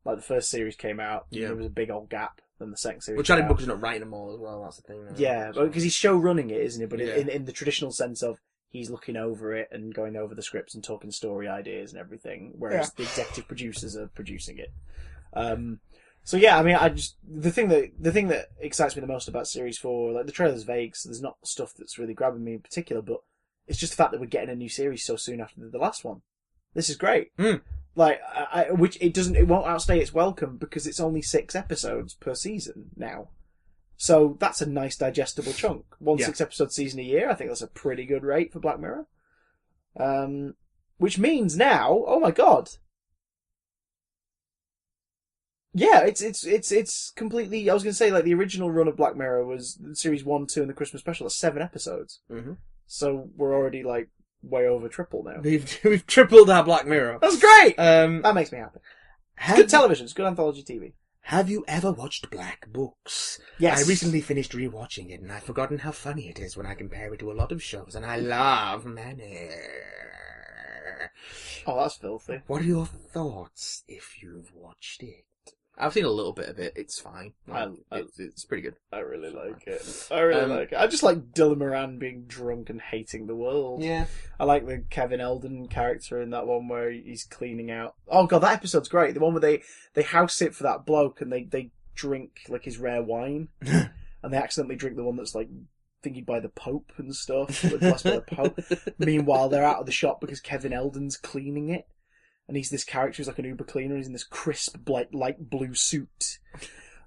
Like the first series came out, there was a big old gap. Then the second series. Well, Charlie Brooker's not writing them all as well. That's the thing. Yeah, because he's show running it, isn't he? But in the traditional sense of he's looking over it and going over the scripts and talking story ideas and everything, whereas the executive producers are producing it. So yeah, I mean, the thing that excites me the most about Series 4, like the trailer's vague, so there's not stuff that's really grabbing me in particular, but it's just the fact that we're getting a new series so soon after the last one. This is great. Like, which it won't outstay its welcome because it's only 6 episodes per season now. So that's a nice digestible chunk. 6-episode season a year. I think that's a pretty good rate for Black Mirror. Which means now, oh my god. Yeah, it's completely, I was going to say, like, the original run of Black Mirror was series 1, 2 and the Christmas special. That's 7 episodes. Mm-hmm. So we're already, like, way over triple now. We've tripled our Black Mirror. That's great! That makes me happy. It's good television. It's good anthology TV. Have you ever watched Black Books? Yes. I recently finished rewatching it, and I've forgotten how funny it is when I compare it to a lot of shows, and I love Manor. Oh, that's filthy. What are your thoughts if you've watched it? I've seen a little bit of it. It's fine. It's pretty good. I really like it. I just like Dylan Moran being drunk and hating the world. Yeah. I like the Kevin Eldon character in that one where he's cleaning out. Oh god, that episode's great. The one where they house sit for that bloke and they drink like his rare wine, and they accidentally drink the one that's like thingy by the Pope and stuff, like blessed by the Pope. Meanwhile, they're out of the shop because Kevin Eldon's cleaning it. And he's this character who's like an Uber cleaner. He's in this crisp, light blue suit.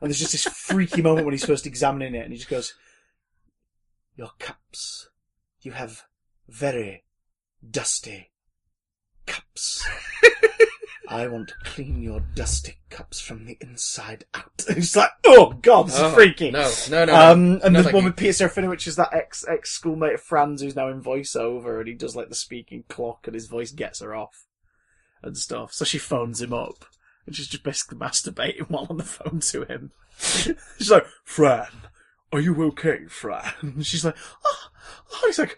And there's just this freaky moment when he's first examining it. And he just goes, "Your cups. You have very dusty cups. I want to clean your dusty cups from the inside out." And he's like, oh god, this is freaky. No. And there's one with Peter Serafinowicz, is that ex-schoolmate of Franz who's now in voiceover. And he does like the speaking clock and his voice gets her off. And stuff. So she phones him up. And she's just basically masturbating while on the phone to him. She's like, "Fran, are you okay, Fran?" And she's like, oh. He's like,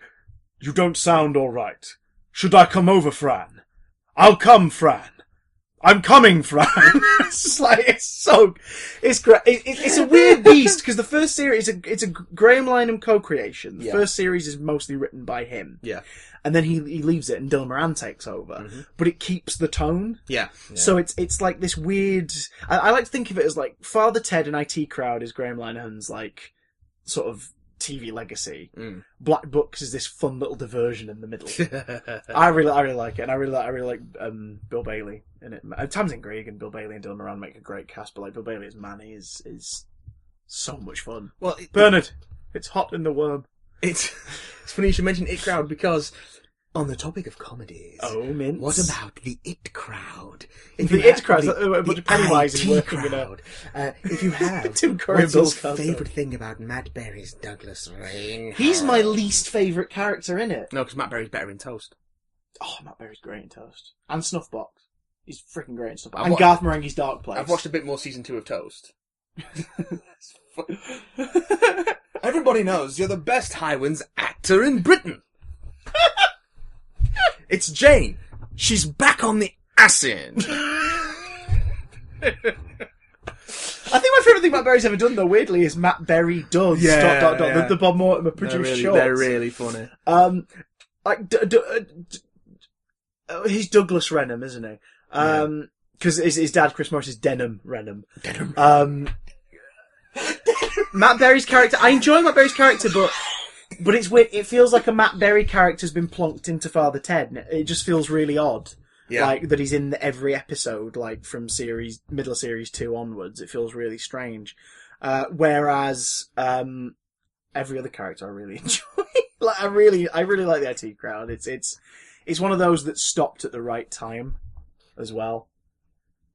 "You don't sound alright. Should I come over, Fran?" "I'll come, Fran. I'm coming, Fran." It's just like, it's great. It's a weird beast, because the first series, it's a Graham Linehan co-creation. The first series is mostly written by him. Yeah. And then he leaves it and Dylan Moran takes over. Mm-hmm. But it keeps the tone. Yeah. So it's like this weird... I like to think of it as like Father Ted and IT Crowd is Graham Linehan's like sort of TV legacy. Black Books is this fun little diversion in the middle. I really like it. And I really like Bill Bailey in it. Tamsin Greig and Bill Bailey and Dylan Moran make a great cast, but like Bill Bailey as Manny is so much fun. Well, Bernard, it's hot in the worm. It's funny you should mention It Crowd because On the topic of comedies, mince. what about the It crowd? The It crowd, a bunch of Pennywise is working crowd. If you have, Tim Curry what's your Bill Cosby. favourite thing about Matt Berry's Douglas Rain? He's my least favourite character in it. No, because Matt Berry's better in Toast. Oh, Matt Berry's great in Toast. And Snuffbox. He's freaking great in Snuffbox. And Garth Marenghi's Dark Place. I've watched a bit more season 2 of Toast. Everybody knows you're the best Highlands actor in Britain. It's Jane. She's back on the acid. I think my favourite thing Matt Berry's ever done, though, weirdly, is Matt Berry does ... The Bob Mortimer produced shorts. They're really funny. He's Douglas Renham, isn't he? Because his dad, Chris Morris, is Denham Renham. Matt Berry's character, I enjoy Matt Berry's character, but it's weird. It feels like a Matt Berry character's been plonked into Father Ted. It just feels really odd. Yeah. Like, that he's in every episode, like, from middle of series 2 onwards. It feels really strange. Whereas, every other character I really enjoy. Like, I really like the IT crowd. It's one of those that stopped at the right time as well.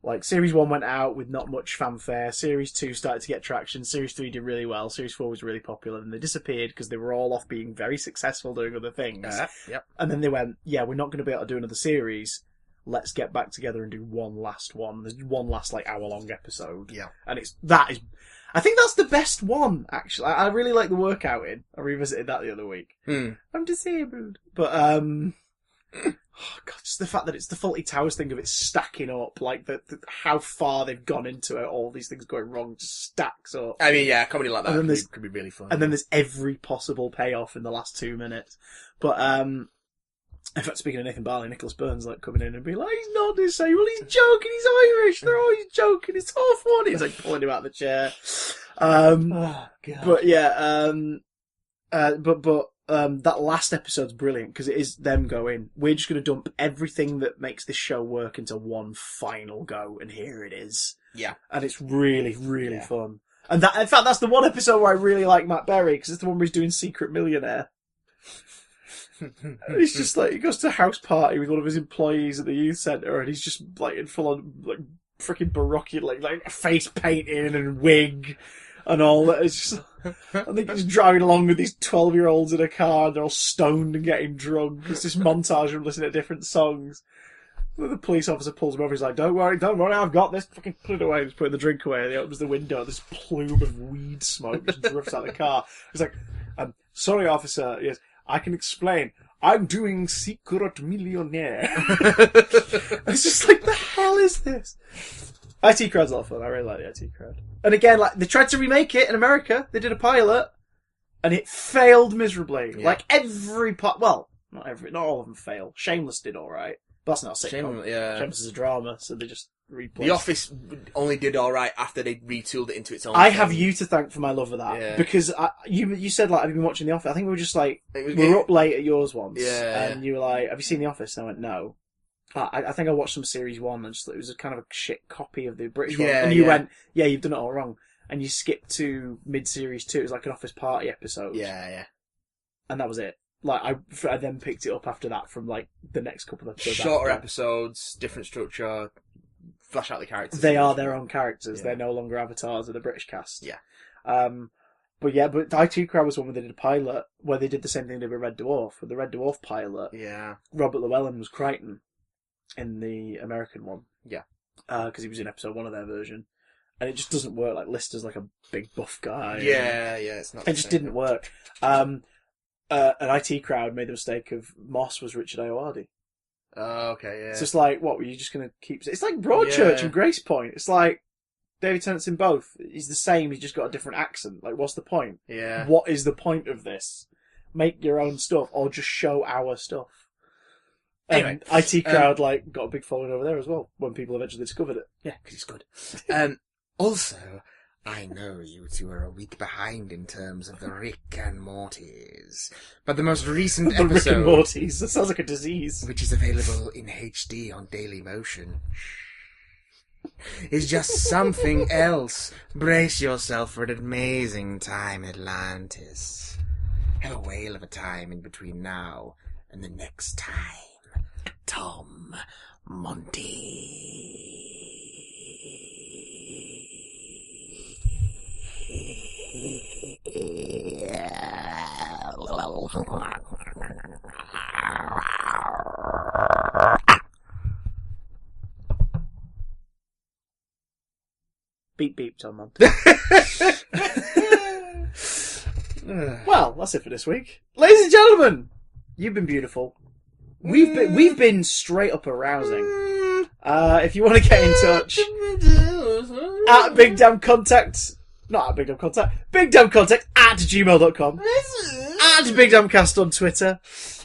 Like, Series 1 went out with not much fanfare. Series 2 started to get traction. Series 3 did really well. Series 4 was really popular. And they disappeared because they were all off being very successful doing other things. Yep. And then they went, yeah, we're not going to be able to do another series. Let's get back together and do one last one. There's one last, like, hour-long episode. Yeah. And I think that's the best one, actually. I really like the workout in. I revisited that the other week. I'm disabled. But, oh God, just the fact that it's the Fawlty Towers thing of it stacking up, like how far they've gone into it, all these things going wrong just stacks up. I mean, yeah, comedy like that could be really fun. And then there's every possible payoff in the last 2 minutes. But, in fact, speaking of Nathan Barley, Nicholas Burns, like, coming in and being like, he's not disabled, he's joking, he's Irish, they're always joking, it's so funny. He's like pulling him out of the chair. Oh, God. But yeah, that last episode's brilliant because it is them going, we're just going to dump everything that makes this show work into one final go, and here it is. Yeah. And it's really, really fun. And in fact, that's the one episode where I really like Matt Berry because it's the one where he's doing Secret Millionaire. And he's just like, he goes to a house party with one of his employees at the youth centre and he's just like in full on, like, freaking baroque, like face painting and wig and all that. It's just, I think he's driving along with these 12-year-olds in a car and they're all stoned and getting drunk. It's this montage of them listening to different songs. The police officer pulls him over, he's like, don't worry, I've got this. Fucking put it away, just putting the drink away. And he opens the window, this plume of weed smoke just drifts out of the car. He's like, sorry officer, yes, I can explain. I'm doing Secret Millionaire. It's just like, the hell is this? IT Crowd's a lot of fun. I really like the IT Crowd. And again, like, they tried to remake it in America. They did a pilot, and it failed miserably. Yeah. Like, every part, well, not all of them fail. Shameless did alright. But that's not a sitcom. Shameless is a drama, so they just replaced. The Office only did alright after they retooled it into its own I thing. have you to thank for my love of that. Yeah. Because you said, like, have you been watching The Office? I think we were just like, we were up late at yours once. Yeah. And you were like, have you seen The Office? And I went, no. I think I watched some series 1 and just it was a kind of a shit copy of the British one. And you went, yeah, you've done it all wrong. And you skipped to mid-series 2. It was like an Office Party episode. Yeah. And that was it. Like, I then picked it up after that from, like, the next couple of episodes. Shorter episodes, different structure, flesh out the characters. They are their own characters. Yeah. They're no longer avatars of the British cast. Yeah. But IT Crowd was one where they did a pilot where they did the same thing they did with Red Dwarf. With the Red Dwarf pilot, Robert Llewellyn was Crichton in the American one. Yeah. Because he was in episode 1 of their version. And it just doesn't work. Like, Lister's like a big buff guy. Yeah, it's not. It just didn't work. An IT Crowd made the mistake of Moss was Richard Ayoade. Oh, okay, yeah. It's just like, what, were you just going to keep... It's like Broadchurch and Grace Point. It's like, David Tennant's in both. He's the same, he's just got a different accent. Like, what's the point? Yeah. What is the point of this? Make your own stuff, or just show our stuff. Anyway, IT Crowd, like, got a big following over there as well, when people eventually discovered it. Yeah, because it's good. Also... I know you two are a week behind in terms of the Rick and Mortys, but the most recent the episode... Rick and Mortys, that sounds like a disease. Which is available in HD on Daily Motion, is just something else. Brace yourself for an amazing time, Atlantis. Have a whale of a time in between now And the next time, Tom Monty. Beep beep, Tom Monty. Well, that's it for this week. Ladies and gentlemen, you've been beautiful. We've been straight up arousing. If you want to get in touch, at Big Damn Contact, not at Big Damn Contact, Big Damn Contact at gmail.com, at Big Damn Cast on Twitter.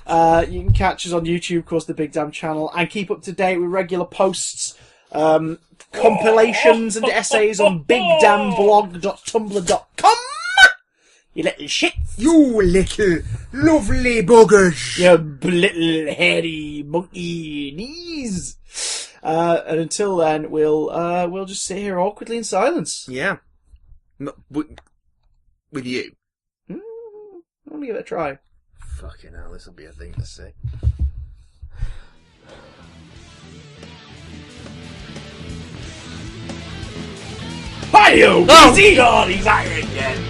You can catch us on YouTube, of course, the Big Damn channel, and keep up to date with regular posts, compilations and essays on bigdamnblog.tumblr.com. You little shit. You little lovely buggers. You little hairy monkey knees. And until then, we'll just sit here awkwardly in silence. Yeah. With you. I'm gonna give it a try. Fucking hell, this will be a thing to say. Hi-yo! Oh, he's out again!